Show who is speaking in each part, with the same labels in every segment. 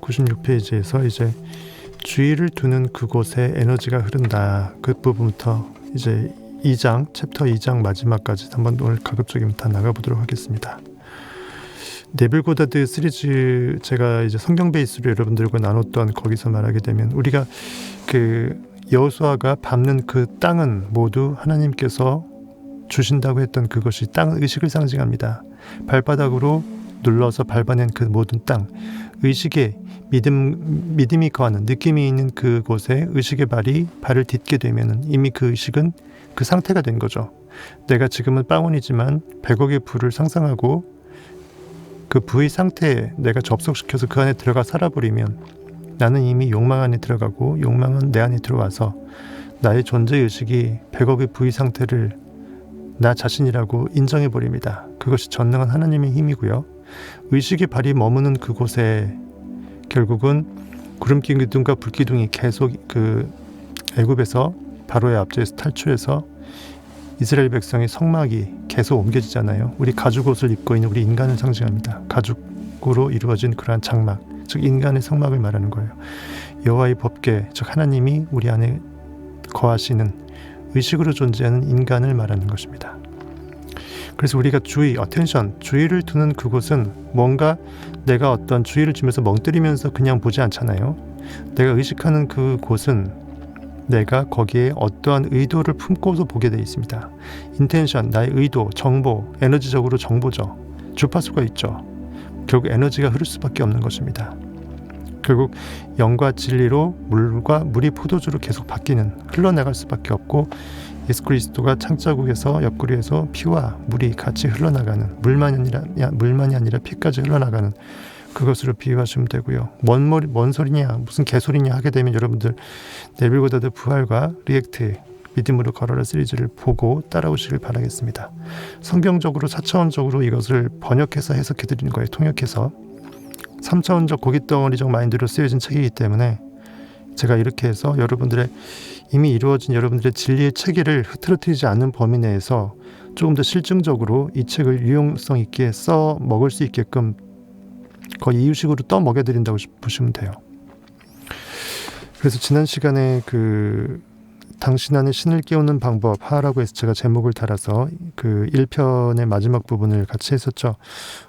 Speaker 1: 96페이지에서 이제 주의를 두는 그곳에 에너지가 흐른다. 그 부분부터 이제 2장, 챕터 2장 마지막까지 한번 오늘 가급적이면 다 나가보도록 하겠습니다. 네빌 고다드 시리즈 제가 이제 성경 베이스로 여러분들과 나눴던 거기서 말하게 되면 우리가 그 여호수아가 밟는 그 땅은 모두 하나님께서 주신다고 했던 그것이 땅 의식을 상징합니다. 발바닥으로 눌러서 밟아낸 그 모든 땅 의식에 믿음이 거하는 느낌이 있는 그곳에 의식의 발을 딛게 되면 이미 그 의식은 그 상태가 된 거죠. 내가 지금은 빵원이지만 100억의 부를 상상하고 그 부의 상태에 내가 접속시켜서 그 안에 들어가 살아버리면 나는 이미 욕망 안에 들어가고 욕망은 내 안에 들어와서 나의 존재의식이 100억의 부의 상태를 나 자신이라고 인정해버립니다. 그것이 전능한 하나님의 힘이고요. 의식의 발이 머무는 그곳에 결국은 구름기둥과 불기둥이 계속 그 애굽에서 바로의 압제에서 탈출해서 이스라엘 백성의 성막이 계속 옮겨지잖아요. 우리 가죽 옷을 입고 있는 우리 인간을 상징합니다. 가죽으로 이루어진 그러한 장막, 즉 인간의 성막을 말하는 거예요. 여호와의 법궤, 즉 하나님이 우리 안에 거하시는 의식으로 존재하는 인간을 말하는 것입니다. 그래서 우리가 주의를 두는 그곳은 뭔가 내가 어떤 주의를 주면서 멍때리면서 그냥 보지 않잖아요. 내가 의식하는 그곳은 내가 거기에 어떠한 의도를 품고서 보게 되어 있습니다. 인텐션, 나의 의도, 정보, 에너지적으로 정보죠. 주파수가 있죠. 결국 에너지가 흐를 수밖에 없는 것입니다. 결국 영과 진리로 물이 포도주로 계속 바뀌는, 흘러나갈 수밖에 없고 예수 그리스도가 창자국에서 옆구리에서 피와 물이 같이 흘러나가는, 물만이 아니라 피까지 흘러나가는 그것으로 비유하시면 되고요. 뭔 소리냐, 무슨 개소리냐 하게 되면 여러분들 네빌 고다드 부활과 리액트 믿음으로 걸어라 시리즈를 보고 따라오시길 바라겠습니다. 성경적으로 4차원적으로 이것을 번역해서 해석해 드리는 거예요. 통역해서 3차원적 고깃덩어리적 마인드로 쓰여진 책이기 때문에 제가 이렇게 해서 여러분들의 이미 이루어진 여러분들의 진리의 체계를 흐트러뜨리지 않는 범위 내에서 조금 더 실증적으로 이 책을 유용성 있게 써 먹을 수 있게끔 거의 이유식으로 떠 먹여드린다고 보시면 돼요. 그래서 지난 시간에 당신 안에 신을 깨우는 방법 하라고 해서 제가 제목을 달아서 그 1편의 마지막 부분을 같이 했었죠.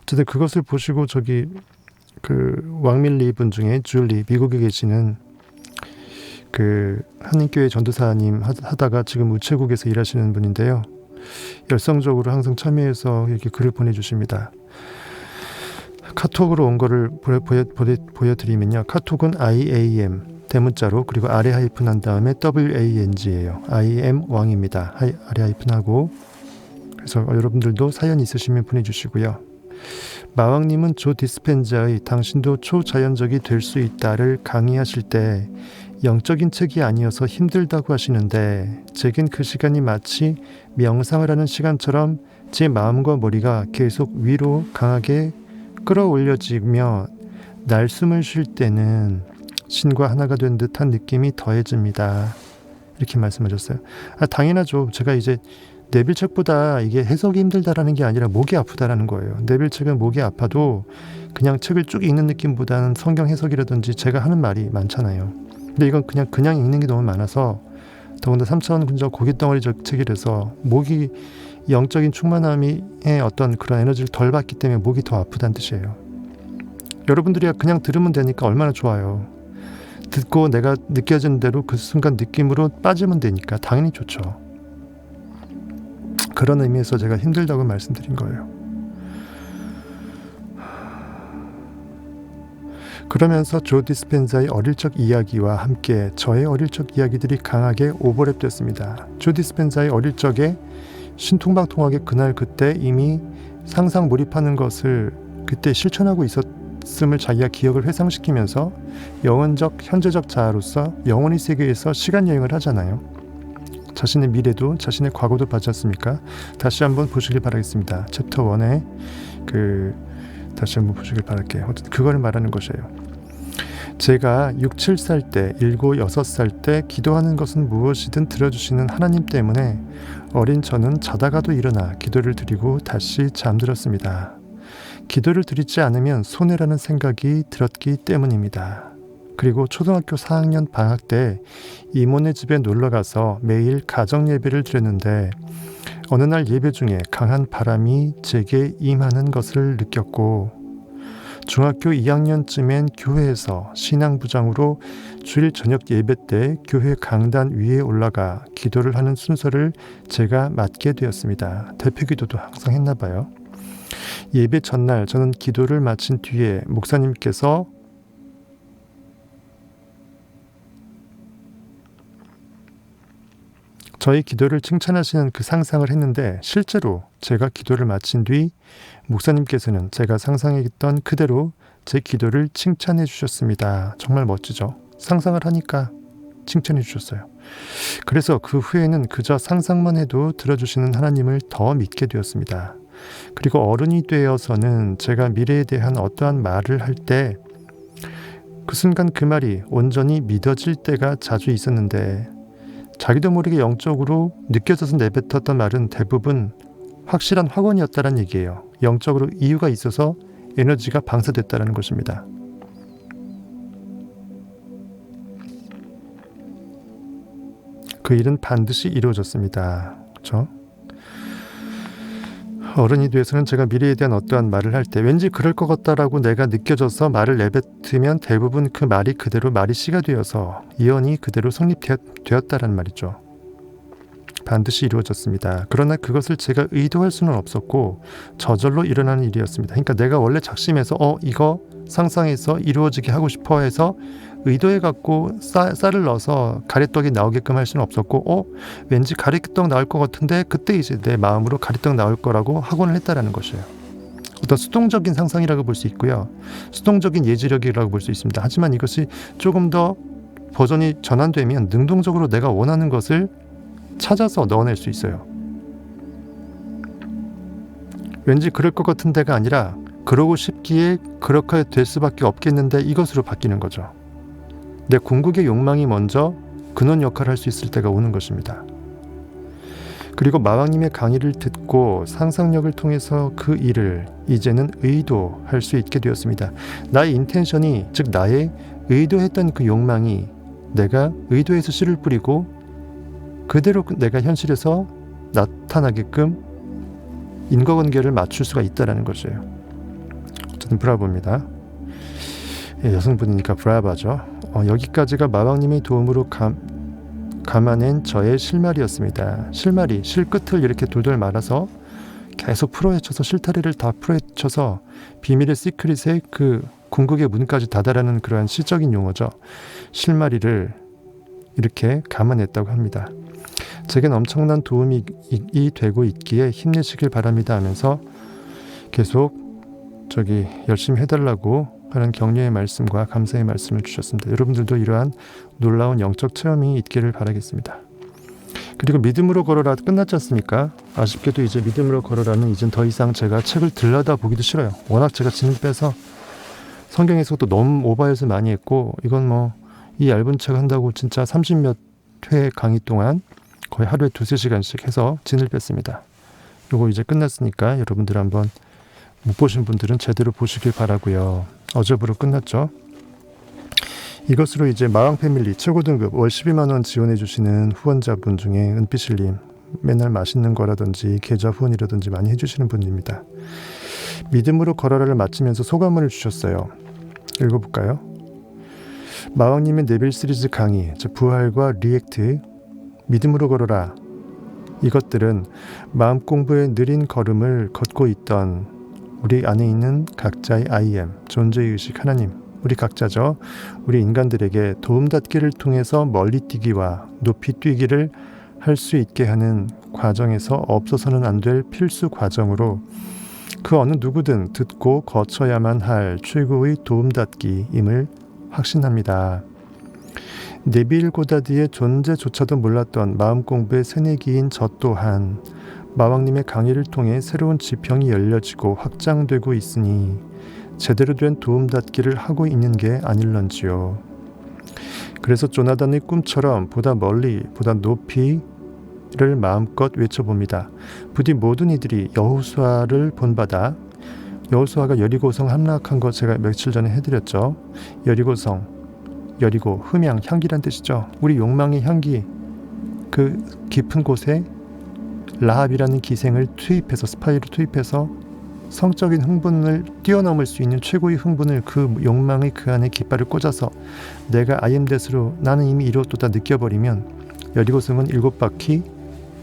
Speaker 1: 어쨌든 그것을 보시고 왕밀리 분 중에 줄리, 미국에 계시는 한인교회 전도사님 하다가 지금 우체국에서 일하시는 분인데요. 열성적으로 항상 참여해서 이렇게 글을 보내주십니다. 카톡으로 온 거를 보여드리면요. 카톡은 IAM 대문자로 그리고 아래 하이픈 한 다음에 WANG예요. I am 왕입니다. 아래 하이픈하고 그래서 여러분들도 사연 있으시면 보내주시고요. 마왕님은 조 디스펜자의 당신도 초자연적이 될 수 있다를 강의하실 때 영적인 책이 아니어서 힘들다고 하시는데 제겐 그 시간이 마치 명상을 하는 시간처럼 제 마음과 머리가 계속 위로 강하게 끌어올려지며 날숨을 쉴 때는 신과 하나가 된 듯한 느낌이 더해집니다. 이렇게 말씀하셨어요. 당연하죠. 제가 이제 네빌 책보다 이게 해석이 힘들다라는 게 아니라 목이 아프다라는 거예요. 네빌 책은 목이 아파도 그냥 책을 쭉 읽는 느낌보다는 성경 해석이라든지 제가 하는 말이 많잖아요. 근데 이건 그냥 읽는 게 너무 많아서 더군다나 3차원 근접 고깃덩어리적 책이라서 목이 영적인 충만함의 어떤 그런 에너지를 덜 받기 때문에 목이 더 아프다는 뜻이에요. 여러분들이 그냥 들으면 되니까 얼마나 좋아요. 듣고 내가 느껴지는 대로 그 순간 느낌으로 빠지면 되니까 당연히 좋죠. 그런 의미에서 제가 힘들다고 말씀드린 거예요. 그러면서 조 디스펜자의 어릴 적 이야기와 함께 저의 어릴 적 이야기들이 강하게 오버랩됐습니다. 조 디스펜자의 어릴 적에 신통방통하게 그때 이미 상상 몰입하는 것을 그때 실천하고 있었음을 자기가 기억을 회상시키면서 영원적 현재적 자아로서 영원의 세계에서 시간여행을 하잖아요. 자신의 미래도 자신의 과거도 봤지 않습니까? 다시 한번 보시길 바라겠습니다. 챕터 1에 다시 한번 보시길 바랄게요. 어쨌든 그걸 말하는 것이에요. 제가 6, 7살 때, 7, 6살 때 기도하는 것은 무엇이든 들어주시는 하나님 때문에 어린 저는 자다가도 일어나 기도를 드리고 다시 잠들었습니다. 기도를 드리지 않으면 손해라는 생각이 들었기 때문입니다. 그리고 초등학교 4학년 방학 때 이모네 집에 놀러가서 매일 가정 예배를 드렸는데 어느 날 예배 중에 강한 바람이 제게 임하는 것을 느꼈고 중학교 2학년쯤엔 교회에서 신앙부장으로 주일 저녁 예배 때 교회 강단 위에 올라가 기도를 하는 순서를 제가 맡게 되었습니다. 대표기도도 항상 했나 봐요. 예배 전날 저는 기도를 마친 뒤에 목사님께서 저희 기도를 칭찬하시는 그 상상을 했는데 실제로 제가 기도를 마친 뒤 목사님께서는 제가 상상했던 그대로 제 기도를 칭찬해 주셨습니다. 정말 멋지죠? 상상을 하니까 칭찬해 주셨어요. 그래서 그 후에는 그저 상상만 해도 들어주시는 하나님을 더 믿게 되었습니다. 그리고 어른이 되어서는 제가 미래에 대한 어떠한 말을 할 때 그 순간 그 말이 온전히 믿어질 때가 자주 있었는데 자기도 모르게 영적으로 느껴져서 내뱉었던 말은 대부분 확실한 확언이었다는 얘기예요. 영적으로 이유가 있어서 에너지가 방사됐다는 것입니다. 그 일은 반드시 이루어졌습니다. 그렇죠? 어른이 되어서는 제가 미래에 대한 어떠한 말을 할 때 왠지 그럴 것 같다라고 내가 느껴져서 말을 내뱉으면 대부분 그 말이 그대로 말이 씨가 되어서 예언이 그대로 성립되었다는 말이죠. 반드시 이루어졌습니다. 그러나 그것을 제가 의도할 수는 없었고 저절로 일어나는 일이었습니다. 그러니까 내가 원래 작심해서 이거 상상해서 이루어지게 하고 싶어 해서 의도해갖고 쌀을 넣어서 가래떡이 나오게끔 할 수는 없었고 왠지 가래떡 나올 것 같은데 그때 이제 내 마음으로 가래떡 나올 거라고 확언을 했다라는 것이에요. 어떤 수동적인 상상이라고 볼 수 있고요. 수동적인 예지력이라고 볼 수 있습니다. 하지만 이것이 조금 더 버전이 전환되면 능동적으로 내가 원하는 것을 찾아서 넣어낼 수 있어요. 왠지 그럴 것 같은 데가 아니라 그러고 싶기에 그렇게 될 수밖에 없겠는데 이것으로 바뀌는 거죠. 내 궁극의 욕망이 먼저 근원 역할을 할 수 있을 때가 오는 것입니다. 그리고 마왕님의 강의를 듣고 상상력을 통해서 그 일을 이제는 의도할 수 있게 되었습니다. 나의 인텐션이, 즉 나의 의도했던 그 욕망이 내가 의도해서 씨를 뿌리고 그대로 내가 현실에서 나타나게끔 인과관계를 맞출 수가 있다는 것이에요. 저는 브라보입니다. 여성분이니까 브라바죠. 여기까지가 마왕님의 도움으로 감아낸 저의 실말이었습니다. 실 끝을 이렇게 돌돌 말아서 계속 풀어헤쳐서 실타래를 다 풀어헤쳐서 비밀의 시크릿의 그 궁극의 문까지 다다라는 그러한 시적인 용어죠. 실마리를 이렇게 감아냈다고 합니다. 제겐 엄청난 도움이 되고 있기에 힘내시길 바랍니다 하면서 계속 열심히 해달라고 하는 격려의 말씀과 감사의 말씀을 주셨습니다. 여러분들도 이러한 놀라운 영적 체험이 있기를 바라겠습니다. 그리고 믿음으로 걸어라 끝났지 않습니까? 아쉽게도 이제 믿음으로 걸어라는 이젠 더 이상 제가 책을 들여다 보기도 싫어요. 워낙 제가 진을 빼서 성경에서도 너무 오버해서 많이 했고 이건 이 얇은 책 한다고 진짜 30몇 회 강의 동안 거의 하루에 2-3시간씩 해서 진을 뺐습니다. 요거 이제 끝났으니까 여러분들 한번 못 보신 분들은 제대로 보시길 바라고요. 어제부로 끝났죠. 이것으로 이제 마왕 패밀리 최고 등급 월 12만 원 지원해 주시는 후원자분 중에 은빛실님 맨날 맛있는 거라든지 계좌 후원이라든지 많이 해주시는 분입니다. 믿음으로 걸어라를 마치면서 소감을 주셨어요. 읽어볼까요? 마왕님의 네빌 시리즈 강의, 부활과 리액트, 믿음으로 걸어라, 이것들은 마음 공부의 느린 걸음을 걷고 있던 우리 안에 있는 각자의 I am, 존재의식 하나님, 우리 각자죠. 우리 인간들에게 도움닫기를 통해서 멀리 뛰기와 높이 뛰기를 할 수 있게 하는 과정에서 없어서는 안 될 필수 과정으로 그 어느 누구든 듣고 거쳐야만 할 최고의 도움닫기임을 확신합니다. 네빌 고다드의 존재조차도 몰랐던 마음 공부의 새내기인 저 또한 마왕님의 강의를 통해 새로운 지평이 열려지고 확장되고 있으니 제대로 된 도움닫기를 하고 있는 게 아닐런지요. 그래서 조나단의 꿈처럼 보다 멀리, 보다 높이를 마음껏 외쳐봅니다. 부디 모든 이들이 여호수아를 본받아 여호수아가 여리고성 함락한 거 제가 며칠 전에 해드렸죠. 여리고성, 여리고, 흠향, 향기란 뜻이죠. 우리 욕망의 향기, 그 깊은 곳에 라합이라는 기생을 투입해서, 스파이를 투입해서 성적인 흥분을 뛰어넘을 수 있는 최고의 흥분을, 그 욕망의 그 안에 깃발을 꽂아서 내가 아임댓으로 나는 이미 이루었도다 느껴버리면 여리고성은 7바퀴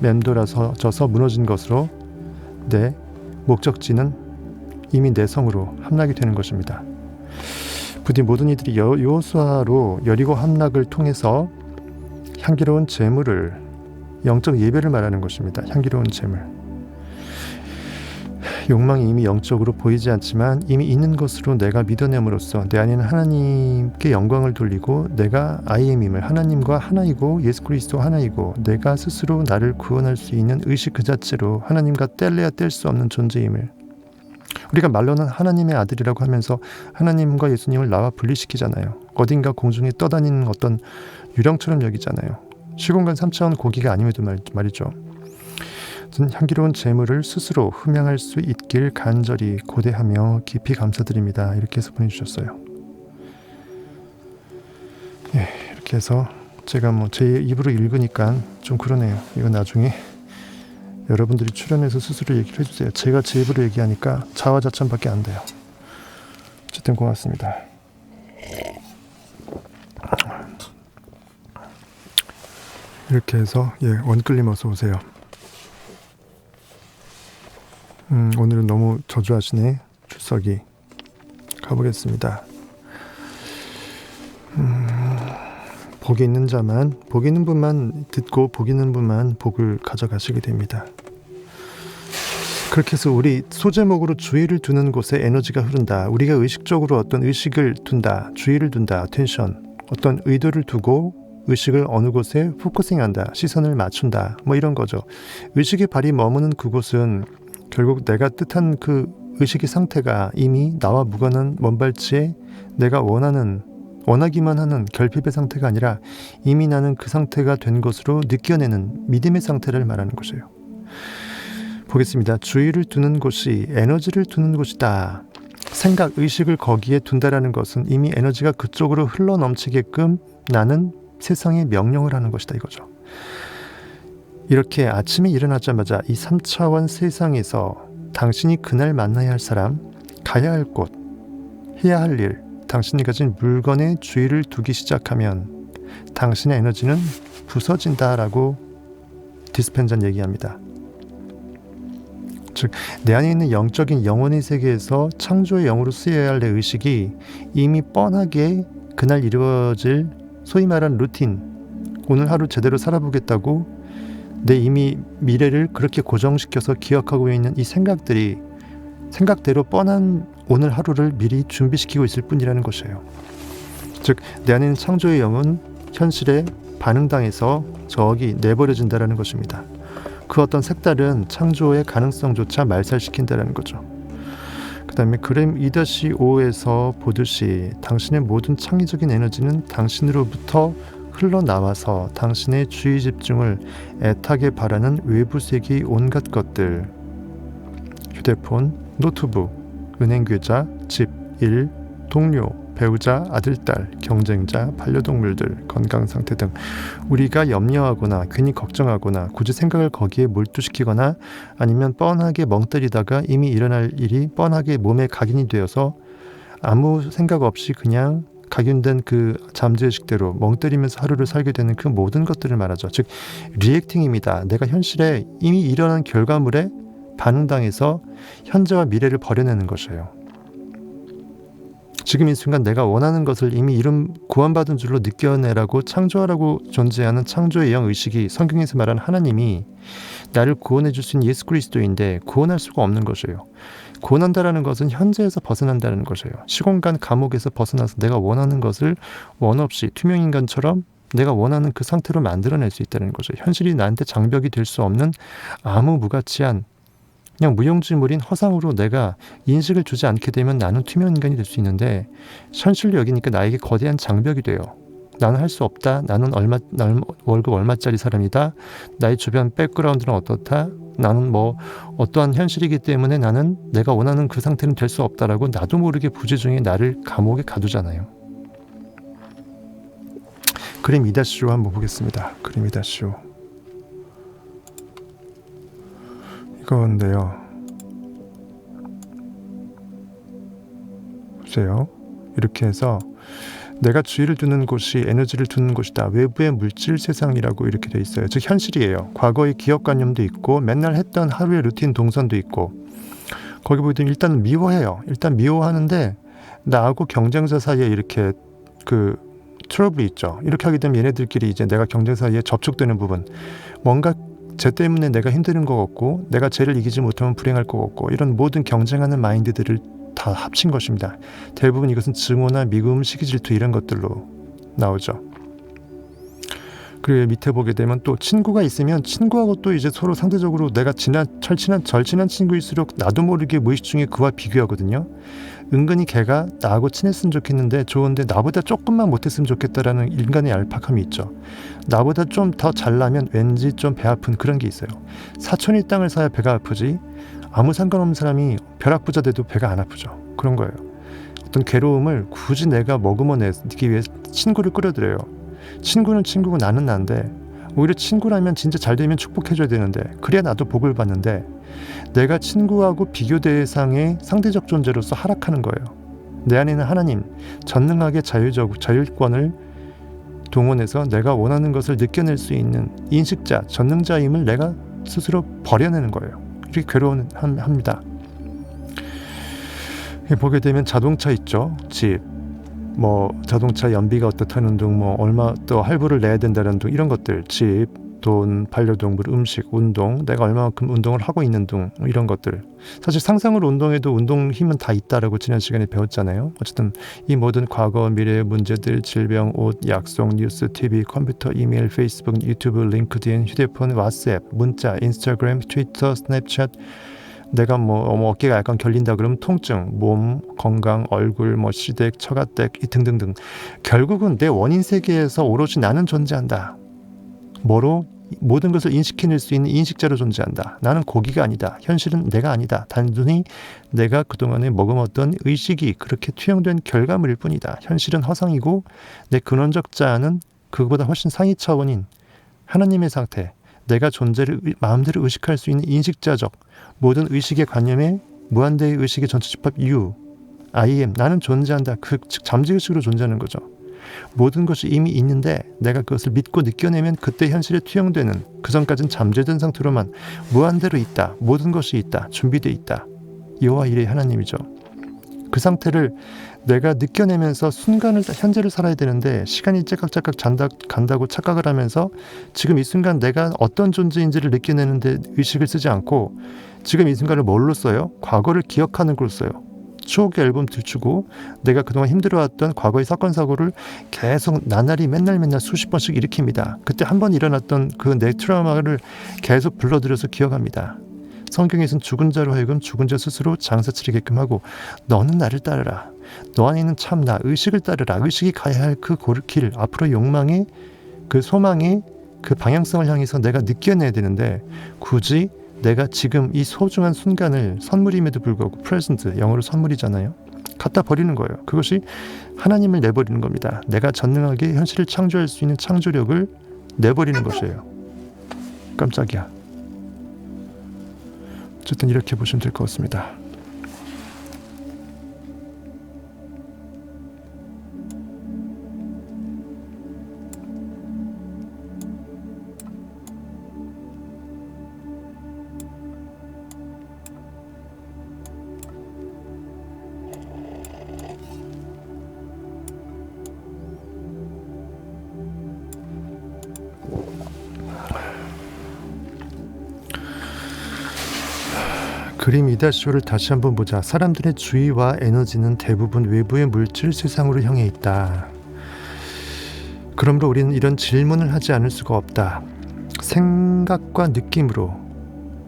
Speaker 1: 맴돌아서 져서 무너진 것으로 내 목적지는 이미 내 성으로 함락이 되는 것입니다. 부디 모든 이들이 여호수아로 여리고 함락을 통해서 향기로운 제물을, 영적 예배를 말하는 것입니다. 향기로운 제물. 욕망이 이미 영적으로 보이지 않지만 이미 있는 것으로 내가 믿어냄으로써 내 안에는 하나님께 영광을 돌리고 내가 아이엠임을, 하나님과 하나이고 예수 그리스도 하나이고 내가 스스로 나를 구원할 수 있는 의식 그 자체로 하나님과 뗄래야 뗄 수 없는 존재임을, 우리가 말로는 하나님의 아들이라고 하면서 하나님과 예수님을 나와 분리시키잖아요. 어딘가 공중에 떠다니는 어떤 유령처럼 여기잖아요. 시공간 3차원 고기가 아님에도 말이죠. 향기로운 제물을 스스로 흠양할 수 있길 간절히 고대하며 깊이 감사드립니다. 이렇게 해서 보내주셨어요. 예, 이렇게 해서 제가 제 입으로 읽으니까 좀 그러네요. 이거 나중에 여러분들이 출연해서 스스로 얘기를 해주세요. 제가 제 입으로 얘기하니까 자화자찬밖에 안 돼요. 어쨌든 고맙습니다. 이렇게 해서 원끌림 어서 오세요. 오늘은 너무 저주하시네. 출석이. 가보겠습니다. 복이 있는 자만, 복이 있는 분만 듣고 복이 있는 분만 복을 가져가시게 됩니다. 그렇게 해서 우리 소제목으로 주의를 두는 곳에 에너지가 흐른다. 우리가 의식적으로 어떤 의식을 둔다, 주의를 둔다, 어텐션, 어떤 의도를 두고 의식을 어느 곳에 포커싱한다, 시선을 맞춘다, 이런 거죠. 의식의 발이 머무는 그곳은 결국 내가 뜻한 그 의식의 상태가 이미 나와 무관한 먼발치에 내가 원하기만 하는 결핍의 상태가 아니라 이미 나는 그 상태가 된 것으로 느껴내는 믿음의 상태를 말하는 것이에요. 보겠습니다. 주의를 두는 곳이 에너지를 두는 곳이다. 생각, 의식을 거기에 둔다라는 것은 이미 에너지가 그쪽으로 흘러넘치게끔 나는 세상에 명령을 하는 것이다 이거죠. 이렇게 아침에 일어나자마자 이 3차원 세상에서 당신이 그날 만나야 할 사람, 가야 할 곳, 해야 할 일, 당신이 가진 물건에 주의를 두기 시작하면 당신의 에너지는 부서진다라고 디스펜자는 얘기합니다. 즉, 내 안에 있는 영적인 영혼의 세계에서 창조의 영으로 쓰여야 할 내 의식이 이미 뻔하게 그날 이루어질 소위 말하는 루틴, 오늘 하루 제대로 살아보겠다고 내 이미 미래를 그렇게 고정시켜서 기억하고 있는 이 생각들이 생각대로 뻔한 오늘 하루를 미리 준비시키고 있을 뿐이라는 것이에요. 즉, 내 안에 있는 창조의 영은 현실에 반응당해서 저기 내버려진다는 것입니다. 그 어떤 색다른 창조의 가능성조차 말살시킨다는 거죠. 그 다음에 그램 2-5에서 보듯이 당신의 모든 창의적인 에너지는 당신으로부터 흘러나와서 당신의 주의 집중을 애타게 바라는 외부 세계의 온갖 것들, 휴대폰, 노트북, 은행계좌, 집, 일, 동료, 배우자, 아들딸, 경쟁자, 반려동물들, 건강상태 등 우리가 염려하거나 괜히 걱정하거나 굳이 생각을 거기에 몰두시키거나 아니면 뻔하게 멍 때리다가 이미 일어날 일이 뻔하게 몸에 각인이 되어서 아무 생각 없이 그냥 각인된 그 잠재의식대로 멍 때리면서 하루를 살게 되는 그 모든 것들을 말하죠. 즉, 리액팅입니다. 내가 현실에 이미 일어난 결과물에 반응당해서 현재와 미래를 버려내는 것이에요. 지금 이 순간 내가 원하는 것을 이미 이름 구원받은 줄로 느껴내라고 창조하라고 존재하는 창조의 영의식이 성경에서 말하는 하나님이 나를 구원해 줄 수 있는 예수 그리스도인데 구원할 수가 없는 것이에요. 구원한다라는 것은 현재에서 벗어난다는 것이에요. 시공간 감옥에서 벗어나서 내가 원하는 것을 원 없이 투명인간처럼 내가 원하는 그 상태로 만들어낼 수 있다는 거죠. 현실이 나한테 장벽이 될 수 없는 아무 무가치한 그냥 무용지물인 허상으로 내가 인식을 주지 않게 되면 나는 투명인간이 될 수 있는데 현실로 여기니까 나에게 거대한 장벽이 돼요. 나는 할 수 없다. 나는 월급 얼마짜리 사람이다. 나의 주변 백그라운드는 어떻다. 나는 뭐 어떠한 현실이기 때문에 나는 내가 원하는 그 상태는 될 수 없다라고 나도 모르게 부지중에 나를 감옥에 가두잖아요. 그림 2-5 한번 보겠습니다. 그림 2-5 이건데요. 보세요. 이렇게 해서 내가 주의를 두는 곳이 에너지를 두는 곳이다. 외부의 물질 세상이라고 이렇게 돼 있어요. 즉 현실이에요. 과거의 기억관념도 있고 맨날 했던 하루의 루틴 동선도 있고 거기 보면 일단 미워해요. 일단 미워하는데 나하고 경쟁자 사이에 이렇게 그 트러블이 있죠. 이렇게 하게 되면 얘네들끼리 이제 내가 경쟁 사이에 접촉되는 부분 뭔가 쟤 때문에 내가 힘드는 것 같고 내가 쟤를 이기지 못하면 불행할 것 같고 이런 모든 경쟁하는 마인드들을 다 합친 것입니다. 대부분 이것은 증오나 미움, 시기질투 이런 것들로 나오죠. 그리고 밑에 보게 되면 또 친구가 있으면 친구하고 또 이제 서로 상대적으로 내가 절친한 친구일수록 나도 모르게 무의식 중에 그와 비교하거든요. 은근히 걔가 나하고 친했으면 좋겠는데 좋은데 나보다 조금만 못했으면 좋겠다라는 인간의 얄팍함이 있죠. 나보다 좀 더 잘나면 왠지 좀 배 아픈 그런 게 있어요. 사촌이 땅을 사야 배가 아프지 아무 상관없는 사람이 벼락부자 돼도 배가 안 아프죠. 그런 거예요. 어떤 괴로움을 굳이 내가 머금어내기 위해 친구를 끌어들여요. 친구는 친구고 나는 난데 오히려 친구라면 진짜 잘 되면 축복해줘야 되는데 그래야 나도 복을 받는데 내가 친구하고 비교 대상의 상대적 존재로서 하락하는 거예요. 내 안에는 하나님 전능하게 자율권을 동원해서 내가 원하는 것을 느껴낼 수 있는 인식자, 전능자임을 내가 스스로 버려내는 거예요. 이렇게 괴로워합니다. 보게 되면 자동차 있죠. 집, 뭐 자동차 연비가 어떻다는 등, 뭐 얼마 또 할부를 내야 된다는 등 이런 것들, 집, 돈, 반려동물, 음식, 운동, 내가 얼마만큼 운동을 하고 있는 등 이런 것들. 사실 상상으로 운동해도 운동 힘은 다 있다라고 지난 시간에 배웠잖아요. 어쨌든 이 모든 과거, 미래의 문제들, 질병, 옷, 약속, 뉴스, TV, 컴퓨터, 이메일, 페이스북, 유튜브, 링크드인, 휴대폰, 왓츠앱, 문자, 인스타그램, 트위터, 스냅챗. 내가 뭐 어깨가 약간 결린다 그러면 통증, 몸, 건강, 얼굴, 뭐 시댁, 처가댁 등등등. 결국은 내 원인 세계에서 오로지 나는 존재한다. 뭐로? 모든 것을 인식해낼 수 있는 인식자로 존재한다. 나는 고기가 아니다. 현실은 내가 아니다. 단순히 내가 그동안에 머금었던 의식이 그렇게 투영된 결과물일 뿐이다. 현실은 허상이고 내 근원적 자아는 그보다 훨씬 상위 차원인 하나님의 상태, 내가 존재를 마음대로 의식할 수 있는 인식자적 모든 의식의 관념에 무한대의 의식의 전체 집합 You, I am, 나는 존재한다. 즉 잠재의식으로 존재하는 거죠. 모든 것이 이미 있는데 내가 그것을 믿고 느껴내면 그때 현실에 투영되는 그 전까지는 잠재된 상태로만 무한대로 있다. 모든 것이 있다. 준비되어 있다. 여호와 이레 하나님이죠. 그 상태를 내가 느껴내면서 순간을 현재를 살아야 되는데 시간이 째깍째깍 간다고 착각을 하면서 지금 이 순간 내가 어떤 존재인지를 느껴내는데 의식을 쓰지 않고 지금 이 순간을 뭘로 써요? 과거를 기억하는 걸로 써요. 추억의 앨범 들추고 내가 그동안 힘들어왔던 과거의 사건 사고를 계속 나날이 맨날 수십 번씩 일으킵니다. 그때 한 번 일어났던 그 내 트라우마를 계속 불러들여서 기억합니다. 성경에서는 죽은 자로 하여금 죽은 자 스스로 장사 치르게끔 하고 너는 나를 따르라. 너 안에 있는 참나 의식을 따르라. 의식이 가야 할 그 길 앞으로 욕망의 그 소망의 그 방향성을 향해서 내가 느껴내야 되는데 굳이 내가 지금 이 소중한 순간을 선물임에도 불구하고 프레젠트, 영어로 선물이잖아요. 갖다 버리는 거예요. 그것이 하나님을 내버리는 겁니다. 내가 전능하게 현실을 창조할 수 있는 창조력을 내버리는 것이에요. 깜짝이야. 어쨌든 이렇게 보시면 될 것 같습니다. 그림 2-5를 다시 한번 보자. 사람들의 주의와 에너지는 대부분 외부의 물질 세상으로 향해 있다. 그러므로 우리는 이런 질문을 하지 않을 수가 없다. 생각과 느낌으로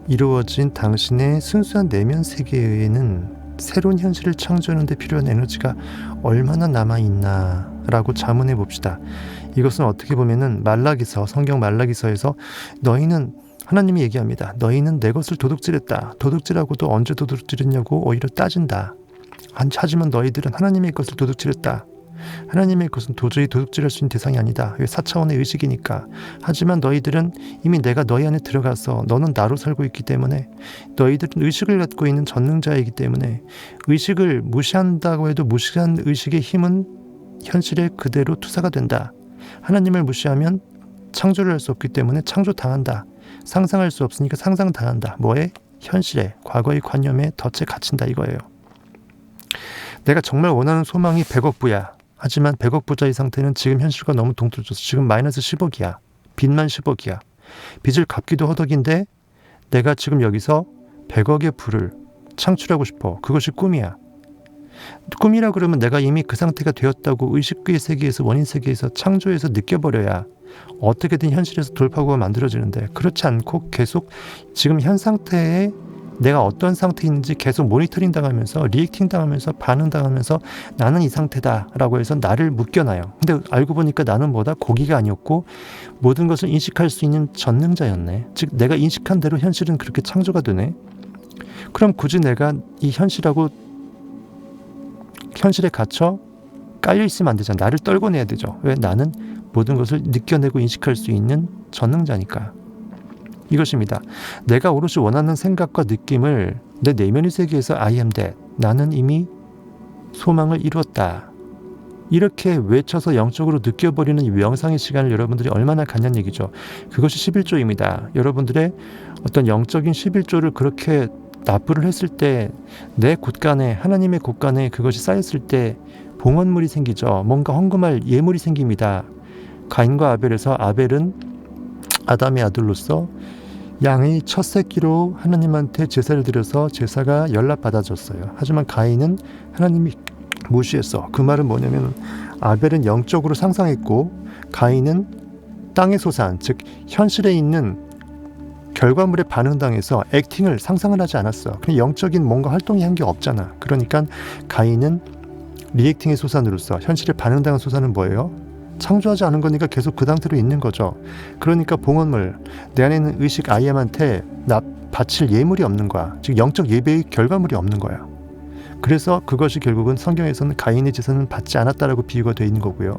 Speaker 1: 이루어진 당신의 순수한 내면 세계에는 새로운 현실을 창조하는 데 필요한 에너지가 얼마나 남아있나 라고 자문해 봅시다. 이것은 어떻게 보면은 말라기서, 성경 말라기서에서 너희는, 하나님이 얘기합니다. 너희는 내 것을 도둑질했다. 도둑질하고도 언제 도둑질했냐고 오히려 따진다. 하지만 너희들은 하나님의 것을 도둑질했다. 하나님의 것은 도저히 도둑질할 수 있는 대상이 아니다. 4차원의 의식이니까. 하지만 너희들은 이미 내가 너희 안에 들어가서 너는 나로 살고 있기 때문에, 너희들은 의식을 갖고 있는 전능자이기 때문에 의식을 무시한다고 해도 무시한 의식의 힘은 현실에 그대로 투사가 된다. 하나님을 무시하면 창조를 할 수 없기 때문에 창조당한다. 상상할 수 없으니까 상상당한다. 뭐에? 현실에, 과거의 관념에 덫에 갇힌다 이거예요. 내가 정말 원하는 소망이 100억 부야. 하지만 100억 부자의 상태는 지금 현실과 너무 동떨어져서 지금 마이너스 10억이야. 빚만 10억이야. 빚을 갚기도 허덕인데 내가 지금 여기서 100억의 부를 창출하고 싶어. 그것이 꿈이야. 꿈이라 그러면 내가 이미 그 상태가 되었다고 의식의 세계에서, 원인 세계에서 창조해서 느껴버려야 어떻게든 현실에서 돌파구가 만들어지는데, 그렇지 않고 계속 지금 현 상태에 내가 어떤 상태인지 계속 모니터링 당하면서, 리액팅 당하면서, 반응 당하면서 나는 이 상태다 라고 해서 나를 묶여놔요. 근데 알고 보니까 나는 뭐다? 고기가 아니었고 모든 것을 인식할 수 있는 전능자였네. 즉 내가 인식한 대로 현실은 그렇게 창조가 되네. 그럼 굳이 내가 이 현실에 갇혀 깔려있으면 안 되잖아. 나를 떨궈내야 되죠. 왜? 나는 모든 것을 느껴내고 인식할 수 있는 전능자니까. 이것입니다. 내가 오롯이 원하는 생각과 느낌을 내 내면의 세계에서 I am that, 나는 이미 소망을 이루었다, 이렇게 외쳐서 영적으로 느껴버리는 이 명상의 시간을 여러분들이 얼마나 갖냐는 얘기죠. 그것이 11조입니다. 여러분들의 어떤 영적인 11조를 그렇게 납부를 했을 때, 내 곳간에, 하나님의 곳간에 그것이 쌓였을 때 봉헌물이 생기죠. 뭔가 헌금할 예물이 생깁니다. 가인과 아벨에서 아벨은 아담의 아들로서 양의 첫 새끼로 하나님한테 제사를 드려서 제사가 연락받아졌어요. 하지만 가인은 하나님이 무시했어. 그 말은 뭐냐면 아벨은 영적으로 상상했고 가인은 땅의 소산, 즉 현실에 있는 결과물에 반응당해서 액팅을, 상상을 하지 않았어. 그냥 영적인 뭔가 활동이 한 게 없잖아. 그러니까 가인은 리액팅의 소산으로서, 현실에 반응당한 소산은 뭐예요? 창조하지 않은 거니까 계속 그 상태로 있는 거죠. 그러니까 봉헌물, 내 안에 있는 의식 아이엠한테 바칠 예물이 없는 거야. 즉 영적 예배의 결과물이 없는 거야. 그래서 그것이 결국은 성경에서는 가인의 제사는 받지 않았다라고 비유가 되어 있는 거고요.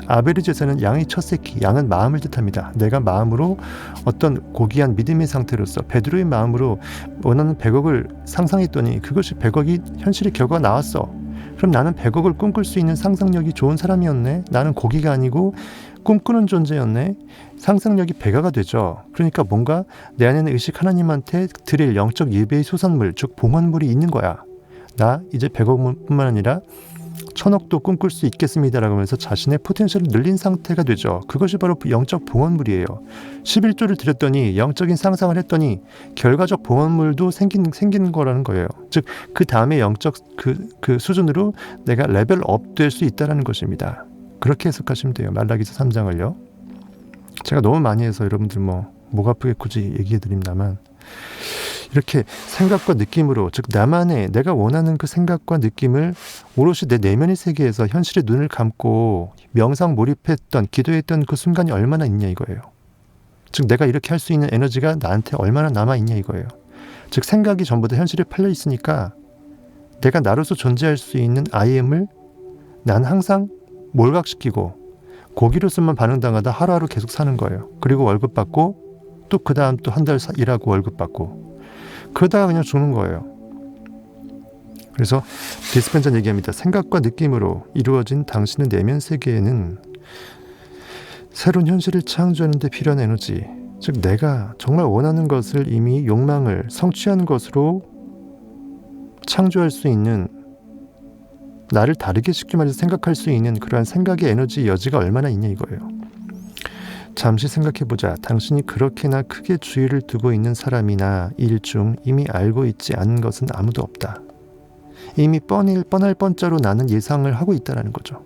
Speaker 1: 아벨의 제사는 양의 첫 새끼, 양은 마음을 뜻합니다. 내가 마음으로 어떤 고귀한 믿음의 상태로서 베드로의 마음으로 원하는 100억을 상상했더니 그것이 100억이 현실의 결과가 나왔어. 그럼 나는 100억을 꿈꿀 수 있는 상상력이 좋은 사람이었네. 나는 고기가 아니고 꿈꾸는 존재였네. 상상력이 배가가 되죠. 그러니까 뭔가 내 안에는 의식 하나님한테 드릴 영적 예배의 소산물, 즉 봉헌물이 있는 거야. 나 이제 100억뿐만 아니라 1000억도 꿈꿀 수 있겠습니다라고 하면서 자신의 포텐셜을 늘린 상태가 되죠. 그것이 바로 영적 봉헌물이에요. 11조를 드렸더니 영적인 상상을 했더니 결과적 봉헌물도 생기는 거라는 거예요. 즉 그 다음에 영적 그 수준으로 내가 레벨업 될 수 있다는 것입니다. 그렇게 해석하시면 돼요. 말라기서 3장을요. 제가 너무 많이 해서 여러분들 목 아프게 굳이 얘기해 드립니다만, 이렇게 생각과 느낌으로, 즉 나만의, 내가 원하는 그 생각과 느낌을 오롯이 내 내면의 세계에서 현실의 눈을 감고 명상 몰입했던, 기도했던 그 순간이 얼마나 있냐 이거예요. 즉 내가 이렇게 할 수 있는 에너지가 나한테 얼마나 남아있냐 이거예요. 즉 생각이 전부 다 현실에 팔려 있으니까 내가 나로서 존재할 수 있는 IM을 난 항상 몰각시키고 고기로서만 반응당하다 하루하루 계속 사는 거예요. 그리고 월급 받고 또 그 다음 또 한 달 일하고 월급 받고 그러다가 그냥 죽는 거예요. 그래서 디스펜자는 얘기합니다. 생각과 느낌으로 이루어진 당신의 내면 세계에는 새로운 현실을 창조하는 데 필요한 에너지, 즉 내가 정말 원하는 것을 이미 욕망을 성취한 것으로 창조할 수 있는, 나를 다르게 쉽게 말해서 생각할 수 있는 그러한 생각의 에너지 여지가 얼마나 있냐 이거예요. 잠시 생각해보자. 당신이 그렇게나 크게 주의를 두고 있는 사람이나 일 중 이미 알고 있지 않은 것은 아무도 없다. 이미 뻔할 뻔자로 나는 예상을 하고 있다는 거죠.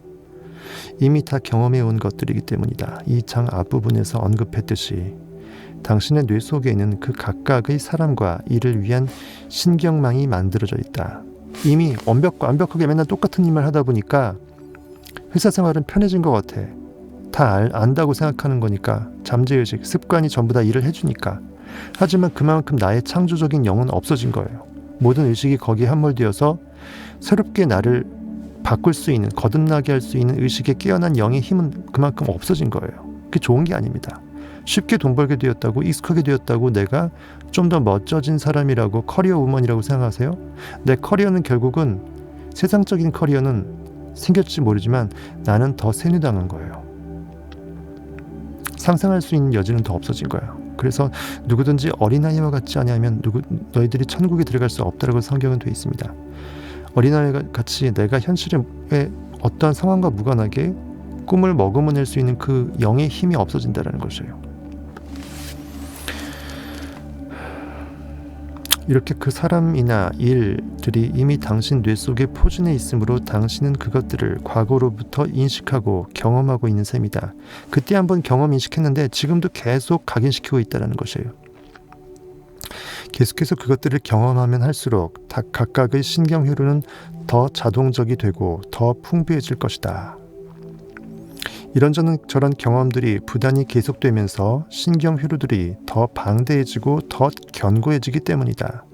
Speaker 1: 이미 다 경험해온 것들이기 때문이다. 이 장 앞부분에서 언급했듯이 당신의 뇌 속에는 그 각각의 사람과 일을 위한 신경망이 만들어져 있다. 이미 완벽하게 맨날 똑같은 일만 하다 보니까 회사 생활은 편해진 것 같아. 다 안다고 생각하는 거니까. 잠재의식, 습관이 전부 다 일을 해주니까. 하지만 그만큼 나의 창조적인 영은 없어진 거예요. 모든 의식이 거기에 함몰되어서 새롭게 나를 바꿀 수 있는, 거듭나게 할 수 있는 의식에 깨어난 영의 힘은 그만큼 없어진 거예요. 그게 좋은 게 아닙니다. 쉽게 돈 벌게 되었다고, 익숙하게 되었다고 내가 좀 더 멋져진 사람이라고, 커리어 우먼이라고 생각하세요? 내 커리어는 결국은, 세상적인 커리어는 생겼지 모르지만 나는 더 세뇌당한 거예요. 상상할 수 있는 여지는 더 없어진 거예요. 그래서 누구든지 어린아이와 같지 아니하면 너희들이 천국에 들어갈 수 없다라고 성경은 되어 있습니다. 어린아이와 같이 내가 현실의 어떤 상황과 무관하게 꿈을 머금어낼 수 있는 그 영의 힘이 없어진다는 것이에요. 이렇게 그 사람이나 일들이 이미 당신 뇌 속에 포진해 있으므로 당신은 그것들을 과거로부터 인식하고 경험하고 있는 셈이다. 그때 한번 경험 인식했는데 지금도 계속 각인시키고 있다는 것이에요. 계속해서 그것들을 경험하면 할수록 각각의 신경 회로는 더 자동적이 되고 더 풍부해질 것이다. 이런저런 경험들이 부단히 계속되면서 신경 회로들이 더 방대해지고 더 견고해지기 때문이다.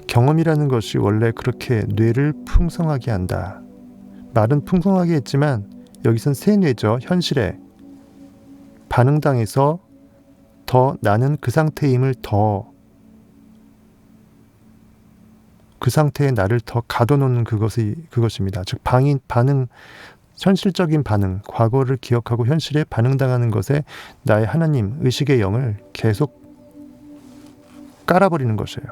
Speaker 1: 경험이라는 것이 원래 그렇게 뇌를 풍성하게 한다. 말은 풍성하게 했지만 여기선 세뇌죠. 현실에 반응당해서 더 나는 그 상태임을 그 상태에 나를 더 가둬놓는 그것입니다. 즉 반응, 현실적인 반응, 과거를 기억하고 현실에 반응당하는 것에 나의 하나님, 의식의 영을 계속 깔아버리는 것이에요.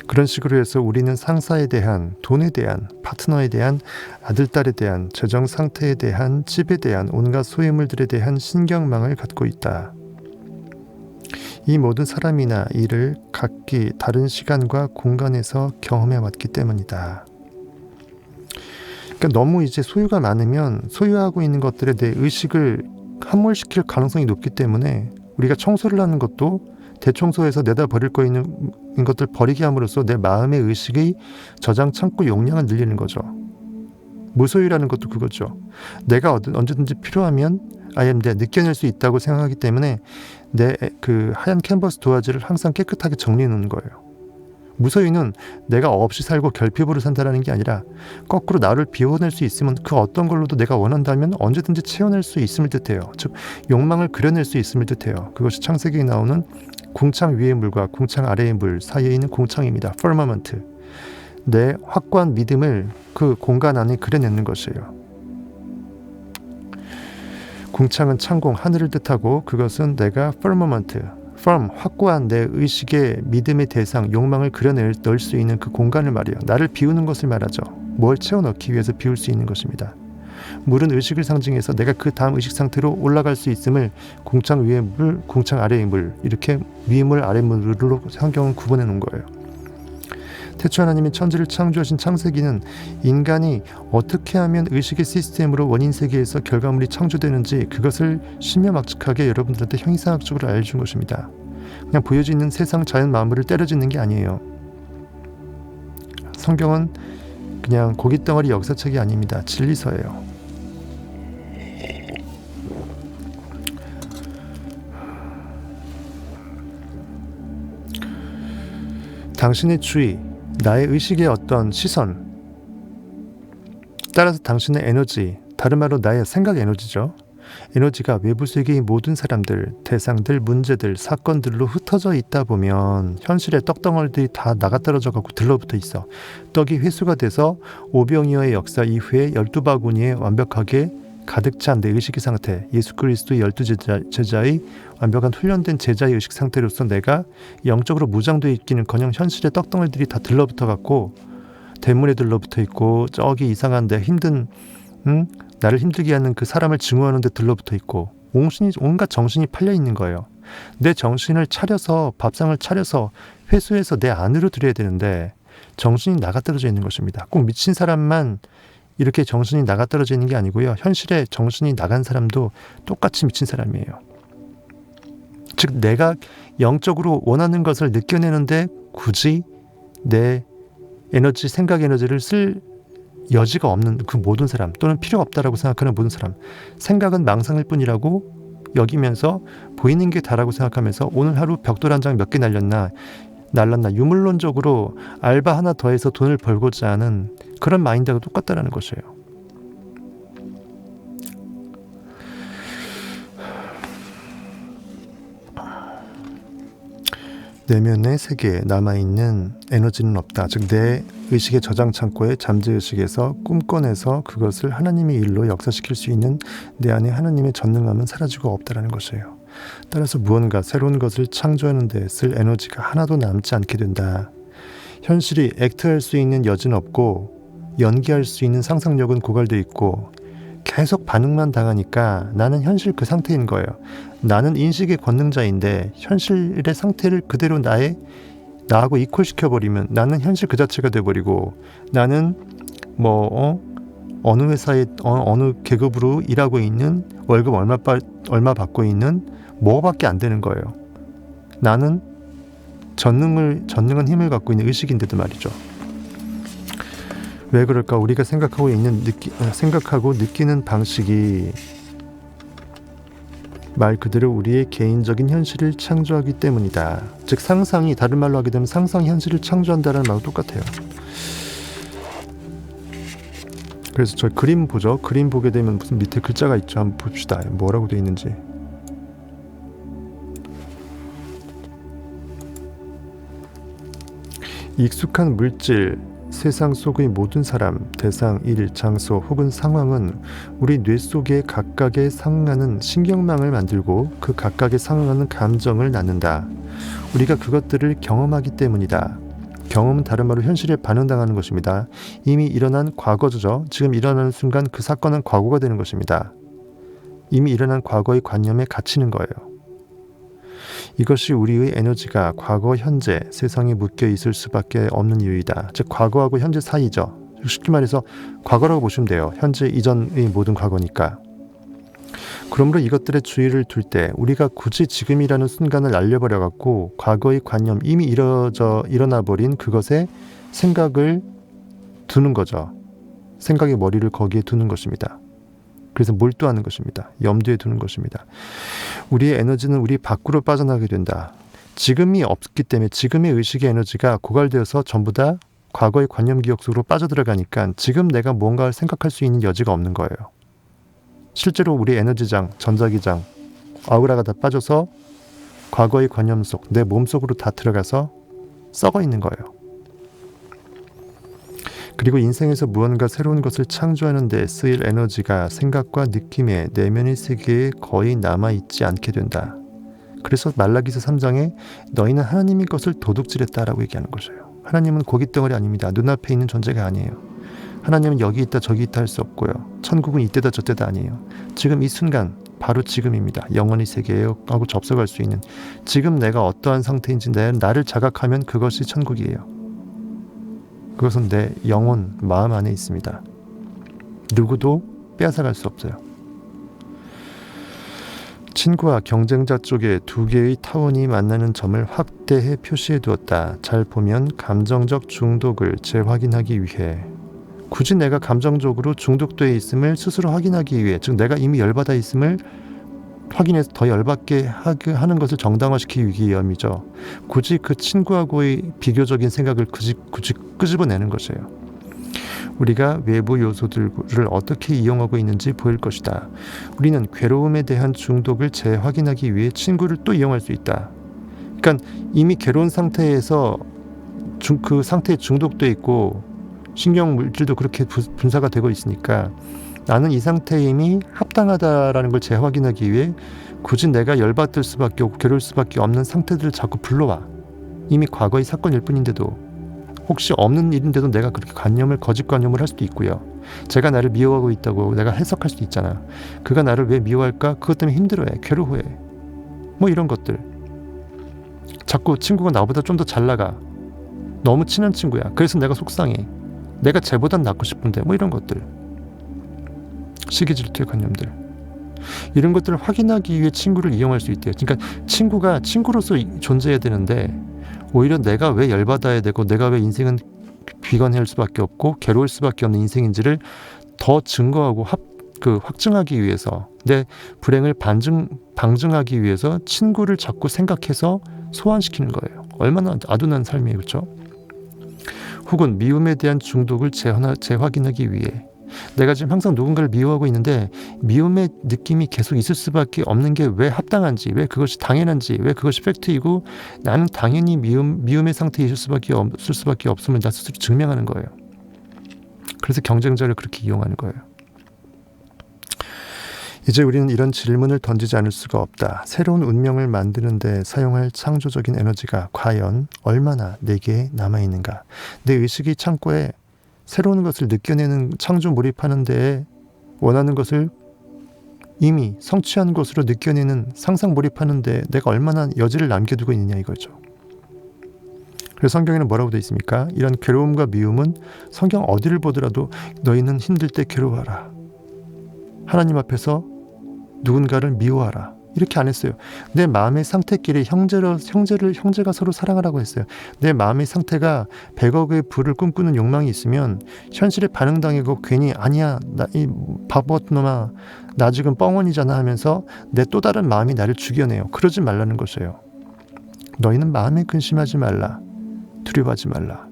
Speaker 1: 그런 식으로 해서 우리는 상사에 대한, 돈에 대한, 파트너에 대한, 아들, 딸에 대한, 재정 상태에 대한, 집에 대한, 온갖 소유물들에 대한 신경망을 갖고 있다. 이 모든 사람이나 일을 각기 다른 시간과 공간에서 경험해 왔기 때문이다. 그러니까 너무 이제 소유가 많으면 소유하고 있는 것들에 내 의식을 함몰시킬 가능성이 높기 때문에 우리가 청소를 하는 것도 대청소해서 내다 버릴 거 있는 것들 버리게 함으로써 내 마음의 의식의 저장 창고 용량을 늘리는 거죠. 무소유라는 것도 그거죠. 내가 언제든지 필요하면 느껴낼 수 있다고 생각하기 때문에 내 그 하얀 캔버스 도화지를 항상 깨끗하게 정리해 놓는 거예요. 무소유는 내가 없이 살고 결핍으로 산다는 게 아니라 거꾸로 나를 비워낼 수 있으면 그 어떤 걸로도 내가 원한다면 언제든지 채워낼 수 있음을 뜻해요. 즉 욕망을 그려낼 수 있음을 뜻해요. 그것이 창세기에 나오는 궁창 위의 물과 궁창 아래의 물 사이에 있는 궁창입니다. firmament. 내 확고한 믿음을 그 공간 안에 그려내는 것이에요. 궁창은 창공, 하늘을 뜻하고 그것은 내가 firmament, firm, 확고한 내 의식의 믿음의 대상, 욕망을 넣을 수 있는 그 공간을 말이에요. 나를 비우는 것을 말하죠. 뭘 채워넣기 위해서 비울 수 있는 것입니다. 물은 의식을 상징해서 내가 그 다음 의식 상태로 올라갈 수 있음을 궁창 위의 물, 궁창 아래의 물, 이렇게 위물, 아래물로 성경은 구분해 놓은 거예요. 태초 하나님이 천지를 창조하신 창세기는 인간이 어떻게 하면 의식의 시스템으로 원인 세계에서 결과물이 창조되는지 그것을 신묘막측하게 여러분들한테 형이상학적으로 알려준 것입니다. 그냥 보여져 있는 세상 자연 만물을 때려짓는 게 아니에요. 성경은 그냥 고깃덩어리 역사책이 아닙니다. 진리서예요. 당신의 주의, 나의 의식의 어떤 시선, 따라서 당신의 에너지, 다른 말로 나의 생각 에너지죠. 에너지가 외부 세계의 모든 사람들, 대상들, 문제들, 사건들로 흩어져 있다 보면 현실의 떡덩어리들이 다 나가떨어져 갖고 들러붙어 있어. 떡이 회수가 돼서 오병이어의 역사 이후에 12바구니에 완벽하게 가득 찬 내 의식의 상태, 예수 그리스도의 12제자의 완벽한 훈련된 제자의 의식 상태로서 내가 영적으로 무장되어 있기는커녕 현실의 떡덩어리들이 다 들러붙어 갖고 대문에 들러붙어 있고 저기 이상한 데 힘든 나를 힘들게 하는 그 사람을 증오하는 데 들러붙어 있고 온갖 정신이 팔려 있는 거예요. 내 정신을 차려서 밥상을 차려서 회수해서 내 안으로 들여야 되는데 정신이 나가떨어져 있는 것입니다. 꼭 미친 사람만 이렇게 정신이 나가떨어져 있는 게 아니고요. 현실에 정신이 나간 사람도 똑같이 미친 사람이에요. 즉 내가 영적으로 원하는 것을 느껴내는데 굳이 내 에너지, 생각 에너지를 쓸 여지가 없는 그 모든 사람, 또는 필요 없다라고 생각하는 모든 사람, 생각은 망상일 뿐이라고 여기면서 보이는 게 다라고 생각하면서 오늘 하루 벽돌 한 장 몇 개 날랐나 유물론적으로 알바 하나 더해서 돈을 벌고자 하는 그런 마인드가 똑같다라는 것이에요. 내면의 세계에 남아있는 에너지는 없다. 즉 내 의식의 저장 창고에 잠재의식에서 꿈꿔내서 그것을 하나님의 일로 역사시킬 수 있는 내 안에 하나님의 전능함은 사라지고 없다라는 것이에요. 따라서 무언가 새로운 것을 창조하는 데 쓸 에너지가 하나도 남지 않게 된다. 현실이 액트할 수 있는 여지는 없고 연기할 수 있는 상상력은 고갈돼 있고 계속 반응만 당하니까 나는 현실 그 상태인 거예요. 나는 인식의 권능자인데 현실의 상태를 그대로 나하고 이퀄시켜버리면 나는 현실 그 자체가 돼버리고 나는 어느 회사에 어느 계급으로 일하고 있는 월급 얼마 받고 있는 뭐밖에 안 되는 거예요. 나는 전능한 힘을 갖고 있는 의식인데도 말이죠. 왜 그럴까? 우리가 생각하고 느끼는 방식이 말 그대로 우리의 개인적인 현실을 창조하기 때문이다. 즉 상상이, 다른 말로 하게 되면 상상이 현실을 창조한다는 말과 똑같아요. 그래서 저 그림 보죠. 그림 보게 되면 무슨 밑에 글자가 있죠. 한번 봅시다. 뭐라고 되어 있는지. 익숙한 물질, 세상 속의 모든 사람, 대상, 일, 장소 혹은 상황은 우리 뇌 속에 각각에 상응하는 신경망을 만들고 그 각각에 상응하는 감정을 낳는다. 우리가 그것들을 경험하기 때문이다. 경험은 다른 말로 현실에 반응당하는 것입니다. 이미 일어난 과거죠. 지금 일어나는 순간 그 사건은 과거가 되는 것입니다. 이미 일어난 과거의 관념에 갇히는 거예요. 이것이 우리의 에너지가 과거, 현재, 세상에 묶여 있을 수밖에 없는 이유이다. 즉 과거하고 현재 사이죠. 쉽게 말해서 과거라고 보시면 돼요. 현재 이전의 모든 과거니까. 그러므로 이것들의 주의를 둘 때 우리가 굳이 지금이라는 순간을 날려버려갖고 과거의 관념, 이미 일어나버린 그것에 생각을 두는 거죠. 생각의 머리를 거기에 두는 것입니다. 그래서 몰두하는 것입니다. 염두에 두는 것입니다. 우리의 에너지는 우리 밖으로 빠져나가게 된다. 지금이 없기 때문에 지금의 의식의 에너지가 고갈되어서 전부 다 과거의 관념 기억 속으로 빠져들어가니까 지금 내가 뭔가를 생각할 수 있는 여지가 없는 거예요. 실제로 우리 에너지장, 전자기장, 아우라가 다 빠져서 과거의 관념 속, 내 몸속으로 다 들어가서 썩어 있는 거예요. 그리고 인생에서 무언가 새로운 것을 창조하는 데 쓰일 에너지가 생각과 느낌의 내면의 세계에 거의 남아있지 않게 된다. 그래서 말라기서 3장에 너희는 하나님의 것을 도둑질했다라고 얘기하는 것이에요. 하나님은 고깃덩어리 아닙니다. 눈앞에 있는 존재가 아니에요. 하나님은 여기 있다 저기 있다 할 수 없고요. 천국은 이때다 저때다 아니에요. 지금 이 순간 바로 지금입니다. 영원의 세계하고 접속할 수 있는 지금 내가 어떠한 상태인지 나를 자각하면 그것이 천국이에요. 그것은 내 영혼, 마음 안에 있습니다. 누구도 빼앗아갈 수 없어요. 친구와 경쟁자 쪽에 두 개의 타원이 만나는 점을 확대해 표시해 두었다. 잘 보면 감정적 중독을 재확인하기 위해 굳이 내가 감정적으로 중독되어 있음을 스스로 확인하기 위해, 즉 내가 이미 열받아 있음을 확인해서 더 열받게 하는 것을 정당화시키기 위함이죠. 굳이 그 친구하고의 비교적인 생각을 굳이 끄집어내는 것이에요. 우리가 외부 요소들을 어떻게 이용하고 있는지 보일 것이다. 우리는 괴로움에 대한 중독을 재확인하기 위해 친구를 또 이용할 수 있다. 그러니까 이미 괴로운 상태에서 그 상태에 중독돼 있고 신경 물질도 그렇게 분사가 되고 있으니까 나는 이 상태에 이미 합당하다라는 걸 재확인하기 위해 굳이 내가 열받을 수밖에 없고 괴로울 수밖에 없는 상태들을 자꾸 불러와. 이미 과거의 사건일 뿐인데도, 혹시 없는 일인데도 내가 그렇게 거짓 관념을 할 수도 있고요. 제가 나를 미워하고 있다고 내가 해석할 수도 있잖아. 그가 나를 왜 미워할까? 그것 때문에 힘들어해, 괴로워해. 뭐 이런 것들. 자꾸 친구가 나보다 좀 더 잘 나가. 너무 친한 친구야. 그래서 내가 속상해. 내가 쟤보단 낫고 싶은데. 뭐 이런 것들. 시기질투의 관념들. 이런 것들을 확인하기 위해 친구를 이용할 수 있대요. 그러니까 친구가 친구로서 존재해야 되는데 오히려 내가 왜 열받아야 되고 내가 왜 인생은 비관할 수밖에 없고 괴로울 수밖에 없는 인생인지를 더 증거하고 확증하기 위해서, 내 불행을 방증하기 위해서 친구를 자꾸 생각해서 소환시키는 거예요. 얼마나 아둔한 삶이에요. 그렇죠? 혹은 미움에 대한 중독을 재확인하기 위해, 내가 지금 항상 누군가를 미워하고 있는데 미움의 느낌이 계속 있을 수밖에 없는 게 왜 합당한지, 왜 그것이 당연한지, 왜 그것이 팩트이고 나는 당연히 미움의 상태에 있을 수밖에 없음을 나 스스로 증명하는 거예요. 그래서 경쟁자를 그렇게 이용하는 거예요. 이제 우리는 이런 질문을 던지지 않을 수가 없다. 새로운 운명을 만드는 데 사용할 창조적인 에너지가 과연 얼마나 내게 남아있는가. 내 의식이 창고에 새로운 것을 느껴내는, 창조 몰입하는 데에 원하는 것을 이미 성취한 것으로 느껴내는, 상상 몰입하는 데 내가 얼마나 여지를 남겨두고 있느냐 이거죠. 그래서 성경에는 뭐라고 되어 있습니까? 이런 괴로움과 미움은 성경 어디를 보더라도 너희는 힘들 때 괴로워하라. 하나님 앞에서 누군가를 미워하라. 이렇게 안 했어요. 내 마음의 상태끼리 형제가 서로 사랑하라고 했어요. 내 마음의 상태가 100억의 부를 꿈꾸는 욕망이 있으면 현실에 반응당하고 괜히 아니야, 이 바보놈아, 나 지금 뻥원이잖아 하면서 내 또 다른 마음이 나를 죽여내요. 그러지 말라는 것이에요. 너희는 마음에 근심하지 말라. 두려워하지 말라.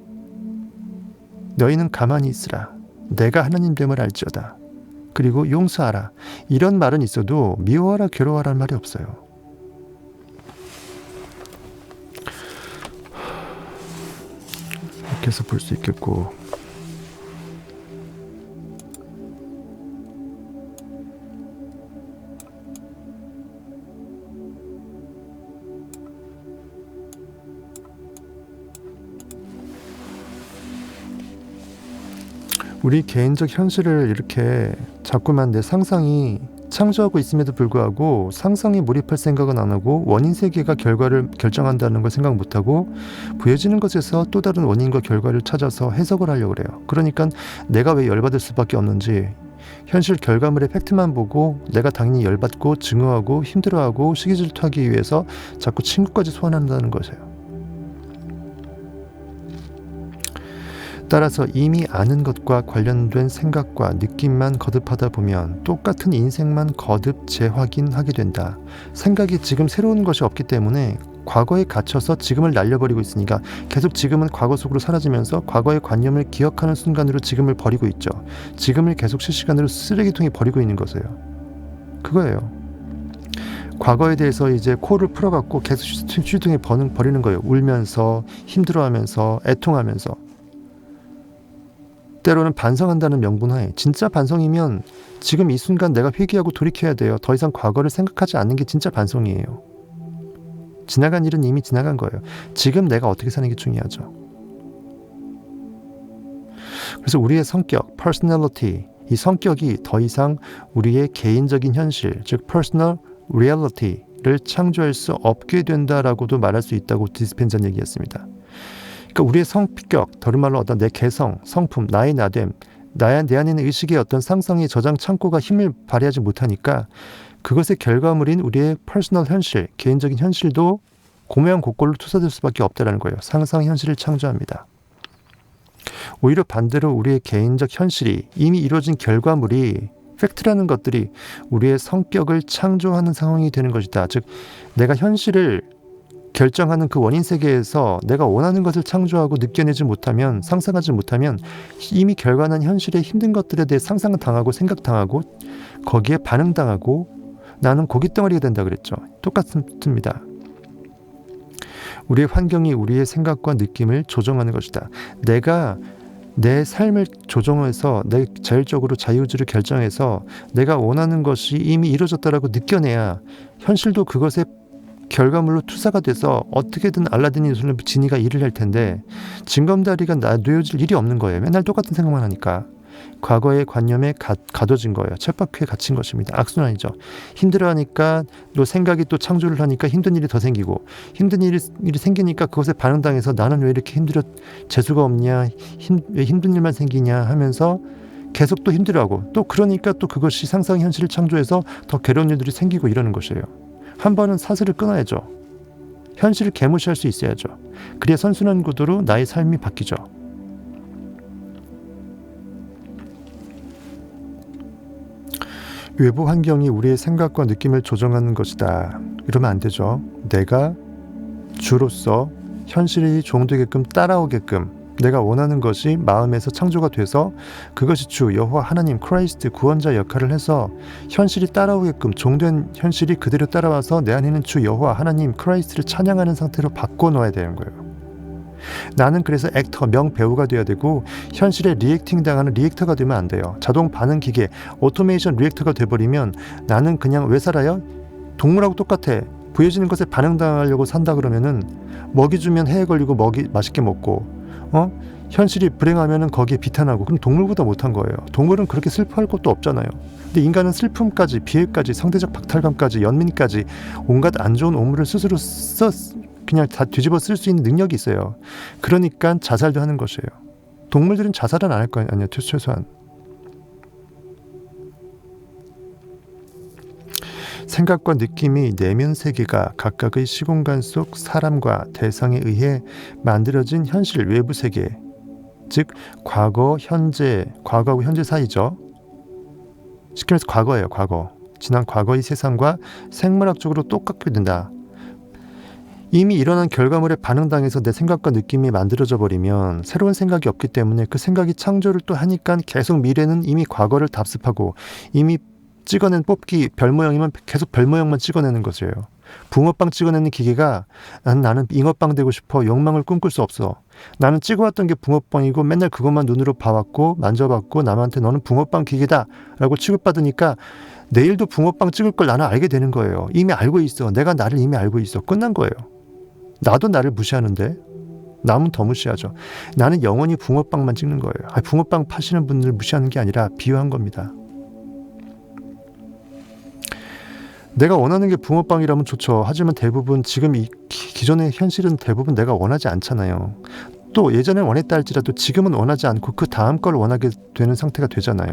Speaker 1: 너희는 가만히 있으라. 내가 하나님됨을 알지어다. 그리고 용서하라. 이런 말은 있어도 미워하라, 괴로워하라는 말이 없어요. 이렇게 해서 볼 수 있겠고, 우리 개인적 현실을 이렇게 자꾸만 내 상상이 창조하고 있음에도 불구하고 상상에 몰입할 생각은 안 하고 원인 세계가 결과를 결정한다는 걸 생각 못하고 보여지는 것에서 또 다른 원인과 결과를 찾아서 해석을 하려고 그래요. 그러니까 내가 왜 열받을 수밖에 없는지, 현실 결과물의 팩트만 보고 내가 당연히 열받고 증오하고 힘들어하고 시기질투하기 위해서 자꾸 친구까지 소환한다는 것이에요. 따라서 이미 아는 것과 관련된 생각과 느낌만 거듭하다 보면 똑같은 인생만 거듭 재확인하게 된다. 생각이 지금 새로운 것이 없기 때문에 과거에 갇혀서 지금을 날려버리고 있으니까 계속 지금은 과거 속으로 사라지면서 과거의 관념을 기억하는 순간으로 지금을 버리고 있죠. 지금을 계속 실시간으로 쓰레기통에 버리고 있는 것이에요. 그거예요. 과거에 대해서 이제 코를 풀어갖고 계속 휴지통에 버리는 거예요. 울면서, 힘들어하면서, 애통하면서. 때로는 반성한다는 명분하에, 진짜 반성이면 지금 이 순간 내가 회개하고 돌이켜야 돼요. 더 이상 과거를 생각하지 않는 게 진짜 반성이에요. 지나간 일은 이미 지나간 거예요. 지금 내가 어떻게 사는 게 중요하죠. 그래서 우리의 성격, personality, 이 성격이 더 이상 우리의 개인적인 현실, 즉 personal reality를 창조할 수 없게 된다라고도 말할 수 있다고 디스펜자는 얘기했습니다. 그러니까 우리의 성격, 다른 말로 어떤 내 개성, 성품, 나의 나됨, 내 안에 있는 의식의 어떤 상상의 저장 창고가 힘을 발휘하지 못하니까 그것의 결과물인 우리의 퍼스널 현실, 개인적인 현실도 고명고꼴로 투사될 수밖에 없다는 거예요. 상상 현실을 창조합니다. 오히려 반대로 우리의 개인적 현실이 이미 이루어진 결과물이, 팩트라는 것들이 우리의 성격을 창조하는 상황이 되는 것이다. 즉 내가 현실을 결정하는 그 원인 세계에서 내가 원하는 것을 창조하고 느껴내지 못하면, 상상하지 못하면 이미 결과난 현실의 힘든 것들에 대해 상상을 당하고 생각당하고 거기에 반응당하고 나는 고깃덩어리가 된다 그랬죠. 똑같습니다. 우리의 환경이 우리의 생각과 느낌을 조정하는 것이다. 내가 내 삶을 조정해서 내 자율적으로 자유의지를 결정해서 내가 원하는 것이 이미 이루어졌다라고 느껴내야 현실도 그것에 결과물로 투사가 돼서 어떻게든 알라딘이 눈을 지니가 일을 할 텐데 징검다리가 놓여질 일이 없는 거예요. 맨날 똑같은 생각만 하니까. 과거의 관념에 가둬진 거예요. 쳇바퀴에 갇힌 것입니다. 악순환이죠. 힘들어하니까 또 생각이 또 창조를 하니까 힘든 일이 더 생기고, 힘든 일이 생기니까 그것에 반응당해서 나는 왜 이렇게 재수가 없냐, 왜 힘든 일만 생기냐 하면서 계속 또 힘들어하고, 또 그러니까 또 그것이 상상 현실을 창조해서 더 괴로운 일들이 생기고 이러는 것이에요. 한 번은 사슬을 끊어야죠. 현실을 개무시할 수 있어야죠. 그래야 선순환 구도로 나의 삶이 바뀌죠. 외부 환경이 우리의 생각과 느낌을 조정하는 것이다. 이러면 안 되죠. 내가 주로서 현실이 종되게끔 따라오게끔 내가 원하는 것이 마음에서 창조가 돼서 그것이 주 여호와 하나님 크라이스트 구원자 역할을 해서 현실이 따라오게끔 종된 현실이 그대로 따라와서 내 안에는 주 여호와 하나님 크라이스트를 찬양하는 상태로 바꿔놓아야 되는 거예요. 나는 그래서 액터, 명배우가 돼야 되고 현실에 리액팅 당하는 리액터가 되면 안 돼요. 자동 반응 기계, 오토메이션 리액터가 돼버리면 나는 그냥 왜 살아요? 동물하고 똑같아. 보여지는 것에 반응당하려고 산다 그러면은 먹이 주면 해에 걸리고 먹이 맛있게 먹고 현실이 불행하면은 거기에 비탄하고 그럼 동물보다 못한 거예요. 동물은 그렇게 슬퍼할 것도 없잖아요. 근데 인간은 슬픔까지 비애까지 상대적 박탈감까지 연민까지 온갖 안 좋은 오물을 스스로 그냥 다 뒤집어 쓸 수 있는 능력이 있어요. 그러니까 자살도 하는 것이에요. 동물들은 자살은 안 할 거 아니에요. 최소한. 생각과 느낌이 내면 세계가 각각의 시공간 속 사람과 대상에 의해 만들어진 현실 외부 세계, 즉 과거하고 현재 사이죠. 쉽게 말해서 과거예요. 과거. 지난 과거의 세상과 생물학적으로 똑같게 된다. 이미 일어난 결과물에 반응당해서 내 생각과 느낌이 만들어져 버리면 새로운 생각이 없기 때문에 그 생각이 창조를 또 하니까 계속 미래는 이미 과거를 답습하고 이미 찍어낸 뽑기 별 모양이면 계속 별 모양만 찍어내는 것이에요. 붕어빵 찍어내는 기계가 나는 잉어빵 되고 싶어 욕망을 꿈꿀 수 없어. 나는 찍어왔던 게 붕어빵이고 맨날 그것만 눈으로 봐왔고 만져봤고 남한테 너는 붕어빵 기계다 라고 취급받으니까 내일도 붕어빵 찍을 걸 나는 알게 되는 거예요. 이미 알고 있어. 내가 나를 이미 알고 있어. 끝난 거예요. 나도 나를 무시하는데 남은 더 무시하죠. 나는 영원히 붕어빵만 찍는 거예요. 붕어빵 파시는 분들 무시하는 게 아니라 비유한 겁니다. 내가 원하는 게 붕어빵이라면 좋죠. 하지만 대부분 지금 이 기존의 현실은 대부분 내가 원하지 않잖아요. 또 예전에 원했다 할지라도 지금은 원하지 않고 그 다음 걸 원하게 되는 상태가 되잖아요.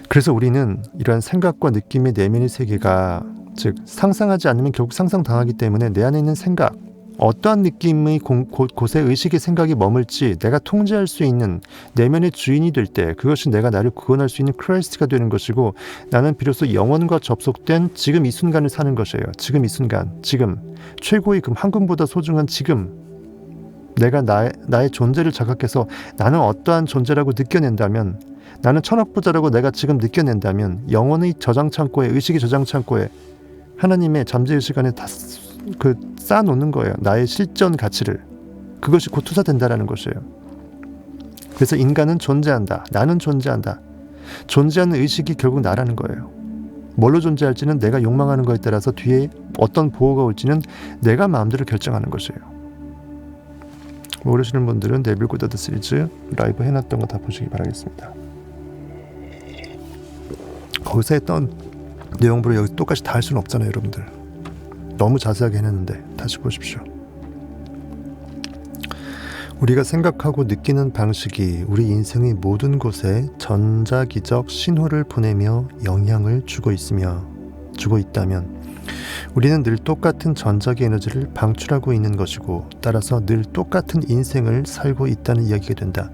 Speaker 1: 그래서 우리는 이러한 생각과 느낌의 내면의 세계가 즉 상상하지 않으면 결국 상상당하기 때문에 내 안에 있는 생각, 어떠한 느낌의 곳에 의식의 생각이 머물지 내가 통제할 수 있는 내면의 주인이 될 때 그것이 내가 나를 구원할 수 있는 크라이스트가 되는 것이고 나는 비로소 영원과 접속된 지금 이 순간을 사는 것이에요. 지금 이 순간, 지금 최고의 황금보다 소중한 지금 내가 나의 존재를 자각해서 나는 어떠한 존재라고 느껴낸다면 나는 천억부자라고 내가 지금 느껴낸다면 영혼의 저장창고에 의식의 저장창고에 하나님의 잠재의식 안에 다 쌓아놓는 거예요. 나의 실전 가치를. 그것이 곧 투사된다라는 것이에요. 그래서 인간은 존재한다. 나는 존재한다. 존재하는 의식이 결국 나라는 거예요. 뭘로 존재할지는 내가 욕망하는 거에 따라서 뒤에 어떤 보호가 올지는 내가 마음대로 결정하는 것이에요. 모르시는 분들은 네빌 고다드 시리즈 라이브 해놨던 거 다 보시기 바라겠습니다. 거기서 했던 내용부를 여기 똑같이 다 할 수는 없잖아요, 여러분들. 너무 자세하게 해놨는데 다시 보십시오. 우리가 생각하고 느끼는 방식이 우리 인생의 모든 곳에 전자기적 신호를 보내며 영향을 주고 있다면 우리는 늘 똑같은 전자기 에너지를 방출하고 있는 것이고 따라서 늘 똑같은 인생을 살고 있다는 이야기가 된다.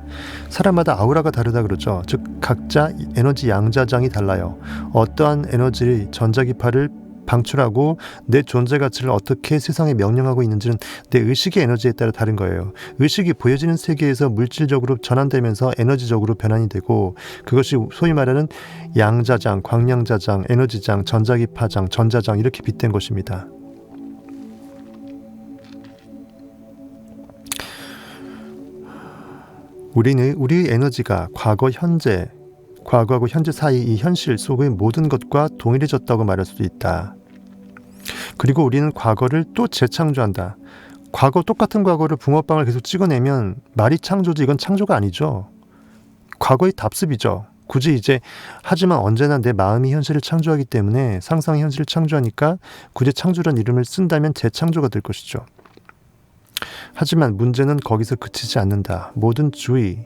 Speaker 1: 사람마다 아우라가 다르다 그러죠. 즉 각자 에너지 양자장이 달라요. 어떠한 에너지의 전자기파를 방출하고 내 존재 가치를 어떻게 세상에 명령하고 있는지는 내 의식의 에너지에 따라 다른 거예요. 의식이 보여지는 세계에서 물질적으로 전환되면서 에너지적으로 변환이 되고 그것이 소위 말하는 양자장, 광량자장, 에너지장, 전자기파장, 전자장 이렇게 빗댄 것입니다. 우리의 에너지가 과거하고 현재 사이 이 현실 속의 모든 것과 동일해졌다고 말할 수도 있다. 그리고 우리는 과거를 또 재창조한다. 똑같은 과거를 붕어빵을 계속 찍어내면 말이 창조지 이건 창조가 아니죠. 과거의 답습이죠. 굳이 하지만 언제나 내 마음이 현실을 창조하기 때문에 상상의 현실을 창조하니까 굳이 창조란 이름을 쓴다면 재창조가 될 것이죠. 하지만 문제는 거기서 그치지 않는다. 모든 주의와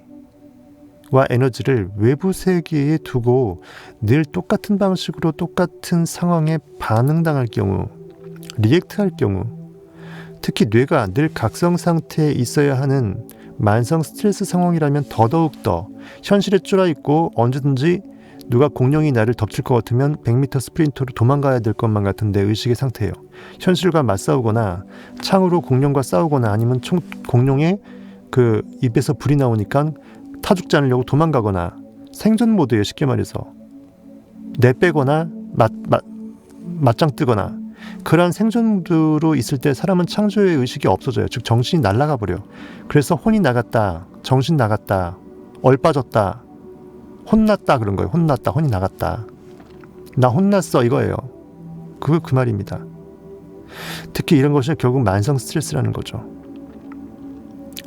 Speaker 1: 에너지를 외부 세계에 두고 늘 똑같은 방식으로 똑같은 상황에 반응당할 경우, 리액트할 경우, 특히 뇌가 늘 각성 상태에 있어야 하는 만성 스트레스 상황이라면 더더욱 현실에 쫄아있고 언제든지 누가 공룡이 나를 덮칠 것 같으면 100m 스프린터로 도망가야 될 것만 같은 내 의식의 상태예요. 현실과 맞싸우거나 창으로 공룡과 싸우거나 아니면 공룡의 그 입에서 불이 나오니까 타죽지 않으려고 도망가거나 생존 모드예요. 쉽게 말해서 내빼거나 맞짱 뜨거나 그러한 생존 모드로 있을 때 사람은 창조의 의식이 없어져요. 즉 정신이 날아가 버려. 그래서 혼이 나갔다, 정신 나갔다, 얼빠졌다, 혼났다 그런 거예요. 혼났다, 혼이 나갔다. 나 혼났어 이거예요. 그 말입니다. 특히 이런 것이 결국 만성 스트레스라는 거죠.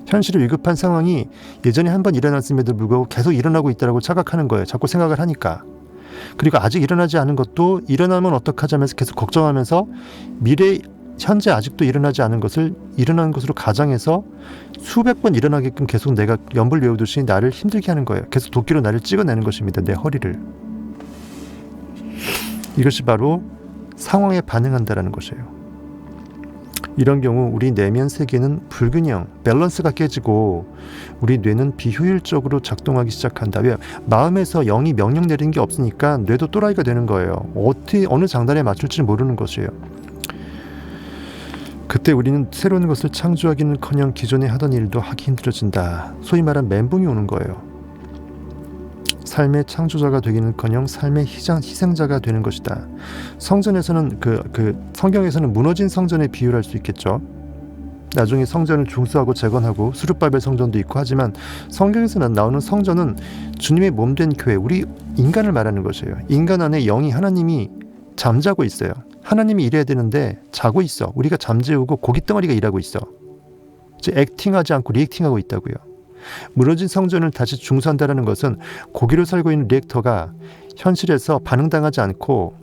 Speaker 1: 현실이 위급한 상황이 예전에 한번 일어났음에도 불구하고 계속 일어나고 있다고 착각하는 거예요. 자꾸 생각을 하니까. 그리고 아직 일어나지 않은 것도 일어나면 어떡하자면서 계속 걱정하면서 미래 현재 아직도 일어나지 않은 것을 일어나는 것으로 가정해서 수백 번 일어나게끔 계속 내가 연불 외우듯이 나를 힘들게 하는 거예요. 계속 도끼로 나를 찍어내는 것입니다. 내 허리를. 이것이 바로 상황에 반응한다라는 것이에요. 이런 경우 우리 내면 세계는 불균형, 밸런스가 깨지고 우리 뇌는 비효율적으로 작동하기 시작한다. 왜? 마음에서 영이 명령 내리는 게 없으니까 뇌도 또라이가 되는 거예요. 어느 장단에 맞출지 모르는 것이에요. 그때 우리는 새로운 것을 창조하기는커녕 기존에 하던 일도 하기 힘들어진다. 소위 말하는 멘붕이 오는 거예요. 삶의 창조자가 되기는커녕 삶의 희생자가 되는 것이다. 성전에서는 성경에서는 무너진 성전에 비유할 수 있겠죠. 나중에 성전을 중수하고 재건하고 수르바벨 성전도 있고 하지만 성경에서 나오는 성전은 주님의 몸된 교회, 우리 인간을 말하는 것이에요. 인간 안에 영이 하나님이 잠자고 있어요. 하나님이 일해야 되는데 자고 있어. 우리가 잠재우고 고깃덩어리가 일하고 있어. 액팅하지 않고 리액팅하고 있다고요. 무너진 성전을 다시 중수한다는 것은 고기로 살고 있는 리액터가 현실에서 반응당하지 않고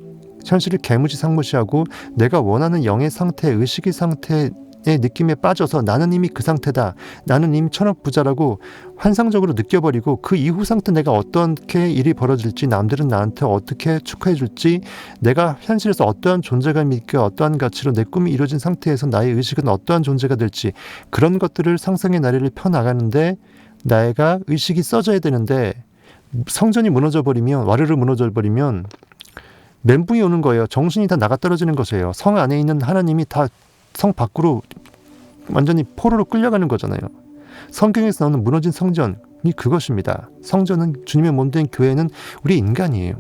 Speaker 1: 현실을 개무시상무시하고 내가 원하는 영의 상태, 의식의 상태의 느낌에 빠져서 나는 이미 그 상태다. 나는 이미 천억부자라고 환상적으로 느껴버리고 그 이후 상태 내가 어떻게 일이 벌어질지 남들은 나한테 어떻게 축하해 줄지 내가 현실에서 어떠한 존재감이 있고 어떠한 가치로 내 꿈이 이루어진 상태에서 나의 의식은 어떠한 존재가 될지 그런 것들을 상상의 나래를 펴나가는데 나가 의식이 써져야 되는데 성전이 무너져버리면 와르르 무너져버리면 멘붕이 오는 거예요. 정신이 다 나가 떨어지는 것이에요. 성 안에 있는 하나님이 다 성 밖으로 완전히 포로로 끌려가는 거잖아요. 성경에서 나오는 무너진 성전이 그것입니다. 성전은 주님의 몸된 교회는 우리 인간이에요.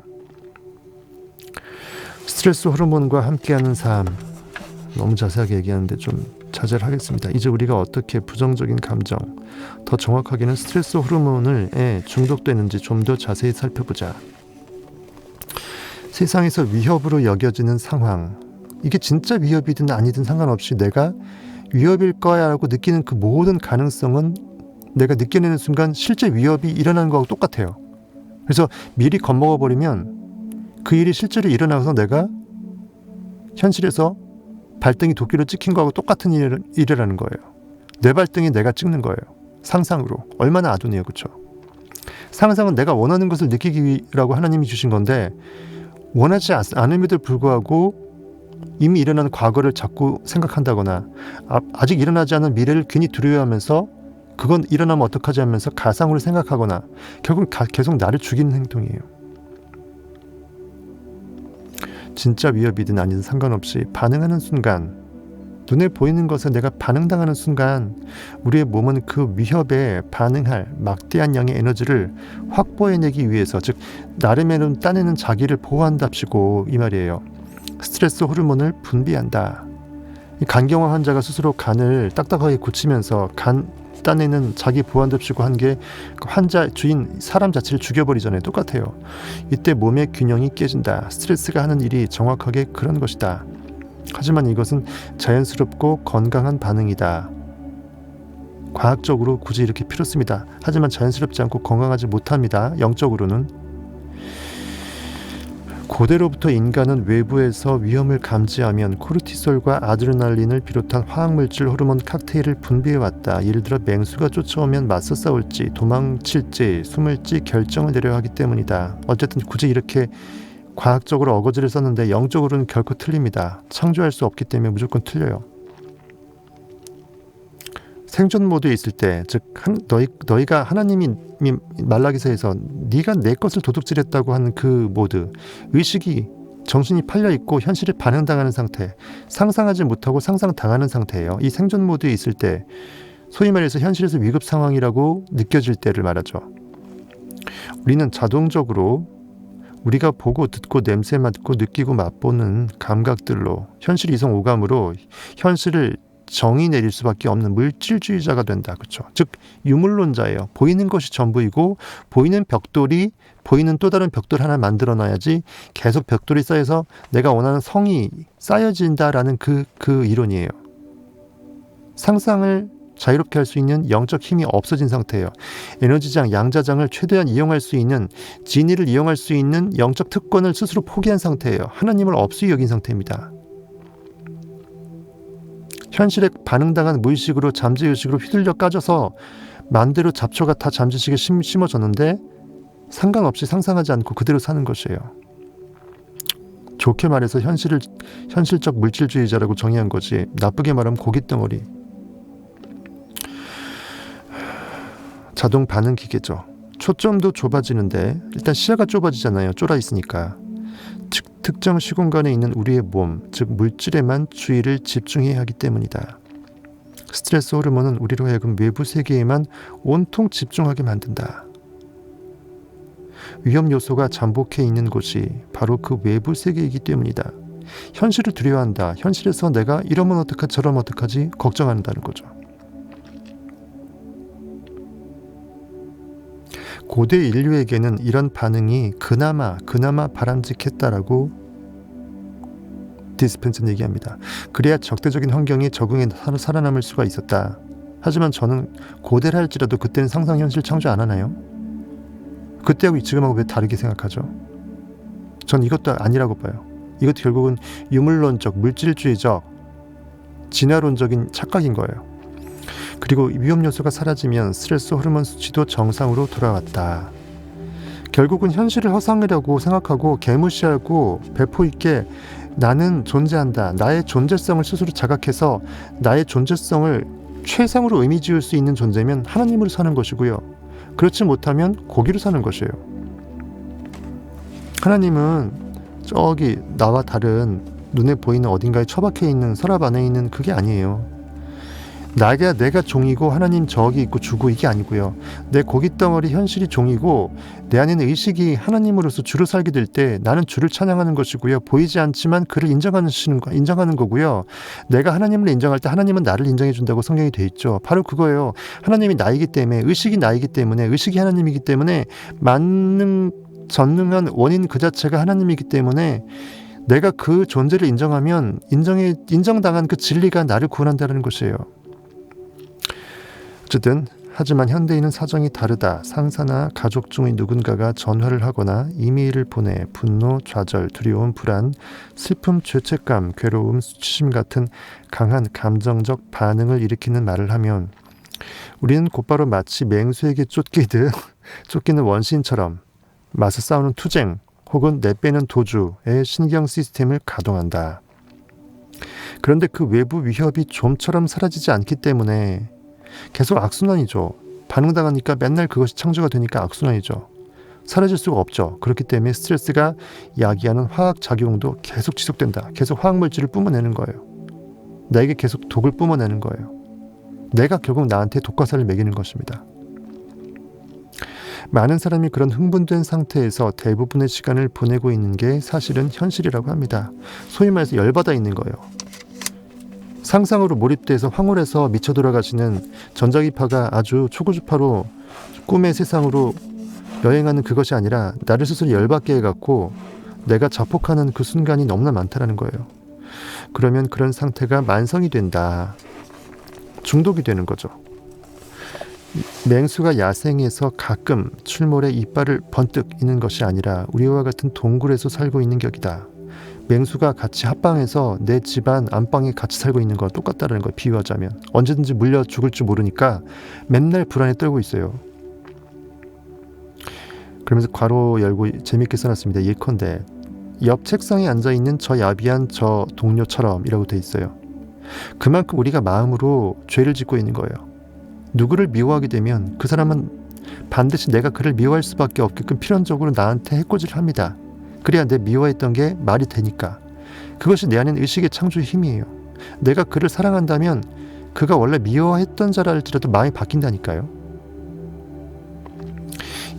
Speaker 1: 스트레스 호르몬과 함께하는 삶 너무 자세하게 얘기하는데 좀 자제를 하겠습니다. 이제 우리가 어떻게 부정적인 감정 더 정확하게는 스트레스 호르몬에 중독되는지 좀 더 자세히 살펴보자. 세상에서 위협으로 여겨지는 상황 이게 진짜 위협이든 아니든 상관없이 내가 위협일 거야 라고 느끼는 그 모든 가능성은 내가 느껴내는 순간 실제 위협이 일어나는 거하고 똑같아요. 그래서 미리 겁먹어버리면 그 일이 실제로 일어나서 내가 현실에서 발등이 도끼로 찍힌 거하고 똑같은 일이라는 거예요. 내 발등에 내가 찍는 거예요. 상상으로. 얼마나 아둔해요. 그렇죠? 상상은 내가 원하는 것을 느끼기 위라고 하나님이 주신 건데 원하지 않음에도 불구하고 이미 일어난 과거를 자꾸 생각한다거나 아직 일어나지 않은 미래를 괜히 두려워하면서 그건 일어나면 어떡하지 하면서 가상으로 생각하거나 결국 계속 나를 죽이는 행동이에요. 진짜 위협이든 아니든 상관없이 반응하는 순간 눈에 보이는 것에 내가 반응당하는 순간 우리의 몸은 그 위협에 반응할 막대한 양의 에너지를 확보해내기 위해서 즉 나름대로 따내는 자기를 보호한답시고 이 말이에요. 스트레스 호르몬을 분비한다. 간경화 환자가 스스로 간을 딱딱하게 굳히면서 간 따내는 자기 보호한답시고 한 게 환자 주인 사람 자체를 죽여버리잖아요. 똑같아요. 이때 몸의 균형이 깨진다. 스트레스가 하는 일이 정확하게 그런 것이다. 하지만 이것은 자연스럽고 건강한 반응이다. 과학적으로 굳이 이렇게 필요습니다. 하지만 자연스럽지 않고 건강하지 못합니다. 영적으로는. 고대로부터 인간은 외부에서 위험을 감지하면 코르티솔과 아드레날린을 비롯한 화학물질 호르몬 칵테일을 분비해왔다. 예를 들어 맹수가 쫓아오면 맞서 싸울지 도망칠지 숨을지 결정을 내려야 하기 때문이다. 어쨌든 굳이 이렇게 과학적으로 어거지를 썼는데 영적으로는 결코 틀립니다. 창조할 수 없기 때문에 무조건 틀려요. 생존 모드에 있을 때, 즉 너희가 하나님이 말라기서에서 네가 내 것을 도둑질했다고 하는 그 모드, 의식이 정신이 팔려 있고 현실에 반응당하는 상태, 상상하지 못하고 상상당하는 상태예요. 이 생존 모드에 있을 때, 소위 말해서 현실에서 위급 상황이라고 느껴질 때를 말하죠. 우리는 자동적으로 우리가 보고 듣고 냄새 맡고 느끼고 맛보는 감각들로, 현실 이성 오감으로 현실을 정의 내릴 수밖에 없는 물질주의자가 된다. 그렇죠? 즉 유물론자예요. 보이는 것이 전부이고 보이는 벽돌이 보이는 또 다른 벽돌 하나 만들어놔야지 계속 벽돌이 쌓여서 내가 원하는 성이 쌓여진다라는 그 이론이에요. 상상을 자유롭게 할 수 있는 영적 힘이 없어진 상태예요. 에너지장, 양자장을 최대한 이용할 수 있는, 진리를 이용할 수 있는 영적 특권을 스스로 포기한 상태예요. 하나님을 없이 여긴 상태입니다. 현실에 반응당한 무의식으로 잠재의식으로 휘둘려 까져서 만대로 잡초가 다 잠재의식에 심어졌는데 상관없이 상상하지 않고 그대로 사는 것이에요. 좋게 말해서 현실적 물질주의자라고 정의한 거지, 나쁘게 말하면 고깃덩어리. 자동 반응 기계죠. 초점도 좁아지는데 일단 시야가 좁아지잖아요. 쫄아 있으니까. 특정 시공간에 있는 우리의 몸, 즉 물질에만 주의를 집중해야 하기 때문이다. 스트레스 호르몬은 우리로 하여금 외부 세계에만 온통 집중하게 만든다. 위험 요소가 잠복해 있는 곳이 바로 그 외부 세계이기 때문이다. 현실을 두려워한다. 현실에서 내가 이러면 어떡하지 저러면 어떡하지 걱정한다는 거죠. 고대 인류에게는 이런 반응이 그나마 바람직했다라고 디스펜스는 얘기합니다. 그래야 적대적인 환경에 적응해 살아남을 수가 있었다. 하지만 저는 고대를 할지라도 그때는 상상 현실 창조 안 하나요? 그때하고 지금하고 왜 다르게 생각하죠? 전 이것도 아니라고 봐요. 이것도 결국은 유물론적, 물질주의적, 진화론적인 착각인 거예요. 그리고 위험 요소가 사라지면 스트레스 호르몬 수치도 정상으로 돌아왔다. 결국은 현실을 허상이라고 생각하고 개무시하고 배포 있게 나는 존재한다. 나의 존재성을 스스로 자각해서 나의 존재성을 최상으로 의미 지을 수 있는 존재면 하나님으로 사는 것이고요. 그렇지 못하면 고기로 사는 것이에요. 하나님은 저기 나와 다른 눈에 보이는 어딘가에 처박혀 있는 서랍 안에 있는 그게 아니에요. 내가 종이고 하나님 저기 있고 주고 이게 아니고요. 내 고깃덩어리 현실이 종이고 내 안에는 의식이 하나님으로서 주로 살게 될 때 나는 주를 찬양하는 것이고요. 보이지 않지만 그를 인정하는 거고요. 내가 하나님을 인정할 때 하나님은 나를 인정해 준다고 성경이 돼 있죠. 바로 그거예요. 하나님이 나이기 때문에, 의식이 나이기 때문에, 의식이 하나님이기 때문에, 전능한 원인 그 자체가 하나님이기 때문에 내가 그 존재를 인정하면 인정당한 그 진리가 나를 구원한다는 것이에요. 어쨌든 하지만 현대인은 사정이 다르다. 상사나 가족 중의 누군가가 전화를 하거나 이메일을 보내 분노, 좌절, 두려움, 불안, 슬픔, 죄책감, 괴로움, 수치심 같은 강한 감정적 반응을 일으키는 말을 하면 우리는 곧바로 마치 맹수에게 쫓기는 원시인처럼 맞서 싸우는 투쟁 혹은 내빼는 도주의 신경 시스템을 가동한다. 그런데 그 외부 위협이 좀처럼 사라지지 않기 때문에 계속 악순환이죠. 반응당하니까 맨날 그것이 창조가 되니까 악순환이죠. 사라질 수가 없죠. 그렇기 때문에 스트레스가 야기하는 화학작용도 계속 지속된다. 계속 화학물질을 뿜어내는 거예요. 나에게 계속 독을 뿜어내는 거예요. 내가 결국 나한테 독화살을 먹이는 것입니다. 많은 사람이 그런 흥분된 상태에서 대부분의 시간을 보내고 있는 게 사실은 현실이라고 합니다. 소위 말해서 열받아 있는 거예요. 상상으로 몰입돼서 황홀해서 미쳐 돌아가시는 전자기파가 아주 초고주파로 꿈의 세상으로 여행하는 그것이 아니라 나를 스스로 열받게 해갖고 내가 자폭하는 그 순간이 너무나 많다는 거예요. 그러면 그런 상태가 만성이 된다. 중독이 되는 거죠. 맹수가 야생에서 가끔 출몰해 이빨을 번뜩 이는 것이 아니라 우리와 같은 동굴에서 살고 있는 격이다. 맹수가 같이 합방해서 내 집안 안방에 같이 살고 있는 거와 똑같다는 걸 비유하자면 언제든지 물려 죽을 줄 모르니까 맨날 불안에 떨고 있어요. 그러면서 괄호 열고 재밌게 써놨습니다. 예컨대 옆 책상에 앉아있는 저 야비한 저 동료처럼 이라고 돼 있어요. 그만큼 우리가 마음으로 죄를 짓고 있는 거예요. 누구를 미워하게 되면 그 사람은 반드시 내가 그를 미워할 수밖에 없게끔 필연적으로 나한테 해코지를 합니다. 그래야 내 미워했던 게 말이 되니까. 그것이 내 안엔 의식의 창조의 힘이에요. 내가 그를 사랑한다면 그가 원래 미워했던 자라 할지라도 마음이 바뀐다니까요.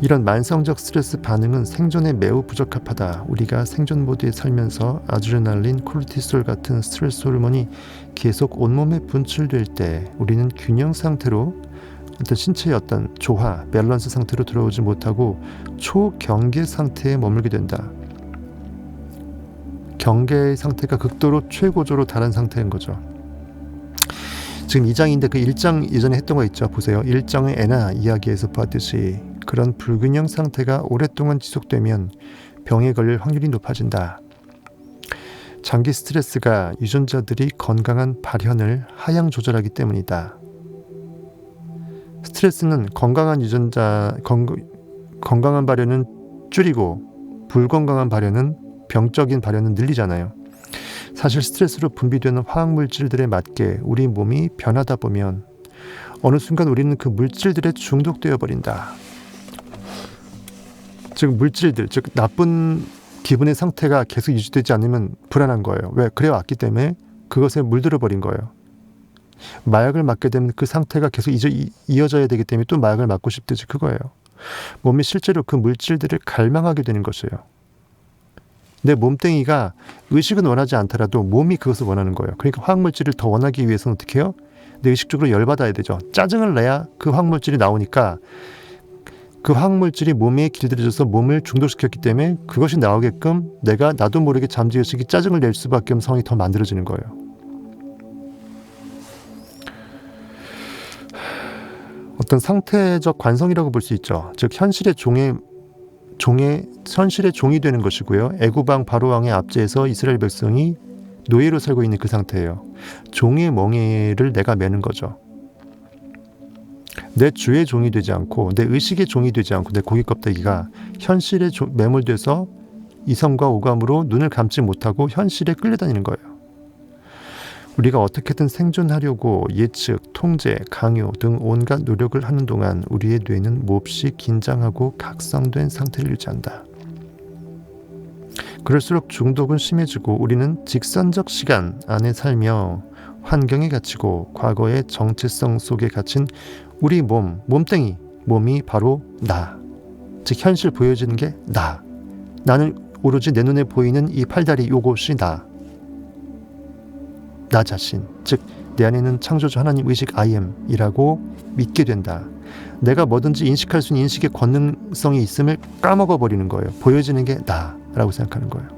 Speaker 1: 이런 만성적 스트레스 반응은 생존에 매우 부적합하다. 우리가 생존 모드에 살면서 아드레날린, 코르티솔 같은 스트레스 호르몬이 계속 온몸에 분출될 때 우리는 균형 상태로 어떤 신체의 어떤 조화, 밸런스 상태로 들어오지 못하고 초경계 상태에 머물게 된다. 경계의 상태가 극도로 최고조로 달한 상태인 거죠. 지금 2장인데 그 1장 예전에 했던 거 있죠. 보세요. 1장의 애나 이야기에서 봤듯이 그런 불균형 상태가 오랫동안 지속되면 병에 걸릴 확률이 높아진다. 장기 스트레스가 유전자들이 건강한 발현을 하향 조절하기 때문이다. 스트레스는 건강한 발현은 줄이고 불건강한 발현은 병적인 발현은 늘리잖아요. 사실 스트레스로 분비되는 화학물질들에 맞게 우리 몸이 변하다 보면 어느 순간 우리는 그 물질들에 중독되어 버린다. 즉 물질들, 즉 나쁜 기분의 상태가 계속 유지되지 않으면 불안한 거예요. 왜? 그래왔기 때문에 그것에 물들어 버린 거예요. 마약을 맞게 되면 그 상태가 계속 이어져야 되기 때문에 또 마약을 맞고 싶듯이 그거예요. 몸이 실제로 그 물질들을 갈망하게 되는 것이에요. 내 몸뚱이가 의식은 원하지 않더라도 몸이 그것을 원하는 거예요. 그러니까 화학물질을 더 원하기 위해서는 어떻게 해요? 내 의식적으로 열받아야 되죠. 짜증을 내야 그 화학물질이 나오니까 그 화학물질이 몸에 길들여져서 몸을 중독시켰기 때문에 그것이 나오게끔 내가 나도 모르게 잠재의식이 짜증을 낼 수밖에 없는 상황이 더 만들어지는 거예요. 어떤 상태적 관성이라고 볼 수 있죠. 즉 현실의 현실의 종이 되는 것이고요. 애굽왕 바로왕의 압제에서 이스라엘 백성이 노예로 살고 있는 그 상태예요. 종의 멍에를 내가 매는 거죠. 내 주의 종이 되지 않고 내 의식의 종이 되지 않고 내 고기 껍데기가 현실에 매몰돼서 이성과 오감으로 눈을 감지 못하고 현실에 끌려다니는 거예요. 우리가 어떻게든 생존하려고 예측, 통제, 강요 등 온갖 노력을 하는 동안 우리의 뇌는 몹시 긴장하고 각성된 상태를 유지한다. 그럴수록 중독은 심해지고 우리는 직선적 시간 안에 살며 환경에 갇히고 과거의 정체성 속에 갇힌 우리 몸뚱이, 바로 나. 즉 현실 보여지는 게 나. 나는 오로지 내 눈에 보이는 이 팔다리 요것이 나 자신, 즉 내 안에는 창조주 하나님 의식 I am이라고 믿게 된다. 내가 뭐든지 인식할 수 있는 인식의 권능성이 있음을 까먹어버리는 거예요. 보여지는 게 나라고 생각하는 거예요.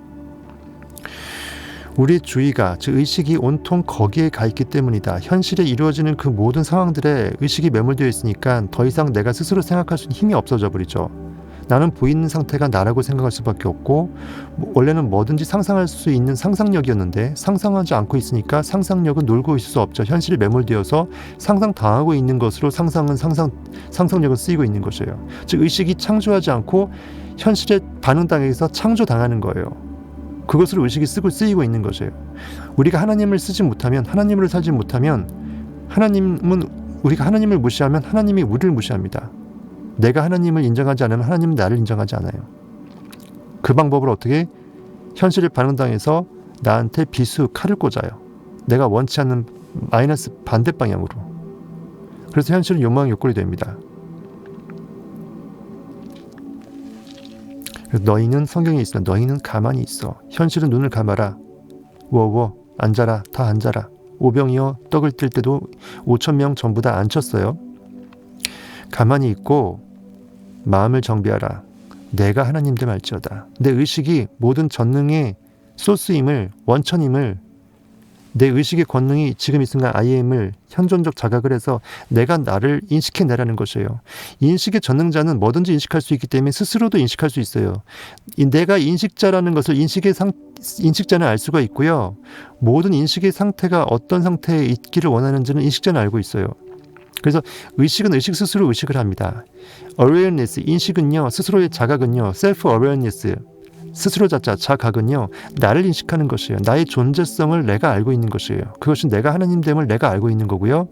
Speaker 1: 우리 주의가, 즉 의식이 온통 거기에 가 있기 때문이다. 현실에 이루어지는 그 모든 상황들에 의식이 매몰되어 있으니까 더 이상 내가 스스로 생각할 수 있는 힘이 없어져 버리죠. 나는 보이는 상태가 나라고 생각할 수밖에 없고 원래는 뭐든지 상상할 수 있는 상상력이었는데 상상하지 않고 있으니까 상상력은 놀고 있을 수 없죠. 현실에 매몰되어서 상상당하고 있는 것으로 상상력은 쓰이고 있는 것이에요. 즉 의식이 창조하지 않고 현실에 반응당해서 창조당하는 거예요. 그것으로 의식이 쓰이고 있는 것이에요. 우리가 하나님을 쓰지 못하면, 하나님으로 살지 못하면 우리가 하나님을 무시하면 하나님이 우리를 무시합니다. 내가 하나님을 인정하지 않으면 하나님은 나를 인정하지 않아요. 그 방법을 어떻게? 현실에 반응당해서 나한테 비수 칼을 꽂아요. 내가 원치 않는 마이너스 반대 방향으로. 그래서 현실은 욕망의 욕구이 됩니다. 너희는 성경에 있으나 너희는 가만히 있어. 현실은 눈을 감아라. 워워 앉아라. 다 앉아라. 오병이어 떡을 뜰 때도 5,000명 전부 다 앉혔어요. 가만히 있고 마음을 정비하라. 내가 하나님 됨 알지어다. 내 의식이 모든 전능의 소스임을, 원천임을, 내 의식의 권능이 지금 이 순간 I am을 현존적 자각을 해서 내가 나를 인식해내라는 것이에요. 인식의 전능자는 뭐든지 인식할 수 있기 때문에 스스로도 인식할 수 있어요. 내가 인식자라는 것을 인식자는 알 수가 있고요. 모든 인식의 상태가 어떤 상태에 있기를 원하는지는 인식자는 알고 있어요. 그래서 의식은 의식 스스로 의식을 합니다. awareness, 인식은요, 스스로의 자각은요, self-awareness, 스스로 자각은요, 나를 인식하는 것이에요. 나의 존재성을 내가 알고 있는 것이에요. 그것은 내가 하나님 됨을 내가 알고 있는 거고요.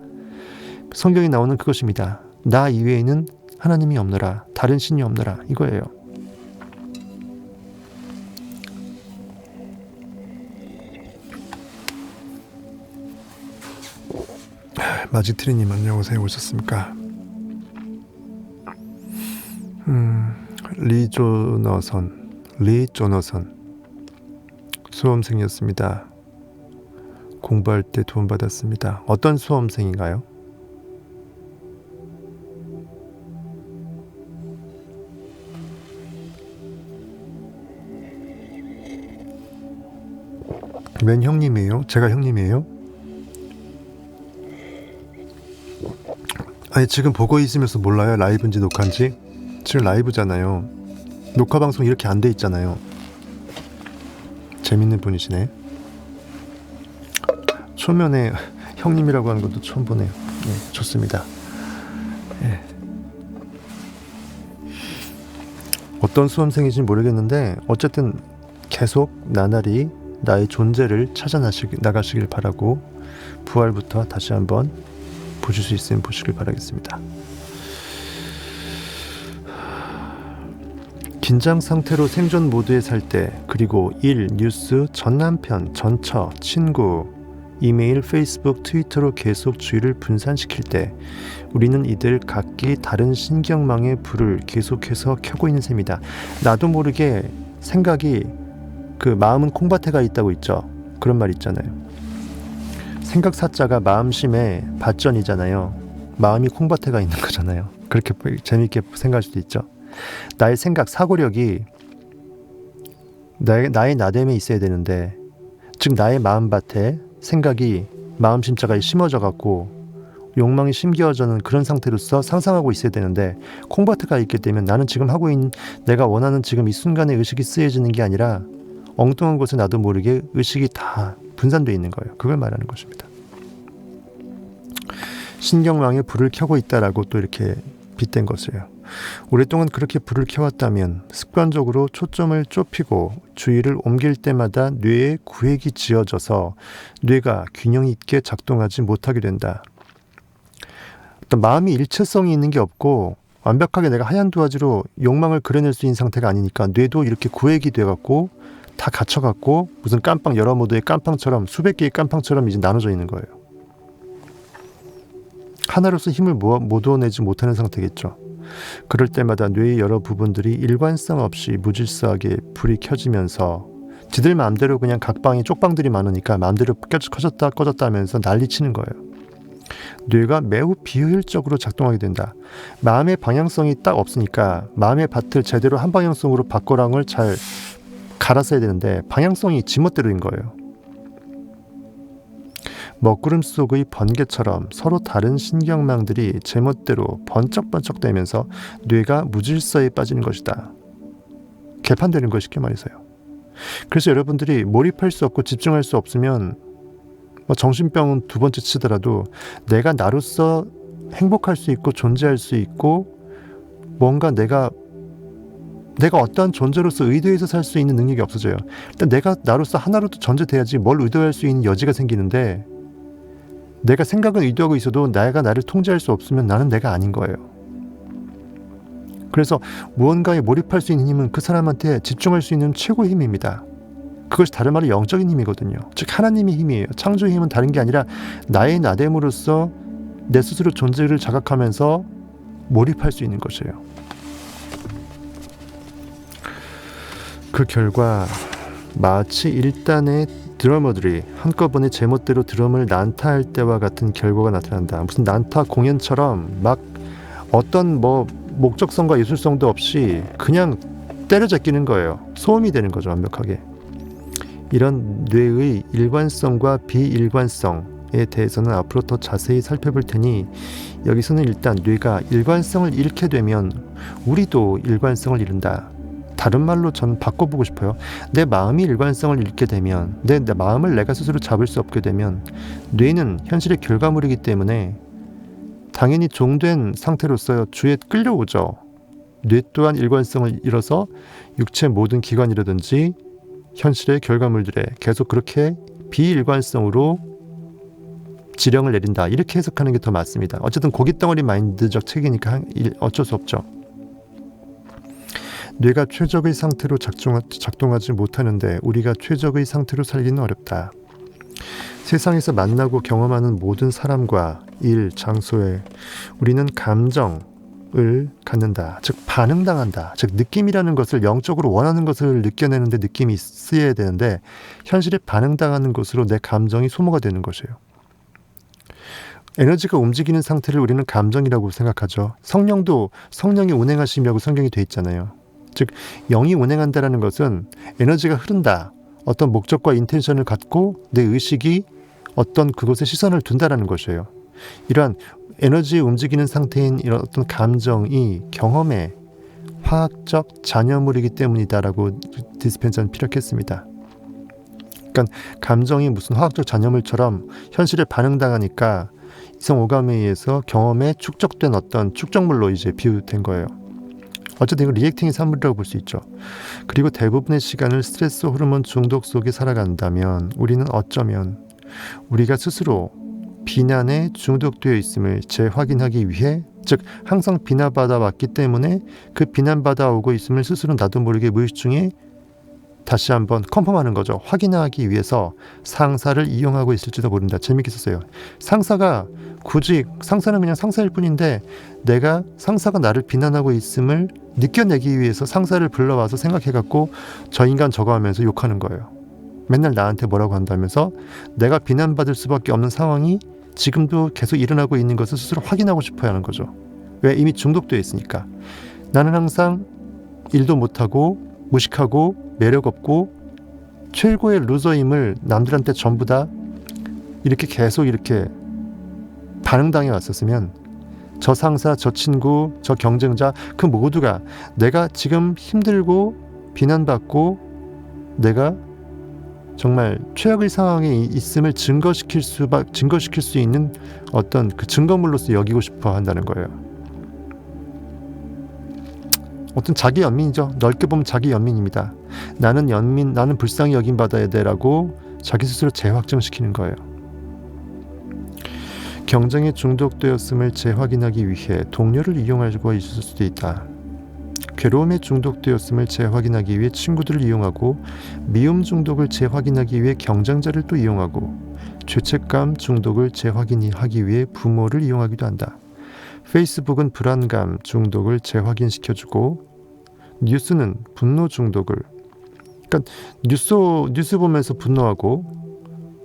Speaker 1: 성경에 나오는 그것입니다. 나 이외에는 하나님이 없노라. 다른 신이 없노라. 이거예요. 마지트리님 안녕하세요. 오셨습니까? 리 조너선 수험생이었습니다. 공부할 때 도움받았습니다. 어떤 수험생인가요? 웬 형님이에요? 제가 형님이에요? 아니 지금 보고 있으면서 몰라요? 라이브인지 녹화인지? 지금 라이브잖아요. 녹화 방송 이렇게 안 돼 있잖아요. 재밌는 분이시네. 초면에 형님이라고 하는 것도 처음 보네요. 네, 좋습니다. 네. 어떤 수험생인지 모르겠는데 어쨌든 계속 나날이 나의 존재를 찾아 나가시길 바라고 부활부터 다시 한번 보실 수 있으면 보시길 바라겠습니다. 긴장 상태로 생존 모드에 살 때, 그리고 일, 뉴스, 전 남편, 전처, 친구, 이메일, 페이스북, 트위터로 계속 주의를 분산시킬 때 우리는 이들 각기 다른 신경망의 불을 계속해서 켜고 있는 셈이다. 나도 모르게 생각이 그 마음은 콩밭에가 있다고 있죠. 그런 말 있잖아요. 생각 사자가 마음심의 발전이잖아요. 마음이 콩밭에가 있는 거잖아요. 그렇게 재미있게 생각할 수도 있죠. 나의 생각, 사고력이 나의 나됨에 있어야 되는데, 즉 나의 마음밭에 생각이 마음심자가 심어져 갖고 욕망이 심겨져는 그런 상태로서 상상하고 있어야 되는데, 콩밭에가 있기 때문에 나는 지금 하고 있는 내가 원하는 지금 이 순간에 의식이 쓰여지는 게 아니라 엉뚱한 곳에 나도 모르게 의식이 다 분산되어 있는 거예요. 그걸 말하는 것입니다. 신경망에 불을 켜고 있다라고 또 이렇게 빗댄 것이에요. 오랫동안 그렇게 불을 켜왔다면 습관적으로 초점을 좁히고 주의를 옮길 때마다 뇌에 구획이 지어져서 뇌가 균형 있게 작동하지 못하게 된다. 어떤 마음이 일체성이 있는 게 없고 완벽하게 내가 하얀 도화지로 욕망을 그려낼 수 있는 상태가 아니니까 뇌도 이렇게 구획이 돼갖고 다 갇혀갖고 무슨 깜빵, 여러 모드의 깜빵처럼, 수백 개의 깜빵처럼 이제 나눠져 있는 거예요. 하나로서 힘을 모두어내지 못하는 상태겠죠. 그럴 때마다 뇌의 여러 부분들이 일관성 없이 무질서하게 불이 켜지면서 지들 마음대로 그냥 각방에 쪽방들이 많으니까 마음대로 켜졌다 꺼졌다 하면서 난리치는 거예요. 뇌가 매우 비효율적으로 작동하게 된다. 마음의 방향성이 딱 없으니까 마음의 밭을 제대로 한 방향성으로 바꿔랑을 잘 갈았어야 되는데 방향성이 지멋대로인 거예요. 먹구름 속의 번개처럼 서로 다른 신경망들이 제멋대로 번쩍번쩍대면서 뇌가 무질서에 빠지는 것이다. 개판되는 거 쉽게 말해서요. 그래서 여러분들이 몰입할 수 없고 집중할 수 없으면 정신병은 두 번째 치더라도 내가 나로서 행복할 수 있고 존재할 수 있고 뭔가 내가 어떠한 존재로서 의도해서 살 수 있는 능력이 없어져요. 일단 내가 나로서 하나로도 존재돼야지 뭘 의도할 수 있는 여지가 생기는데, 내가 생각은 의도하고 있어도 내가 나를 통제할 수 없으면 나는 내가 아닌 거예요. 그래서 무언가에 몰입할 수 있는 힘은 그 사람한테 집중할 수 있는 최고의 힘입니다. 그것이 다른 말로 영적인 힘이거든요. 즉 하나님의 힘이에요. 창조의 힘은 다른 게 아니라 나의 나됨으로써 내 스스로 존재를 자각하면서 몰입할 수 있는 것이에요. 그 결과 마치 일단의 드러머들이 한꺼번에 제멋대로 드럼을 난타할 때와 같은 결과가 나타난다. 무슨 난타 공연처럼 막 어떤 목적성과 예술성도 없이 그냥 때려잡히는 거예요. 소음이 되는 거죠, 완벽하게. 이런 뇌의 일관성과 비일관성에 대해서는 앞으로 더 자세히 살펴볼 테니, 여기서는 일단 뇌가 일관성을 잃게 되면 우리도 일관성을 잃는다. 다른 말로 저는 바꿔보고 싶어요. 내 마음이 일관성을 잃게 되면, 내 마음을 내가 스스로 잡을 수 없게 되면 뇌는 현실의 결과물이기 때문에 당연히 종된 상태로서 주에 끌려오죠. 뇌 또한 일관성을 잃어서 육체 모든 기관이라든지 현실의 결과물들에 계속 그렇게 비일관성으로 지령을 내린다. 이렇게 해석하는 게 더 맞습니다. 어쨌든 고깃덩어리 마인드적 책이니까 어쩔 수 없죠. 뇌가 최적의 상태로 작동하지 못하는데 우리가 최적의 상태로 살기는 어렵다. 세상에서 만나고 경험하는 모든 사람과 일, 장소에 우리는 감정을 갖는다. 즉 반응당한다. 즉 느낌이라는 것을 영적으로 원하는 것을 느껴내는데 느낌이 쓰여야 되는데 현실에 반응당하는 것으로 내 감정이 소모가 되는 것이에요. 에너지가 움직이는 상태를 우리는 감정이라고 생각하죠. 성령이 운행하시려고 성경이 돼 있잖아요. 즉 영이 운행한다라는 것은 에너지가 흐른다. 어떤 목적과 인텐션을 갖고 내 의식이 어떤 그곳에 시선을 둔다라는 것이에요. 이러한 에너지에 움직이는 상태인 이런 어떤 감정이 경험의 화학적 잔여물이기 때문이다라고 디스펜자는 피력했습니다. 그러니까 감정이 무슨 화학적 잔여물처럼 현실에 반응당하니까 이성 오감에 의해서 경험에 축적된 어떤 축적물로 이제 비유된 거예요. 어쨌든 이건 리액팅의 산물이라고 볼 수 있죠. 그리고 대부분의 시간을 스트레스 호르몬 중독 속에 살아간다면 우리는 어쩌면 우리가 스스로 비난에 중독되어 있음을 재확인하기 위해, 즉 항상 비난받아 왔기 때문에 그 비난받아 오고 있음을 스스로 나도 모르게 무의식 중에 다시 한번 컨펌하는 거죠. 확인하기 위해서 상사를 이용하고 있을지도 모른다. 재밌게 썼어요. 상사는 그냥 상사일 뿐인데 내가 상사가 나를 비난하고 있음을 느껴내기 위해서 상사를 불러와서 생각해갖고 저 인간 저거 하면서 욕하는 거예요. 맨날 나한테 뭐라고 한다면서 내가 비난받을 수밖에 없는 상황이 지금도 계속 일어나고 있는 것을 스스로 확인하고 싶어 하는 거죠. 왜? 이미 중독되어 있으니까. 나는 항상 일도 못하고 무식하고 매력없고 최고의 루저임을 남들한테 전부 다 이렇게 계속 이렇게 반응당해 왔었으면 저 상사, 저 친구, 저 경쟁자 그 모두가 내가 지금 힘들고 비난받고 내가 정말 최악의 상황에 있음을 증거시킬 수 있는 어떤 그 증거물로서 여기고 싶어 한다는 거예요. 어떤 자기 연민이죠. 넓게 보면 자기 연민입니다. 나는 불쌍히 여김 받아야 돼라고 자기 스스로 재확정시키는 거예요. 경쟁에 중독되었음을 재확인하기 위해 동료를 이용하고 있을 수도 있다. 괴로움에 중독되었음을 재확인하기 위해 친구들을 이용하고 미움 중독을 재확인하기 위해 경쟁자를 또 이용하고 죄책감 중독을 재확인하기 위해 부모를 이용하기도 한다. 페이스북은 불안감 중독을 재확인시켜주고 뉴스는 분노 중독을, 그러니까 뉴스 보면서 분노하고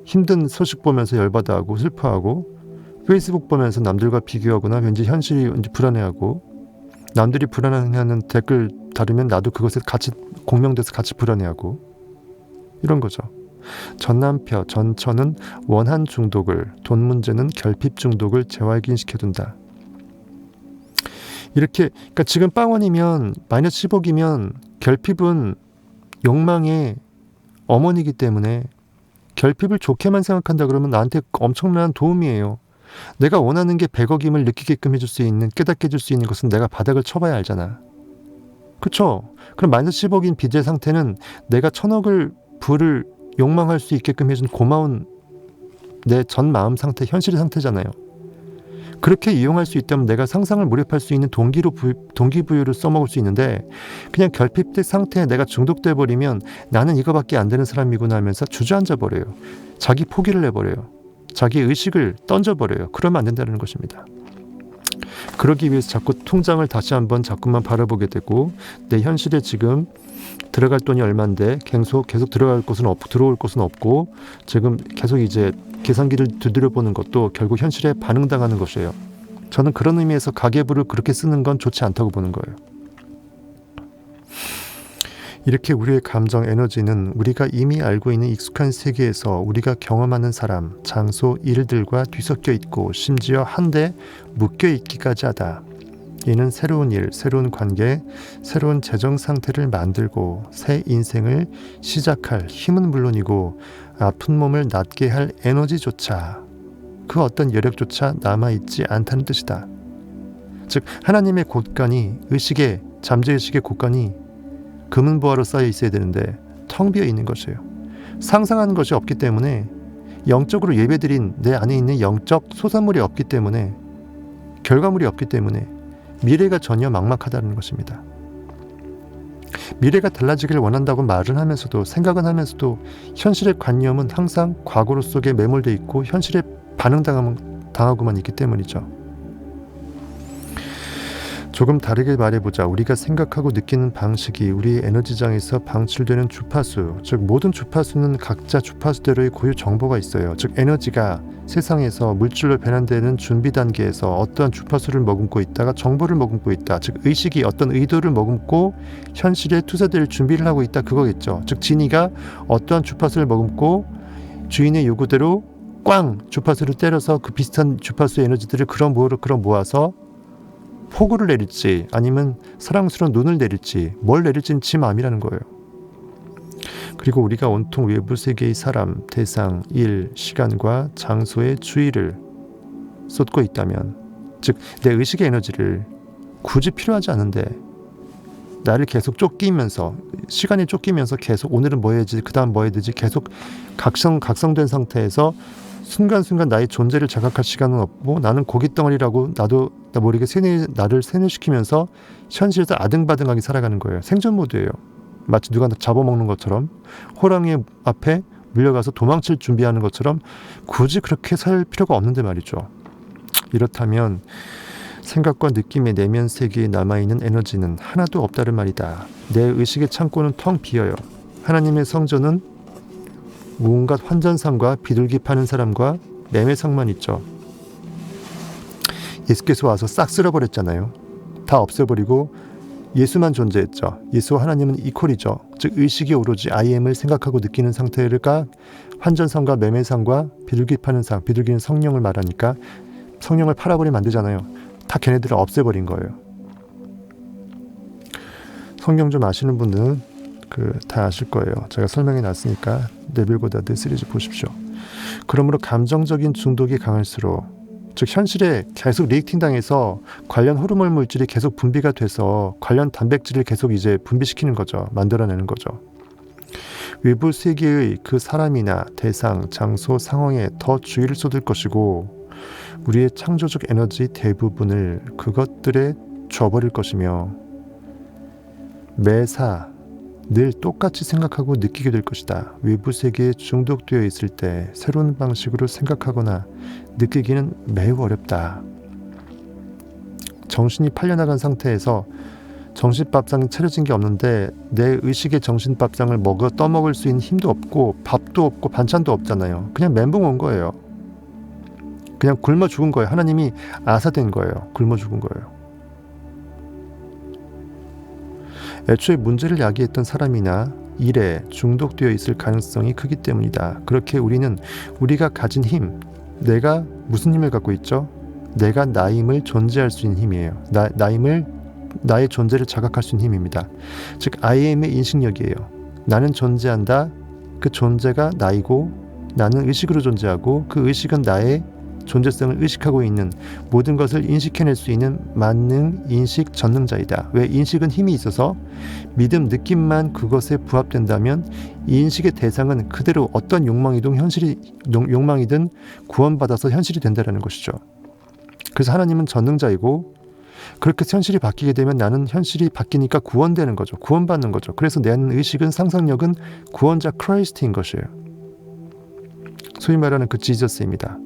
Speaker 1: 힘든 소식 보면서 열받아하고 슬퍼하고 페이스북 보면서 남들과 비교하거나 왠지 현실이 불안해하고 남들이 불안해하는 댓글 다루면 나도 그것에 같이 공명돼서 같이 불안해하고 이런 거죠. 전처는 원한 중독을, 돈 문제는 결핍 중독을 재확인시켜둔다. 이렇게 그러니까 지금 빵원이면 마이너스 10억이면 결핍은 욕망의 어머니이기 때문에 결핍을 좋게만 생각한다 그러면 나한테 엄청난 도움이에요. 내가 원하는 게 100억임을 느끼게끔 해줄 수 있는, 깨닫게 해줄 수 있는 것은 내가 바닥을 쳐봐야 알잖아. 그쵸? 그럼 마이너스 10억인 빚의 상태는 내가 1000억을 부를 욕망할 수 있게끔 해준 고마운 내 전 마음 상태, 현실의 상태잖아요. 그렇게 이용할 수 있다면 내가 상상을 몰입할 수 있는 동기부여를 써먹을 수 있는데 그냥 결핍된 상태에 내가 중독돼 버리면 나는 이거밖에 안 되는 사람이구나 하면서 주저앉아 버려요. 자기 포기를 해버려요. 자기 의식을 던져버려요. 그러면 안 된다는 것입니다. 그러기 위해서 자꾸 통장을 다시 한번 자꾸만 바라보게 되고 내 현실에 지금 들어갈 돈이 얼만데 계속 들어올 곳은 없고 지금 계속 이제 계산기를 두드려보는 것도 결국 현실에 반응당하는 것이에요. 저는 그런 의미에서 가계부를 그렇게 쓰는 건 좋지 않다고 보는 거예요. 이렇게 우리의 감정 에너지는 우리가 이미 알고 있는 익숙한 세계에서 우리가 경험하는 사람, 장소, 일들과 뒤섞여 있고 심지어 한데 묶여 있기까지 하다. 이는 새로운 일, 새로운 관계, 새로운 재정 상태를 만들고 새 인생을 시작할 힘은 물론이고 아픈 몸을 낫게 할 에너지조차, 그 어떤 여력조차 남아있지 않다는 뜻이다. 즉 하나님의 곳간이 잠재의식의 곳간이 금은보화로 쌓여 있어야 되는데 텅 비어 있는 것이에요. 상상하는 것이 없기 때문에 영적으로 예배드린 내 안에 있는 영적 소산물이 없기 때문에, 결과물이 없기 때문에 미래가 전혀 막막하다는 것입니다. 미래가 달라지길 원한다고 말은 하면서도, 생각은 하면서도 현실의 관념은 항상 과거로 속에 매몰되어 있고 현실에 반응당하고만 있기 때문이죠. 조금 다르게 말해보자. 우리가 생각하고 느끼는 방식이 우리의 에너지장에서 방출되는 주파수, 즉 모든 주파수는 각자 주파수대로의 고유 정보가 있어요. 즉 에너지가 세상에서 물질로 변환되는 준비 단계에서 어떠한 주파수를 머금고 있다가 정보를 머금고 있다. 즉 의식이 어떤 의도를 머금고 현실에 투사될 준비를 하고 있다, 그거겠죠. 즉 진이가 어떠한 주파수를 머금고 주인의 요구대로 꽝 주파수를 때려서 그 비슷한 주파수의 에너지들을 그런 모아서 폭우를 내릴지 아니면 사랑스러운 눈을 내릴지 뭘 내릴지는 지 마음이라는 거예요. 그리고 우리가 온통 외부 세계의 사람, 대상, 일, 시간과 장소에 주의를 쏟고 있다면, 즉 내 의식의 에너지를 굳이 필요하지 않은데 나를 계속 쫓기면서, 시간이 쫓기면서 계속 오늘은 뭐 해야지, 그 다음 뭐 해야 되지, 계속 각성된 상태에서 순간순간 나의 존재를 자각할 시간은 없고, 나는 고깃덩어리라고 나도 나 모르게 나를 세뇌시키면서 현실에서 아등바등하게 살아가는 거예요. 생존 모드예요. 마치 누가 잡아먹는 것처럼, 호랑이 앞에 물려가서 도망칠 준비하는 것처럼 굳이 그렇게 살 필요가 없는데 말이죠. 이렇다면 생각과 느낌의 내면 세계에 남아있는 에너지는 하나도 없다는 말이다. 내 의식의 창고는 텅 비어요. 하나님의 성전은 온갖 환전상과 비둘기 파는 사람과 매매상만 있죠. 예수께서 와서 싹 쓸어버렸잖아요. 다 없애버리고 예수만 존재했죠. 예수와 하나님은 이퀄이죠. 즉 의식이 오로지 I am을 생각하고 느끼는 상태가 환전상과 매매상과 비둘기 파는 상, 비둘기는 성령을 말하니까 성령을 팔아버리면 안 되잖아요. 다 걔네들을 없애버린 거예요. 성경 좀 아시는 분들은 다 아실 거예요. 제가 설명해 놨으니까 네빌 고다드 시리즈 보십시오. 그러므로 감정적인 중독이 강할수록, 즉 현실에 계속 리액팅 당해서 관련 호르몬 물질이 계속 분비가 돼서 관련 단백질을 계속 이제 분비시키는 거죠. 만들어내는 거죠. 외부 세계의 그 사람이나 대상, 장소, 상황에 더 주의를 쏟을 것이고 우리의 창조적 에너지 대부분을 그것들에 줘버릴 것이며 매사 늘 똑같이 생각하고 느끼게 될 것이다. 외부 세계에 중독되어 있을 때 새로운 방식으로 생각하거나 느끼기는 매우 어렵다. 정신이 팔려나간 상태에서 정신밥상이 차려진 게 없는데 내 의식의 정신밥상을 떠먹을 수 있는 힘도 없고 밥도 없고 반찬도 없잖아요. 그냥 멘붕 온 거예요. 그냥 굶어 죽은 거예요. 하나님이 아사된 거예요. 굶어 죽은 거예요. 애초에 문제를 야기했던 사람이나 일에 중독되어 있을 가능성이 크기 때문이다. 그렇게 우리는 우리가 가진 힘, 내가 무슨 힘을 갖고 있죠? 내가 나임을 존재할 수 있는 힘이에요. 나의 존재를 자각할 수 있는 힘입니다. 즉 I am의 인식력이에요. 나는 존재한다. 그 존재가 나이고 나는 의식으로 존재하고 그 의식은 나의 존재성을 의식하고 있는, 모든 것을 인식해낼 수 있는 만능 인식 전능자이다. 왜? 인식은 힘이 있어서 믿음, 느낌만 그것에 부합된다면 인식의 대상은 그대로 어떤 욕망이든 구원받아서 현실이 된다는 것이죠. 그래서 하나님은 전능자이고 그렇게 현실이 바뀌게 되면 나는 현실이 바뀌니까 구원되는 거죠. 구원받는 거죠. 그래서 내 의식은, 상상력은 구원자 크라이스트인 것이에요. 소위 말하는 그 지저스입니다.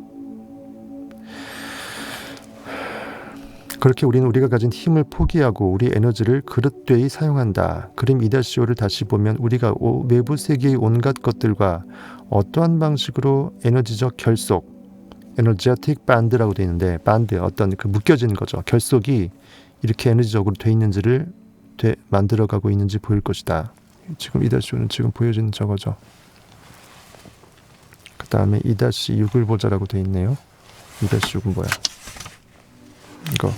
Speaker 1: 그렇게 우리는 우리가 가진 힘을 포기하고 우리 에너지를 그릇되이 사용한다. 그림 2-5를 다시 보면 우리가 외부 세계의 온갖 것들과 어떠한 방식으로 에너지적 결속, 에너제틱 밴드라고 되어 있는데, 밴드, 어떤 묶여지는 거죠. 결속이 이렇게 에너지적으로 되어 있는지를 만들어가고 있는지 보일 것이다. 지금 2-5는 지금 보여지는 저거죠. 그 다음에 2-6을 보자라고 되어 있네요. 2-6은 뭐야? 이거.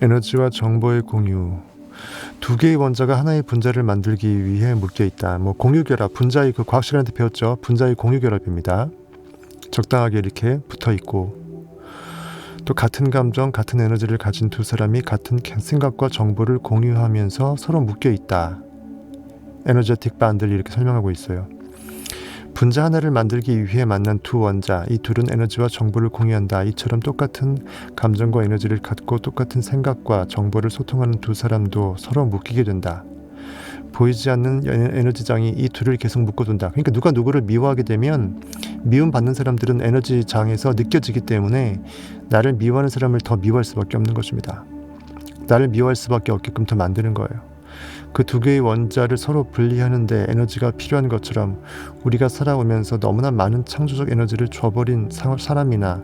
Speaker 1: 에너지와 정보의 공유. 두 개의 원자가 하나의 분자를 만들기 위해 묶여 있다. 뭐 공유결합, 분자의 그 과학 시간에 배웠죠. 분자의 공유결합입니다. 적당하게 이렇게 붙어 있고, 또 같은 감정, 같은 에너지를 가진 두 사람이 같은 생각과 정보를 공유하면서 서로 묶여 있다. 에너제틱 반들 이렇게 설명하고 있어요. 분자 하나를 만들기 위해 만난 두 원자, 이 둘은 에너지와 정보를 공유한다. 이처럼 똑같은 감정과 에너지를 갖고 똑같은 생각과 정보를 소통하는 두 사람도 서로 묶이게 된다. 보이지 않는 에너지장이 이 둘을 계속 묶어둔다. 그러니까 누가 누구를 미워하게 되면 미움받는 사람들은 에너지장에서 느껴지기 때문에 나를 미워하는 사람을 더 미워할 수밖에 없는 것입니다. 나를 미워할 수밖에 없게끔 더 만드는 거예요. 그 두 개의 원자를 서로 분리하는데 에너지가 필요한 것처럼 우리가 살아오면서 너무나 많은 창조적 에너지를 줘버린 사람이나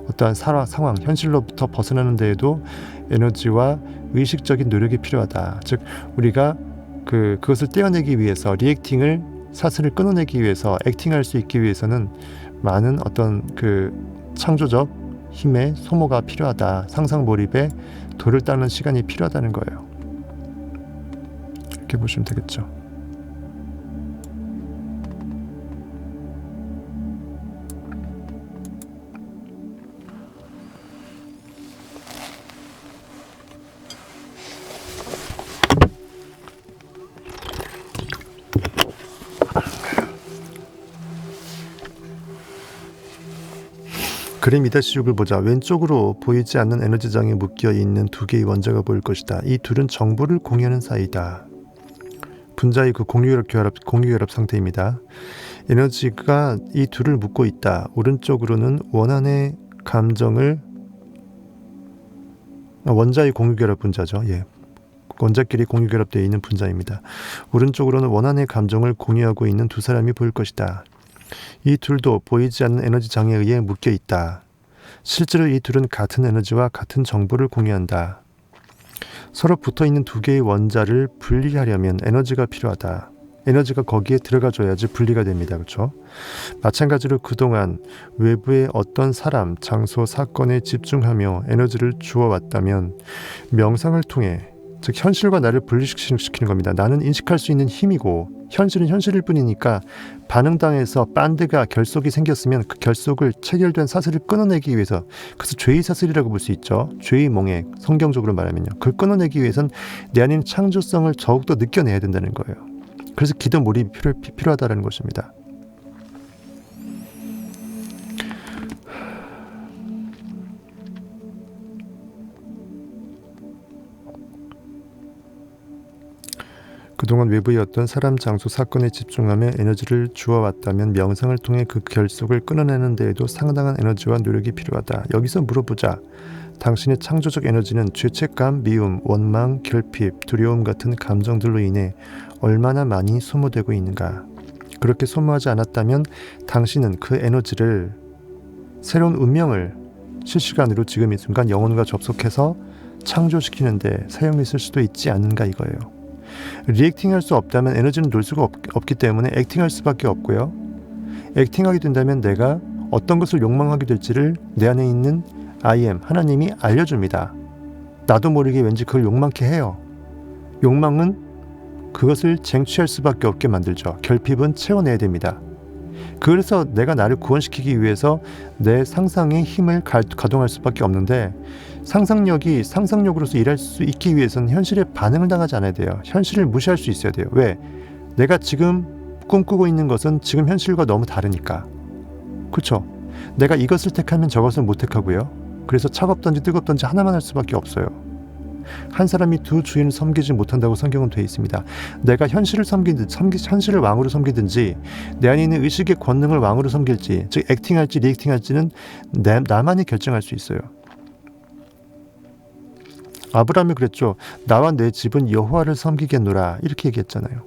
Speaker 1: 어떠한 상황, 현실로부터 벗어나는 데에도 에너지와 의식적인 노력이 필요하다. 즉 우리가 그것을 떼어내기 위해서 리액팅을 사슬을 끊어내기 위해서 액팅할 수 있기 위해서는 많은 어떤 창조적 힘의 소모가 필요하다. 상상 몰입에 돌을 닦는 시간이 필요하다는 거예요. 이렇게 보시면 되겠죠. 그림 2-6을 보자. 왼쪽으로 보이지 않는 에너지장에 묶여 있는 두 개의 원자가 보일 것이다. 이 둘은 정보를 공유하는 사이다. 분자의 공유결합 상태입니다. 에너지가 이 둘을 묶고 있다. 오른쪽으로는 원한의 감정을 원자의 공유결합 분자죠. 예. 원자끼리 공유결합되어 있는 분자입니다. 오른쪽으로는 원한의 감정을 공유하고 있는 두 사람이 보일 것이다. 이 둘도 보이지 않는 에너지장에 의해 묶여 있다. 실제로 이 둘은 같은 에너지와 같은 정보를 공유한다. 서로 붙어있는 두 개의 원자를 분리하려면 에너지가 필요하다. 에너지가 거기에 들어가줘야지 분리가 됩니다. 그렇죠? 마찬가지로 그동안 외부의 어떤 사람, 장소, 사건에 집중하며 에너지를 주어왔다면 명상을 통해, 즉 현실과 나를 분리시키는 겁니다. 나는 인식할 수 있는 힘이고 현실은 현실일 뿐이니까 반응당해서 반드가 결속이 생겼으면 그 결속을 체결된 사슬을 끊어내기 위해서, 그래서 죄의 사슬이라고 볼 수 있죠. 죄의 몽에 성경적으로 말하면요. 그걸 끊어내기 위해선 내 안에 창조성을 더욱더 느껴내야 된다는 거예요. 그래서 기도 몰입이 필요하다는 것입니다. 그동안 외부의 어떤 사람, 장소, 사건에 집중하며 에너지를 주어왔다면 명상을 통해 그 결속을 끊어내는 데에도 상당한 에너지와 노력이 필요하다. 여기서 물어보자. 당신의 창조적 에너지는 죄책감, 미움, 원망, 결핍, 두려움 같은 감정들로 인해 얼마나 많이 소모되고 있는가? 그렇게 소모하지 않았다면 당신은 그 에너지를 새로운 운명을 실시간으로 지금 이 순간 영혼과 접속해서 창조시키는데 사용했을 수도 있지 않은가 이거예요. 리액팅할 수 없다면 에너지는 놀 수가 없기 때문에 액팅할 수밖에 없고요. 액팅하게 된다면 내가 어떤 것을 욕망하게 될지를 내 안에 있는 I am, 하나님이 알려줍니다. 나도 모르게 왠지 그걸 욕망케 해요. 욕망은 그것을 쟁취할 수밖에 없게 만들죠. 결핍은 채워내야 됩니다. 그래서 내가 나를 구원시키기 위해서 내 상상의 힘을 가동할 수밖에 없는데, 상상력이 상상력으로서 일할 수 있기 위해서는 현실에 반응을 당하지 않아야 돼요. 현실을 무시할 수 있어야 돼요. 왜? 내가 지금 꿈꾸고 있는 것은 지금 현실과 너무 다르니까. 그렇죠? 내가 이것을 택하면 저것을 못 택하고요. 그래서 차갑든지 뜨겁든지 하나만 할 수밖에 없어요. 한 사람이 두 주인을 섬기지 못한다고 성경은 되어 있습니다. 내가 현실을 현실을 왕으로 섬기든지 내 안에 있는 의식의 권능을 왕으로 섬길지, 즉 액팅할지 리액팅할지는 나만이 결정할 수 있어요. 아브라함이 그랬죠. 나와 내 집은 여호와를 섬기겠노라 이렇게 얘기했잖아요.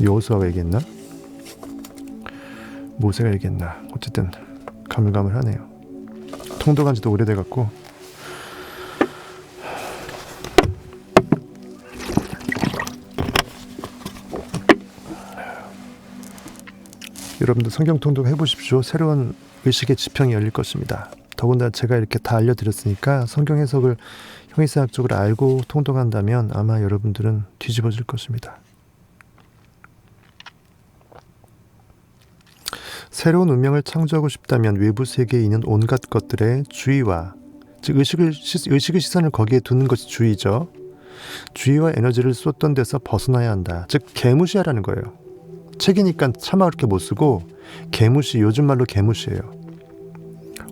Speaker 1: 여호수아가 얘기했나? 모세가 얘기했나? 어쨌든 가물가물하네요. 통독한 지도 오래돼갖고. 여러분도 성경 통독 해보십시오. 새로운 의식의 지평이 열릴 것입니다. 더군다나 제가 이렇게 다 알려드렸으니까 성경 해석을 형이상학적으로 알고 통독한다면 아마 여러분들은 뒤집어질 것입니다. 새로운 운명을 창조하고 싶다면 외부 세계에 있는 온갖 것들의 주의와, 즉 의식의 시선을 거기에 두는 것이 주의죠. 주의와 에너지를 쏟던 데서 벗어나야 한다. 즉 개무시하라는 거예요. 책이니까 차마 그렇게 못 쓰고 개무시, 요즘 말로 개무시예요.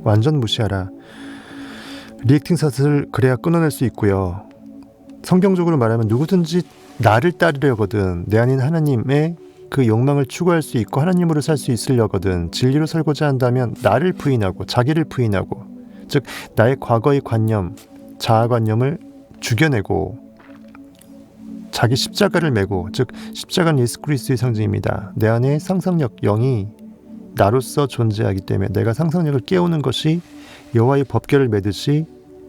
Speaker 1: 완전 무시하라. 리액팅 샷을 그래야 끊어낼 수 있고요. 성경적으로 말하면 누구든지 나를 따르려거든 내 안인 하나님의 그 욕망을 추구할 수 있고 하나님으로 살 수 있으려거든 진리로 살고자 한다면 나를 부인하고 자기를 부인하고, 즉 나의 과거의 관념, 자아관념을 죽여내고 자기 십자가를 메고, 즉 십자가는 예수 그리스도의 상징입니다. 내 안에 상상력, 영이 나로서 존재하기 때문에 내가 상상력을 깨우는 것이 여호와의 법궤를 메듯이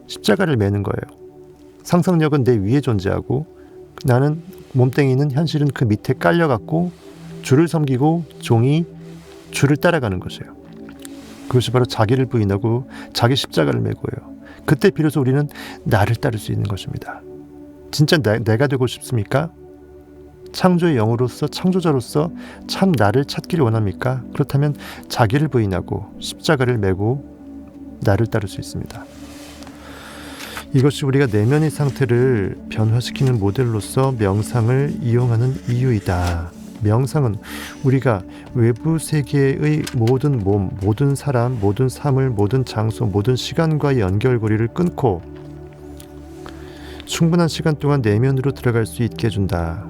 Speaker 1: 십자가를 메는 거예요. 상상력은 내 위에 존재하고 나는 몸뚱이는 현실은 그 밑에 깔려갖고 주를 섬기고 종이 주를 따라가는 것이에요. 그것이 바로 자기를 부인하고 자기 십자가를 메고요. 그때 비로소 우리는 나를 따를 수 있는 것입니다. 진짜 내가 되고 싶습니까? 창조의 영으로서, 창조자로서 참 나를 찾기를 원합니까? 그렇다면 자기를 부인하고 십자가를 메고 나를 따를 수 있습니다. 이것이 우리가 내면의 상태를 변화시키는 모델로서 명상을 이용하는 이유이다. 명상은 우리가 외부 세계의 모든 몸, 모든 사람, 모든 사물, 모든 장소, 모든 시간과의 연결고리를 끊고 충분한 시간 동안 내면으로 들어갈 수 있게 해준다.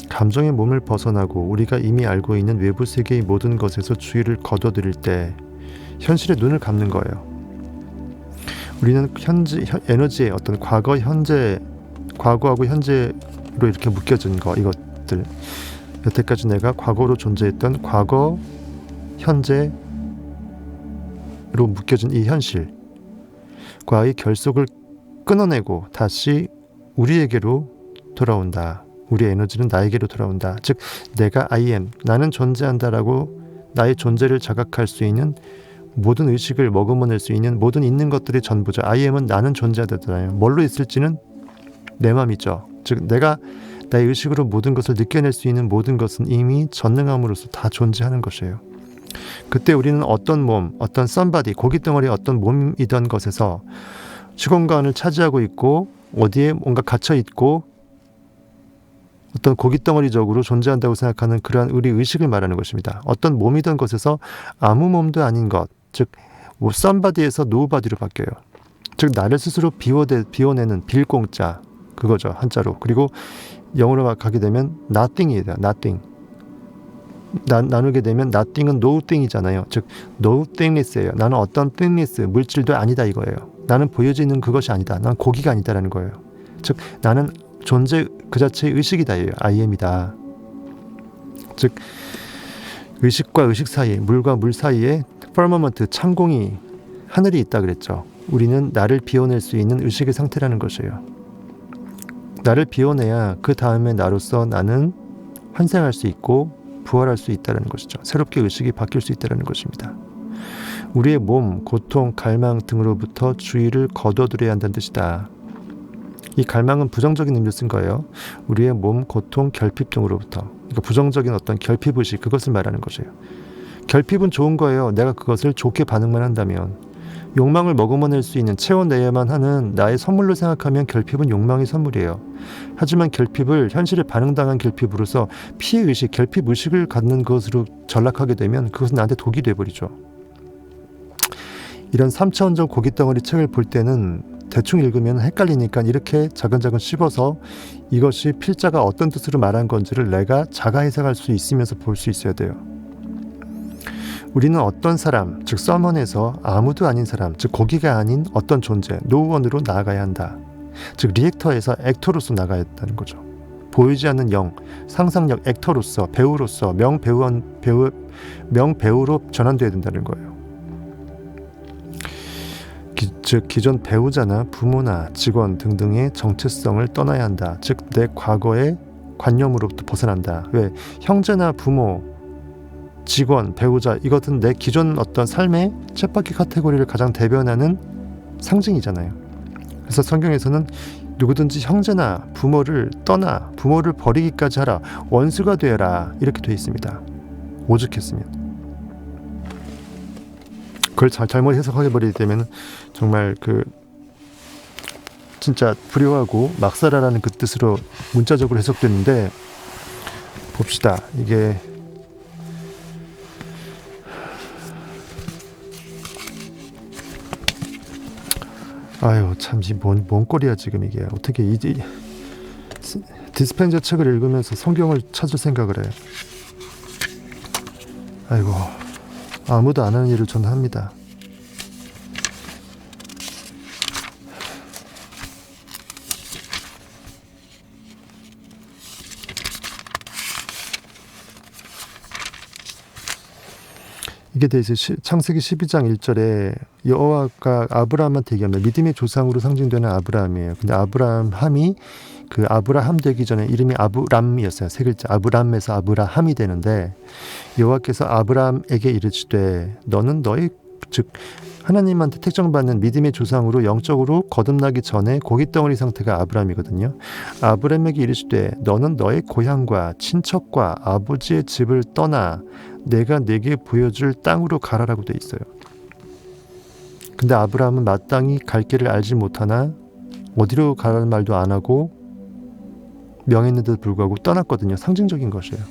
Speaker 1: 감정의 몸을 벗어나고 우리가 이미 알고 있는 외부 세계의 모든 것에서 주의를 거둬들일 때 현실에 눈을 감는 거예요. 우리는 에너지의 어떤 과거, 현재, 과거하고 현재로 이렇게 묶여진 이것들, 여태까지 내가 과거로 존재했던 과거, 현재로 묶여진 이 현실과의 결속을 끊어내고 다시 우리에게로 돌아온다. 우리의 에너지는 나에게로 돌아온다. 즉 내가 I am, 나는 존재한다라고 나의 존재를 자각할 수 있는 모든 의식을 머금어낼 수 있는 모든 있는 것들의 전부죠. I am은 나는 존재하다잖아요. 뭘로 있을지는 내 맘이죠. 즉 내가 나의 의식으로 모든 것을 느껴낼 수 있는 모든 것은 이미 전능함으로써 다 존재하는 것이에요. 그때 우리는 어떤 몸, 어떤 somebody, 고깃덩어리 어떤 몸이던 것에서 시공간을 차지하고 있고 어디에 뭔가 갇혀있고 어떤 고깃덩어리적으로 존재한다고 생각하는 그러한 우리 의식을 말하는 것입니다. 어떤 몸이던 것에서 아무 몸도 아닌 것, 즉 somebody에서 nobody로 바뀌어요. 즉 나를 스스로 비워내는 빌공짜, 그거죠, 한자로. 그리고 영어로 가게 되면 nothing이에요. nothing. 나누게 되면 nothing은 nothing이잖아요. 즉 nothingness예요. 나는 어떤 thingness, 물질도 아니다 이거예요. 나는 보여지는 그것이 아니다. 난 고기가 아니다라는 거예요. 즉 나는 존재 그 자체의 의식이다. I am이다. 즉 의식과 의식 사이에, 물과 물 사이에 firmament, 창공이, 하늘이 있다 그랬죠. 우리는 나를 비워낼 수 있는 의식의 상태라는 것이에요. 나를 비워내야 그 다음에 나로서 나는 환생할 수 있고 부활할 수 있다는 것이죠. 새롭게 의식이 바뀔 수 있다는 것입니다. 우리의 몸, 고통, 갈망 등으로부터 주의를 거둬들여야 한다는 뜻이다. 이 갈망은 부정적인 의미로 쓴 거예요. 우리의 몸, 고통, 결핍 등으로부터. 그러니까 부정적인 어떤 결핍의식, 그것을 말하는 것이에요. 결핍은 좋은 거예요. 내가 그것을 좋게 반응만 한다면. 욕망을 머금어낼 수 있는, 채워내야만 하는 나의 선물로 생각하면 결핍은 욕망의 선물이에요. 하지만 결핍을, 현실에 반응당한 결핍으로서 피해의식, 결핍의식을 갖는 것으로 전락하게 되면 그것은 나한테 독이 돼버리죠. 이런 3차원적 고깃덩어리 책을 볼 때는 대충 읽으면 헷갈리니까 이렇게 자근자근 씹어서 이것이 필자가 어떤 뜻으로 말한 건지를 내가 자가 해석할 수 있으면서 볼 수 있어야 돼요. 우리는 어떤 사람, 즉 서먼에서 아무도 아닌 사람, 즉 고기가 아닌 어떤 존재, 노원으로 나아가야 한다. 즉 리액터에서 액터로서 나가야 한다는 거죠. 보이지 않는 영, 상상력 액터로서, 배우로서, 명배우로 전환돼야 된다는 거예요. 즉 기존 배우자나 부모나 직원 등등의 정체성을 떠나야 한다. 즉 내 과거의 관념으로부터 벗어난다. 왜? 형제나 부모, 직원, 배우자 이것은 내 기존 어떤 삶의 쳇바퀴 카테고리를 가장 대변하는 상징이잖아요. 그래서 성경에서는 누구든지 형제나 부모를 떠나 부모를 버리기까지 하라. 원수가 되어라. 이렇게 되어 있습니다. 오죽했으면. 그걸 잘못 해석하게 버리게 되면 정말 진짜 불효하고 막 살아라는 그 뜻으로 문자적으로 해석되는데, 봅시다. 이게 아유 참 뭔 꼴이야 지금 이게. 어떻게 디스펜저 책을 읽으면서 성경을 찾을 생각을 해. 아이고, 아무도 안 하는 일을 저는 합니다. 이게 돼 있어요. 창세기 12장 1절에 여호와가 아브라함한테 얘기합니다. 믿음의 조상으로 상징되는 아브라함이에요. 근데 아브라함이 그 아브라함 되기 전에 이름이 아브람이었어요. 세 글자 아브람에서 아브라함이 되는데, 여호와께서 아브라함에게 이르시되 너는 즉 하나님한테 택정받는 믿음의 조상으로 영적으로 거듭나기 전에 고깃덩어리 상태가 아브라함이거든요. 아브라함에게 이르시되 너는 너의 고향과 친척과 아버지의 집을 떠나 내가 내게 보여줄 땅으로 가라라고 돼 있어요. 근데 아브라함은 마땅히 갈 길을 알지 못하나 어디로 가라는 말도 안 하고 명했는데도 불구하고 떠났거든요. 상징적인 것이에요.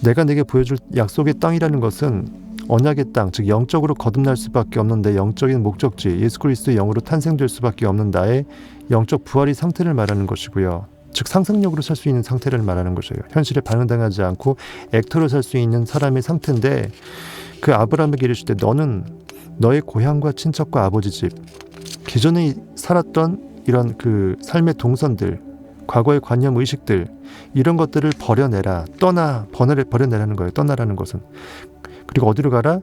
Speaker 1: 내가 내게 보여줄 약속의 땅이라는 것은 언약의 땅, 즉 영적으로 거듭날 수밖에 없는 내 영적인 목적지, 예수 그리스도의 영으로 탄생될 수밖에 없는 나의 영적 부활의 상태를 말하는 것이고요. 즉 상상력으로 살 수 있는 상태를 말하는 것이에요. 현실에 반응당하지 않고 액터로 살 수 있는 사람의 상태인데, 그 아브라함에게 이르시되 너는 너의 고향과 친척과 아버지 집, 기존에 살았던 이런 그 삶의 동선들, 과거의 관념 의식들, 이런 것들을 버려내라. 버려내라는 거예요. 떠나라는 것은. 그리고 어디로 가라?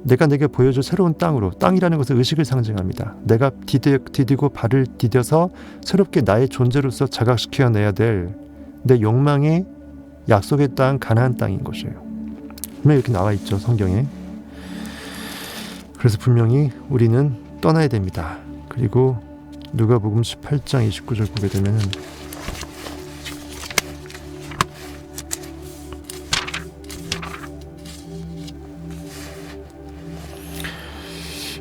Speaker 1: 내가 내게 보여줄 새로운 땅으로. 땅이라는 것은 의식을 상징합니다. 내가 디디고 발을 디뎌서 새롭게 나의 존재로서 자각시켜내야 될 내 욕망의 약속의 땅, 가나안 땅인 것이에요. 분명히 이렇게 나와 있죠, 성경에. 그래서 분명히 우리는 떠나야 됩니다. 그리고 누가복음 18장 29절 보게 되면은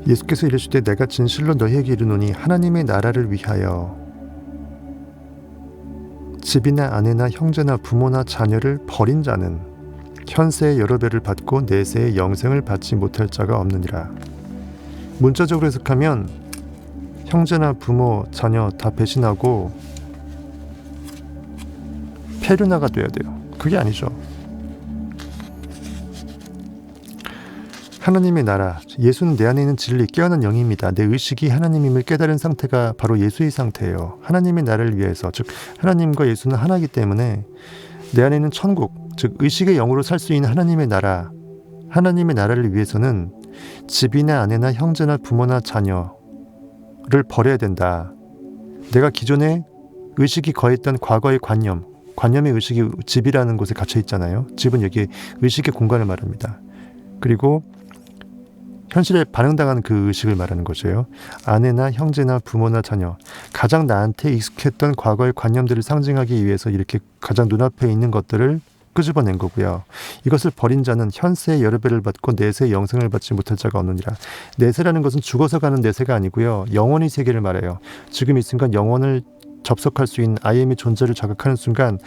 Speaker 1: 예수께서 이르시되 내가 진실로 너희에게 이르노니 하나님의 나라를 위하여 집이나 아내나 형제나 부모나 자녀를 버린 자는 현세의 여러 배를 받고 내세의 영생을 받지 못할 자가 없느니라. 문자적으로 해석하면 형제나 부모, 자녀 다 배신하고 페르나가 돼야 돼요. 그게 아니죠. 하나님의 나라, 예수는 내 안에 있는 진리, 깨어난 영입니다. 내 의식이 하나님임을 깨달은 상태가 바로 예수의 상태예요. 하나님의 나라를 위해서, 즉 하나님과 예수는 하나이기 때문에 내 안에 있는 천국, 즉 의식의 영으로 살 수 있는 하나님의 나라, 하나님의 나라를 위해서는 집이나 아내나 형제나 부모나 자녀를 버려야 된다. 내가 기존에 의식이 거했던 과거의 관념의 의식이 집이라는 곳에 갇혀 있잖아요. 집은 여기 의식의 공간을 말합니다. 그리고 현실에 반응당하는 그 의식을 말하는 것이에요. 아내나 형제나 부모나 자녀, 가장 나한테 익숙했던 과거의 관념들을 상징하기 위해서 이렇게 가장 눈앞에 있는 것들을 끄집어낸 거고요. 이것을 버린 자는 현세의 여러 배를 받고 내세의 영생을 받지 못할 자가 없느니라. 내세라는 것은 죽어서 가는 내세가 아니고요. 영원의 세계를 말해요. 지금 이 순간 영원을 접속할 수 있는 아이엠의 존재를 자각하는 순간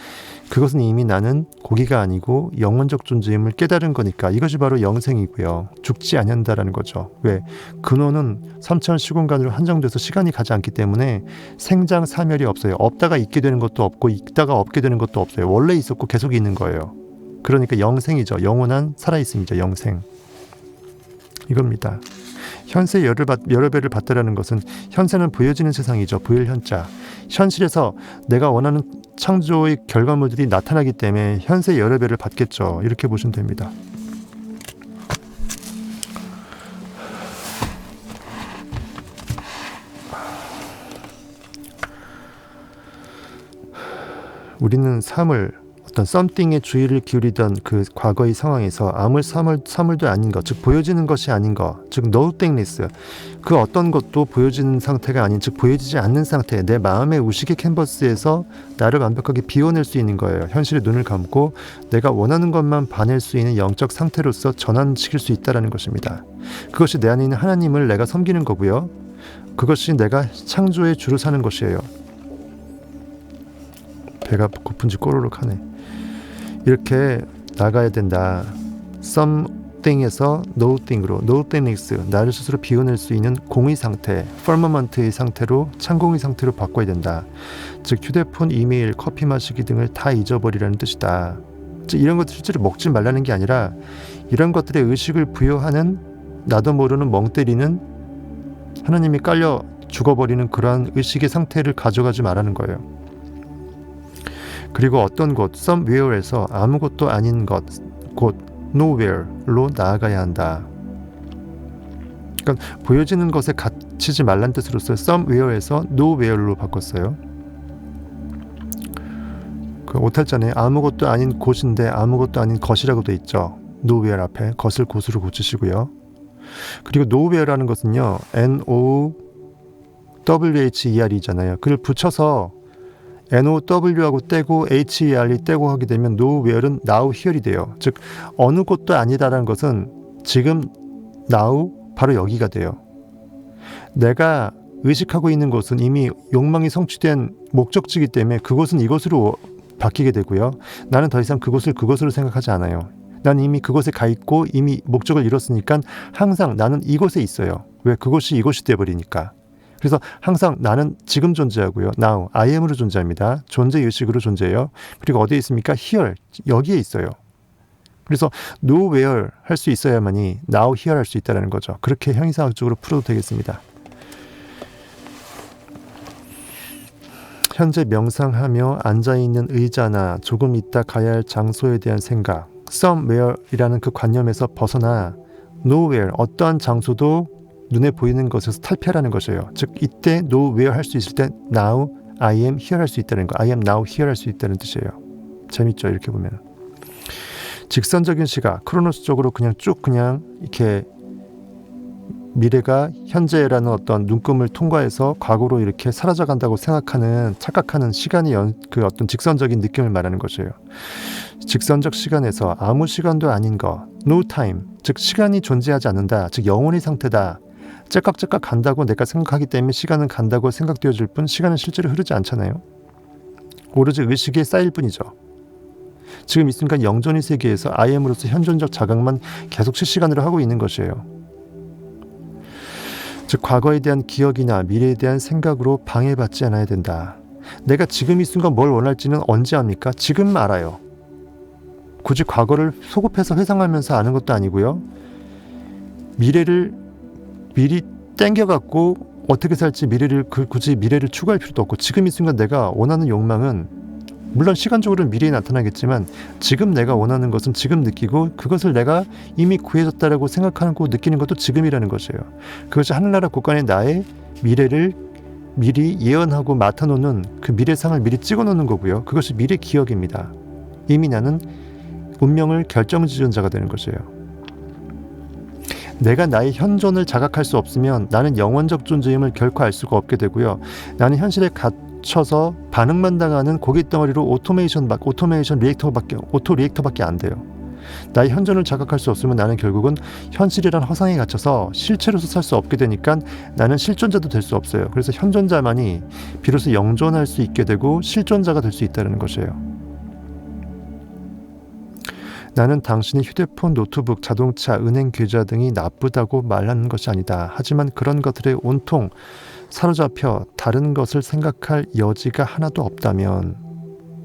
Speaker 1: 그것은 이미 나는 고기가 아니고 영원적 존재임을 깨달은 거니까 이것이 바로 영생이고요. 죽지 않는다라는 거죠. 왜? 근원은 3차원 시공간으로 한정돼서 시간이 가지 않기 때문에 생장 사멸이 없어요. 없다가 있게 되는 것도 없고 있다가 없게 되는 것도 없어요. 원래 있었고 계속 있는 거예요. 그러니까 영생이죠. 영원한 살아있음이죠. 영생. 이겁니다. 현세의 여러 배를 받다라는 것은 현세는 보여지는 세상이죠. 보일 현자. 현실에서 내가 원하는 창조의 결과물들이 나타나기 때문에 현세의 여러 배를 받겠죠. 이렇게 보시면 됩니다. 우리는 어떤 something에 주의를 기울이던 그 과거의 상황에서 아무 사물도 아닌 것, 즉 보여지는 것이 아닌 것, 즉 nothingness, 그 어떤 것도 보여지는 상태가 아닌, 즉 보여지지 않는 상태, 내 마음의 의식의 캔버스에서 나를 완벽하게 비워낼 수 있는 거예요. 현실에 눈을 감고 내가 원하는 것만 봐낼 수 있는 영적 상태로서 전환시킬 수 있다는 것입니다. 그것이 내 안에 있는 하나님을 내가 섬기는 거고요. 그것이 내가 창조의 주로 사는 것이에요. 배가 고픈지 꼬르륵 하네. 이렇게 나가야 된다. something에서 nothing으로, nothingness, 나를 스스로 비워낼 수 있는 공의 상태, firmament의 상태로, 창공의 상태로 바꿔야 된다. 즉 휴대폰, 이메일, 커피 마시기 등을 다 잊어버리라는 뜻이다. 즉 이런 것들 실제로 먹지 말라는 게 아니라 이런 것들에 의식을 부여하는, 나도 모르는 멍 때리는, 하나님이 깔려 죽어버리는 그러한 의식의 상태를 가져가지 말라는 거예요. 그리고 어떤 곳, somewhere에서 아무것도 아닌 것, 곧 nowhere로 나아가야 한다. 그러니까 보여지는 것에 갇히지 말란 뜻으로서 somewhere에서 nowhere로 바꿨어요. 그 오탈자네 아무것도 아닌 곳인데 아무것도 아닌 것이라고 돼 있죠. nowhere 앞에 것을 곳으로 고치시고요. 그리고 nowhere라는 것은요, nowher이잖아요. 그걸 붙여서 now하고 떼고 her이 떼고 하게 되면 nowhere은 now here이 돼요. 즉 어느 곳도 아니다라는 것은 지금 now 바로 여기가 돼요. 내가 의식하고 있는 곳은 이미 욕망이 성취된 목적지이기 때문에 그곳은 이곳으로 바뀌게 되고요. 나는 더 이상 그곳을 그것으로 생각하지 않아요. 나는 이미 그곳에 가 있고 이미 목적을 이뤘으니까 항상 나는 이곳에 있어요. 왜? 그곳이 이곳이 돼버리니까. 그래서 항상 나는 지금 존재하고요. now, I am으로 존재합니다. 존재의식으로 존재해요. 그리고 어디에 있습니까? here, 여기에 있어요. 그래서 nowhere 할 수 있어야만이 now here 할 수 있다는 거죠. 그렇게 형이상학적으로 풀어도 되겠습니다. 현재 명상하며 앉아있는 의자나 조금 있다 가야 할 장소에 대한 생각, somewhere이라는 그 관념에서 벗어나 nowhere, 어떠한 장소도 눈에 보이는 것에서 탈피하라는 것이에요. 즉 이때 nowhere 할 수 있을 때 now I am here 할 수 있다는 거, I am now here 할 수 있다는 뜻이에요. 재밌죠? 이렇게 보면 직선적인 시각, 크로노스적으로 그냥 이렇게 미래가 현재라는 어떤 눈금을 통과해서 과거로 이렇게 사라져간다고 착각하는 시간이 그 어떤 직선적인 느낌을 말하는 것이에요. 직선적 시간에서 아무 시간도 아닌 것, no time, 즉 시간이 존재하지 않는다, 즉 영원의 상태다. 째깍째깍 간다고 내가 생각하기 때문에 시간은 간다고 생각되어질 뿐 시간은 실제로 흐르지 않잖아요. 오로지 의식에 쌓일 뿐이죠. 지금 이 순간 영존의 세계에서 I am으로서 현존적 자각만 계속 실시간으로 하고 있는 것이에요. 즉 과거에 대한 기억이나 미래에 대한 생각으로 방해받지 않아야 된다. 내가 지금 이 순간 뭘 원할지는 언제 압니까? 지금 알아요. 굳이 과거를 소급해서 회상하면서 아는 것도 아니고요. 미래를 미리 땡겨갖고 어떻게 살지 굳이 미래를 추구할 필요도 없고, 지금 이 순간 내가 원하는 욕망은 물론 시간적으로는 미래에 나타나겠지만 지금 내가 원하는 것은 지금 느끼고, 그것을 내가 이미 구해졌다라고 생각하고 느끼는 것도 지금이라는 것이에요. 그것이 하늘나라 곳간의 나의 미래를 미리 예언하고 맡아놓는 그 미래상을 미리 찍어놓는 거고요. 그것이 미래 기억입니다. 이미 나는 운명을 결정지은 자가 되는 것이에요. 내가 나의 현존을 자각할 수 없으면 나는 영원적 존재임을 결코 알 수가 없게 되고요. 나는 현실에 갇혀서 반응만 당하는 고깃덩어리로 오토 리액터밖에 안 돼요. 나의 현존을 자각할 수 없으면 나는 결국은 현실이란 허상에 갇혀서 실체로서 살 수 없게 되니까 나는 실존자도 될 수 없어요. 그래서 현존자만이 비로소 영존할 수 있게 되고 실존자가 될 수 있다는 것이에요. 나는 당신의 휴대폰, 노트북, 자동차, 은행 계좌 등이 나쁘다고 말하는 것이 아니다. 하지만 그런 것들에 온통 사로잡혀 다른 것을 생각할 여지가 하나도 없다면,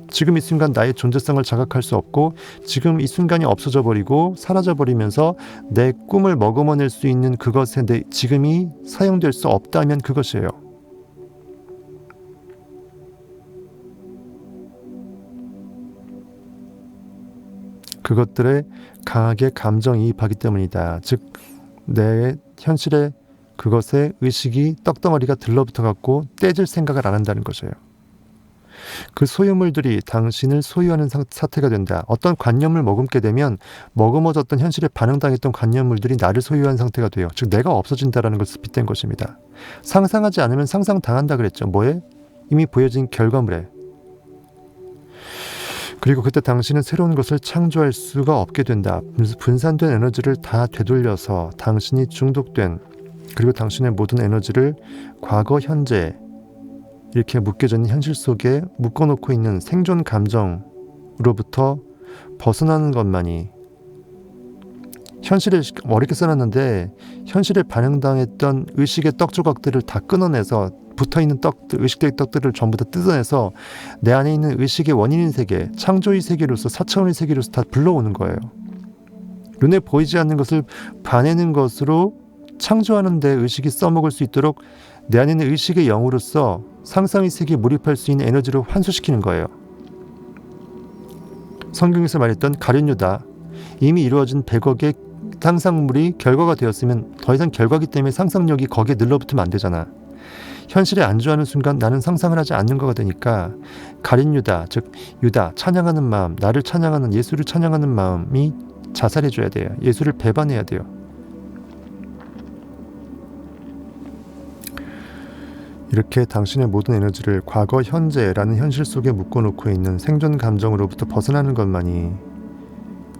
Speaker 1: 지금 이 순간 나의 존재성을 자각할 수 없고 지금 이 순간이 없어져 버리고 사라져 버리면서 내 꿈을 머금어낼 수 있는 그것에 내 지금이 사용될 수 없다면 그것이에요. 그것들에 강하게 감정이입하기 때문이다. 즉 내 현실에 그것에 의식이 떡덩어리가 들러붙어 갖고 떼질 생각을 안 한다는 것이에요. 그 소유물들이 당신을 소유하는 사태가 된다. 어떤 관념을 머금게 되면 머금어졌던 현실에 반응당했던 관념물들이 나를 소유한 상태가 돼요. 즉 내가 없어진다라는 것을 빗댄 것입니다. 상상하지 않으면 상상당한다 그랬죠. 뭐에? 이미 보여진 결과물에. 그리고 그때 당신은 새로운 것을 창조할 수가 없게 된다. 분산된 에너지를 다 되돌려서 당신이 중독된, 그리고 당신의 모든 에너지를 과거, 현재 이렇게 묶여져 있는 현실 속에 묶어놓고 있는 생존 감정으로부터 벗어나는 것만이, 현실에 어렵게 써놨는데 현실에 반영당했던 의식의 떡 조각들을 다 끊어내서 붙어있는 떡들, 의식의 떡들을 전부 다 뜯어내서 내 안에 있는 의식의 원인인 세계, 창조의 세계로서, 4차원의 세계로서 다 불러오는 거예요. 눈에 보이지 않는 것을 봐내는 것으로 창조하는 데 의식이 써먹을 수 있도록 내 안에 있는 의식의 영으로서 상상의 세계에 몰입할 수 있는 에너지로 환수시키는 거예요. 성경에서 말했던 가룟유다, 이미 이루어진 100억의 상상물이 결과가 되었으면 더 이상 결과기 때문에 상상력이 거기에 늘러붙으면 안 되잖아. 현실에 안주하는 순간 나는 상상을 하지 않는 거가 되니까 가룟유다, 즉 유다, 찬양하는 마음, 나를 찬양하는, 예수를 찬양하는 마음이 자살해줘야 돼요. 예수를 배반해야 돼요. 이렇게 당신의 모든 에너지를 과거, 현재라는 현실 속에 묶어놓고 있는 생존 감정으로부터 벗어나는 것만이,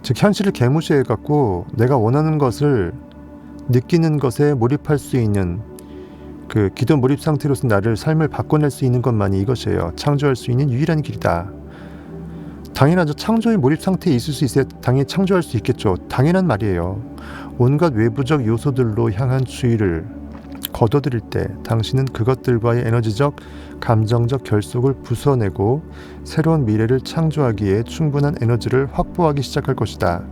Speaker 1: 즉 현실을 개무시해갖고 내가 원하는 것을 느끼는 것에 몰입할 수 있는 그 기도 몰입 상태로서 나를 삶을 바꿔낼 수 있는 것만이 이것이에요. 창조할 수 있는 유일한 길이다. 당연하죠. 창조의 몰입 상태에 있을 수 있어야 당연히 창조할 수 있겠죠. 당연한 말이에요. 온갖 외부적 요소들로 향한 주의를 거둬들일 때 당신은 그것들과의 에너지적, 감정적 결속을 부숴내고 새로운 미래를 창조하기에 충분한 에너지를 확보하기 시작할 것이다.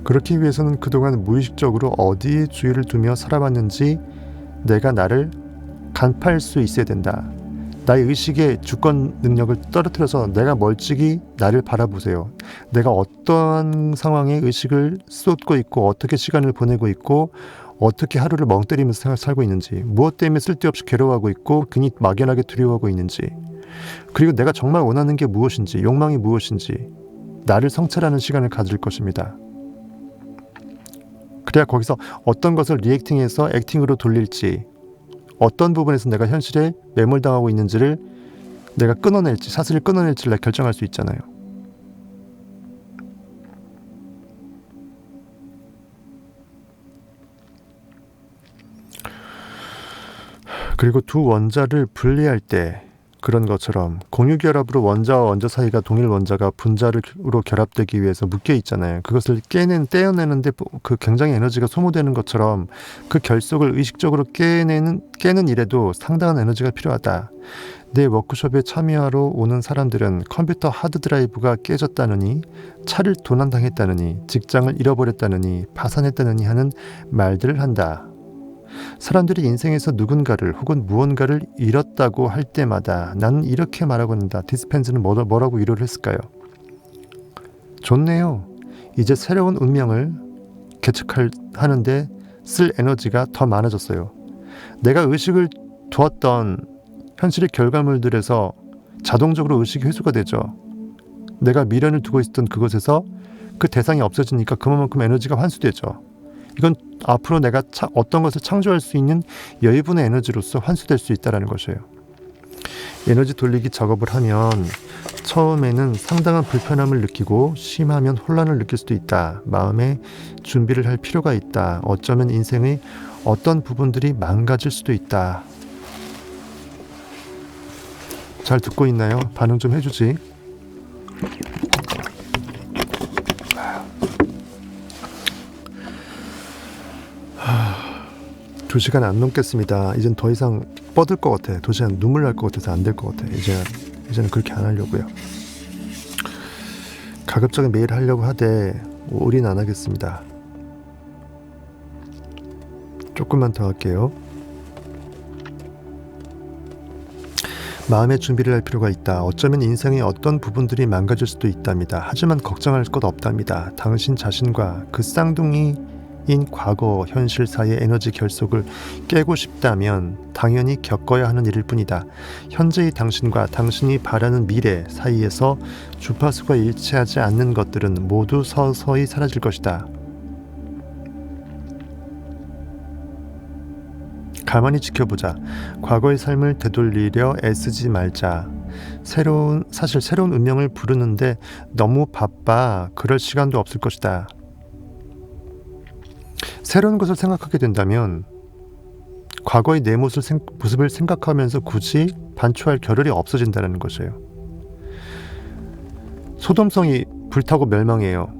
Speaker 1: 그렇기 위해서는 그동안 무의식적으로 어디에 주의를 두며 살아왔는지 내가 나를 간파할 수 있어야 된다. 나의 의식의 주권 능력을 떨어뜨려서 내가 멀찍이 나를 바라보세요. 내가 어떠한 상황에 의식을 쏟고 있고 어떻게 시간을 보내고 있고 어떻게 하루를 멍 때리면서 살고 있는지, 무엇 때문에 쓸데없이 괴로워하고 있고 괜히 막연하게 두려워하고 있는지, 그리고 내가 정말 원하는 게 무엇인지, 욕망이 무엇인지 나를 성찰하는 시간을 가질 것입니다. 그래야 거기서 어떤 것을 리액팅해서 액팅으로 돌릴지, 어떤 부분에서 내가 현실에 매몰당하고 있는지를 내가 끊어낼지, 사슬을 끊어낼지를 결정할 수 있잖아요. 그리고 두 원자를 분리할 때 그런 것처럼 공유결합으로 원자와 원자 사이가 동일 원자가 분자로 결합되기 위해서 묶여 있잖아요. 그것을 떼어내는데 그 굉장히 에너지가 소모되는 것처럼 그 결속을 의식적으로 깨는 일에도 상당한 에너지가 필요하다. 내 워크숍에 참여하러 오는 사람들은 컴퓨터 하드드라이브가 깨졌다느니, 차를 도난당했다느니, 직장을 잃어버렸다느니, 파산했다느니 하는 말들을 한다. 사람들이 인생에서 누군가를 혹은 무언가를 잃었다고 할 때마다 나는 이렇게 말하고 있는다. 디스펜스는 뭐라고 위로를 했을까요? 좋네요. 이제 새로운 운명을 개척하는데 쓸 에너지가 더 많아졌어요. 내가 의식을 두었던 현실의 결과물들에서 자동적으로 의식이 회수가 되죠. 내가 미련을 두고 있었던 그곳에서 그 대상이 없어지니까 그만큼 에너지가 환수되죠. 이건 앞으로 내가 어떤 것을 창조할 수 있는 여유분의 에너지로서 환수될 수 있다는 것이에요. 에너지 돌리기 작업을 하면 처음에는 상당한 불편함을 느끼고 심하면 혼란을 느낄 수도 있다. 마음의 준비를 할 필요가 있다. 어쩌면 인생의 어떤 부분들이 망가질 수도 있다. 잘 듣고 있나요? 반응 좀 해주지. 2시간 안 넘겠습니다. 이젠 더 이상 뻗을 것 같아. 2시간 눈물 날 것 같아서 안 될 것 같아. 이제는 그렇게 안 하려고요. 가급적인 매일 하려고 하되 올인 안 하겠습니다. 조금만 더 할게요. 마음의 준비를 할 필요가 있다. 어쩌면 인생의 어떤 부분들이 망가질 수도 있답니다. 하지만 걱정할 것 없답니다. 당신 자신과 그 쌍둥이 과거, 현실 사이의 에너지 결속을 깨고 싶다면 당연히 겪어야 하는 일일 뿐이다. 현재의 당신과 당신이 바라는 미래 사이에서 주파수가 일치하지 않는 것들은 모두 서서히 사라질 것이다. 가만히 지켜보자. 과거의 삶을 되돌리려 애쓰지 말자. 사실 새로운 운명을 부르는데 너무 바빠. 그럴 시간도 없을 것이다. 새로운 것을 생각하게 된다면 과거의 내 모습을 생각하면서 굳이 반추할 겨를이 없어진다는 것이에요. 소돔성이 불타고 멸망해요.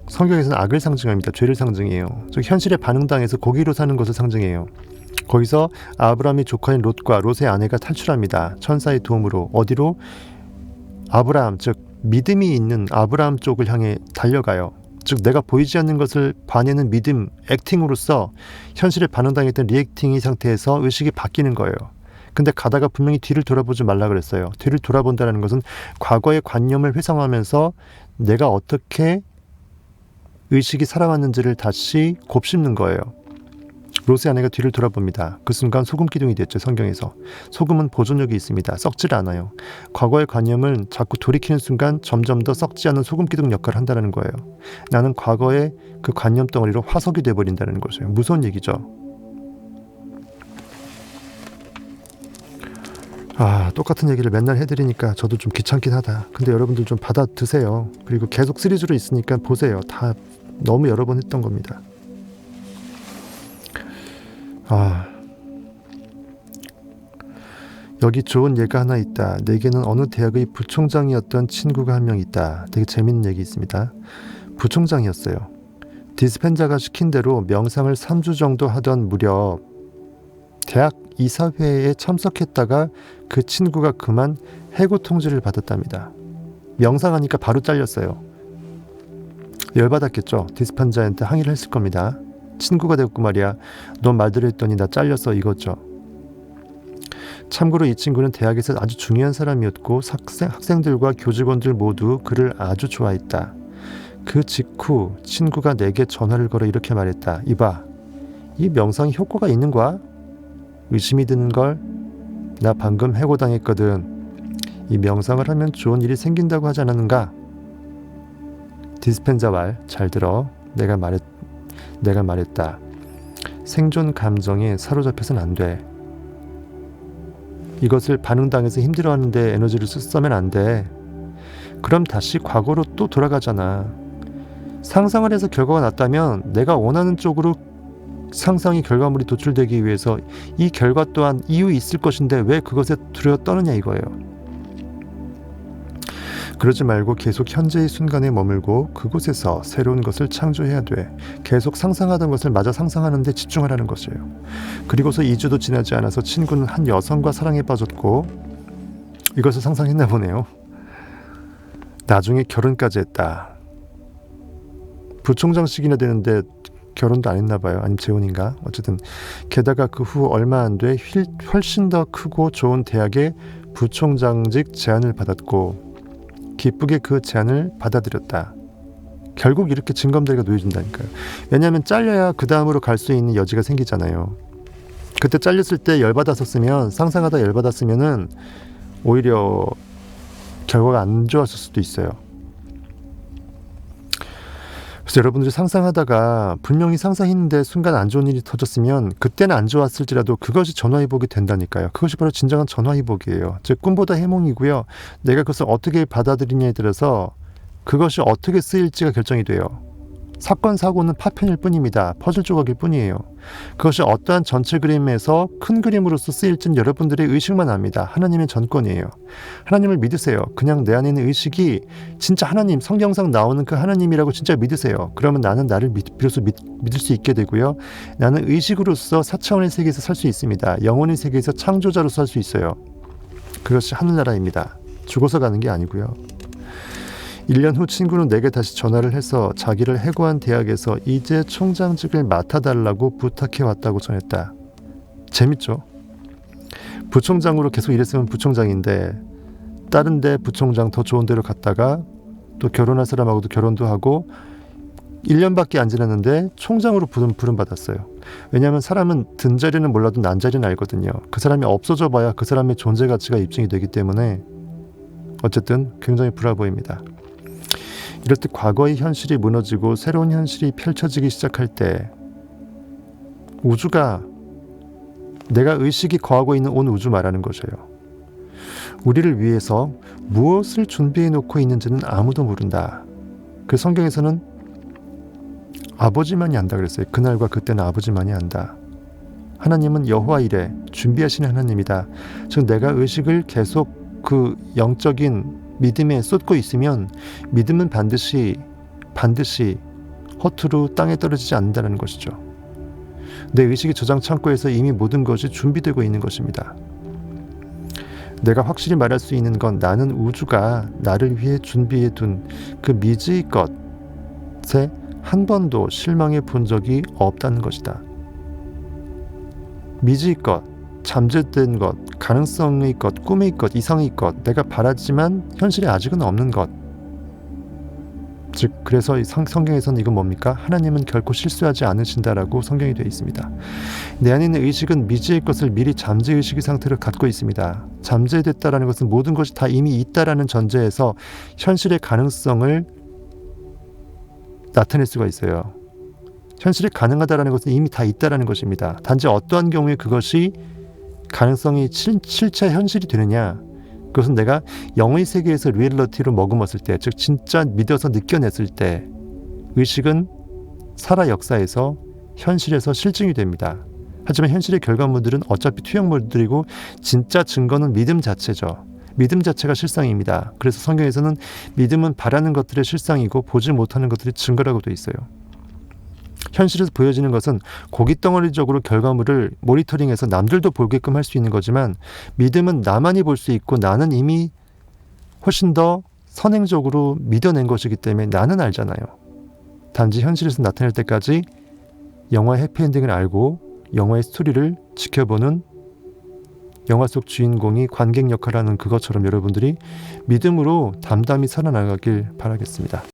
Speaker 1: 성경에서는 악을 상징합니다. 죄를 상징해요. 즉 현실에 반응당해서 고기로 사는 것을 상징해요. 거기서 아브라함의 조카인 롯과 롯의 아내가 탈출합니다. 천사의 도움으로. 어디로? 아브라함, 즉 믿음이 있는 아브라함 쪽을 향해 달려가요. 즉 내가 보이지 않는 것을 봐내는 믿음, 액팅으로써 현실에 반응당했던 리액팅의 상태에서 의식이 바뀌는 거예요. 근데 가다가 분명히 뒤를 돌아보지 말라 그랬어요. 뒤를 돌아본다는 것은 과거의 관념을 회상하면서 내가 어떻게 의식이 살아왔는지를 다시 곱씹는 거예요. 롯의 아내가 뒤를 돌아봅니다. 그 순간 소금 기둥이 됐죠. 성경에서. 소금은 보존력이 있습니다. 썩질 않아요. 과거의 관념은 자꾸 돌이키는 순간 점점 더 썩지 않는 소금 기둥 역할을 한다는 거예요. 나는 과거의 그 관념 덩어리로 화석이 돼버린다는 거죠. 무서운 얘기죠. 똑같은 얘기를 맨날 해드리니까 저도 좀 귀찮긴 하다. 근데 여러분들 좀 받아드세요. 그리고 계속 시리즈로 있으니까 보세요. 다 너무 여러 번 했던 겁니다. 여기 좋은 예가 하나 있다. 내게는 어느 대학의 부총장이었던 친구가 한 명 있다. 되게 재밌는 얘기 있습니다. 부총장이었어요. 디스펜자가 시킨 대로 명상을 3주 정도 하던 무렵 대학 이사회에 참석했다가 그 친구가 그만 해고 통지를 받았답니다. 명상하니까 바로 잘렸어요. 열받았겠죠. 디스펜자한테 항의를 했을 겁니다. 친구가 되었고 말이야. 넌 말대로 했더니 나 잘렸어 이거죠. 참고로 이 친구는 대학에서 아주 중요한 사람이었고 학생들과 교직원들 모두 그를 아주 좋아했다. 그 직후 친구가 내게 전화를 걸어 이렇게 말했다. 이봐, 이 명상이 효과가 있는 거야? 의심이 드는걸? 나 방금 해고당했거든. 이 명상을 하면 좋은 일이 생긴다고 하지 않았는가? 디스펜자 말 잘 들어. 내가 말했다. 생존 감정에 사로잡혀서는 안 돼. 이것을 반응당해서 힘들어하는데 에너지를 쓰면 안 돼. 그럼 다시 과거로 또 돌아가잖아. 상상을 해서 결과가 났다면 내가 원하는 쪽으로 상상의 결과물이 도출되기 위해서 이 결과 또한 이유 있을 것인데 왜 그것에 두려워 떠느냐 이거예요. 그러지 말고 계속 현재의 순간에 머물고 그곳에서 새로운 것을 창조해야 돼. 계속 상상하던 것을 마저 상상하는 데 집중하라는 것이에요. 그리고서 2주도 지나지 않아서 친구는 한 여성과 사랑에 빠졌고 이것을 상상했나 보네요. 나중에 결혼까지 했다. 부총장식이나 되는데 결혼도 안 했나 봐요. 아니면 재혼인가? 어쨌든 게다가 그 후 얼마 안 돼 훨씬 더 크고 좋은 대학의 부총장직 제안을 받았고 기쁘게 그 제안을 받아들였다. 결국 이렇게 징검다리가 놓여진다니까요. 왜냐하면 잘려야 그 다음으로 갈 수 있는 여지가 생기잖아요. 그때 잘렸을 때 열받았었으면 상상하다 열받았으면은 오히려 결과가 안 좋았을 수도 있어요. 그래서 여러분들이 상상하다가 분명히 상상했는데 순간 안 좋은 일이 터졌으면 그때는 안 좋았을지라도 그것이 전화위복이 된다니까요. 그것이 바로 진정한 전화위복이에요. 즉 꿈보다 해몽이고요. 내가 그것을 어떻게 받아들이냐에 따라서 그것이 어떻게 쓰일지가 결정이 돼요. 사건 사고는 파편일 뿐입니다. 퍼즐 조각일 뿐이에요. 그것이 어떠한 전체 그림에서 큰 그림으로서 쓰일지는 여러분들의 의식만 압니다. 하나님의 전권이에요. 하나님을 믿으세요. 그냥 내 안에 있는 의식이 진짜 하나님, 성경상 나오는 그 하나님이라고 진짜 믿으세요. 그러면 나는 나를 비로소 믿을 수 있게 되고요. 나는 의식으로서 4차원의 세계에서 살 수 있습니다. 영혼의 세계에서 창조자로서 살 수 있어요. 그것이 하늘나라입니다. 죽어서 가는 게 아니고요. 1년 후 친구는 내게 다시 전화를 해서 자기를 해고한 대학에서 이제 총장직을 맡아달라고 부탁해왔다고 전했다. 재밌죠? 부총장으로 계속 일했으면 부총장인데 다른 데 부총장 더 좋은 데로 갔다가 또 결혼할 사람하고도 결혼도 하고 1년밖에 안 지났는데 총장으로 부름받았어요. 왜냐하면 사람은 든 자리는 몰라도 난 자리는 알거든요. 그 사람이 없어져 봐야 그 사람의 존재 가치가 입증이 되기 때문에 어쨌든 굉장히 불화 보입니다. 이럴 때 과거의 현실이 무너지고 새로운 현실이 펼쳐지기 시작할 때 우주가 내가 의식이 거하고 있는 온 우주 말하는 것이에요. 우리를 위해서 무엇을 준비해 놓고 있는지는 아무도 모른다. 그 성경에서는 아버지만이 안다 그랬어요. 그날과 그때는 아버지만이 안다. 하나님은 여호와 이레 준비하시는 하나님이다. 즉 내가 의식을 계속 그 영적인 믿음에 쏟고 있으면 믿음은 반드시 허투루 땅에 떨어지지 않는다는 것이죠. 내 의식의 저장 창고에서 이미 모든 것이 준비되고 있는 것입니다. 내가 확실히 말할 수 있는 건 나는 우주가 나를 위해 준비해 둔 그 미지의 것에 한 번도 실망해 본 적이 없다는 것이다. 미지의 것, 잠재된 것, 가능성의 것, 꿈의 것, 이상의 것, 내가 바라지만 현실에 아직은 없는 것. 즉 그래서 성경에서는 이건 뭡니까? 하나님은 결코 실수하지 않으신다라고 성경이 되어 있습니다. 내 안에 있는 의식은 미지의 것을 미리 잠재의식의 상태로 갖고 있습니다. 잠재됐다라는 것은 모든 것이 다 이미 있다라는 전제에서 현실의 가능성을 나타낼 수가 있어요. 현실이 가능하다라는 것은 이미 다 있다라는 것입니다. 단지 어떠한 경우에 그것이 가능성이 실체 현실이 되느냐, 그것은 내가 영의 세계에서 리얼리티로 머금었을 때, 즉 진짜 믿어서 느껴냈을 때 의식은 살아 역사에서 현실에서 실증이 됩니다. 하지만 현실의 결과물들은 어차피 투영물들이고 진짜 증거는 믿음 자체죠. 믿음 자체가 실상입니다. 그래서 성경에서는 믿음은 바라는 것들의 실상이고 보지 못하는 것들이 증거라고 되어 있어요. 현실에서 보여지는 것은 고깃덩어리적으로 결과물을 모니터링해서 남들도 보게끔 할 수 있는 거지만 믿음은 나만이 볼 수 있고 나는 이미 훨씬 더 선행적으로 믿어낸 것이기 때문에 나는 알잖아요. 단지 현실에서 나타날 때까지 영화의 해피엔딩을 알고 영화의 스토리를 지켜보는 영화 속 주인공이 관객 역할을 하는 그것처럼 여러분들이 믿음으로 담담히 살아나가길 바라겠습니다.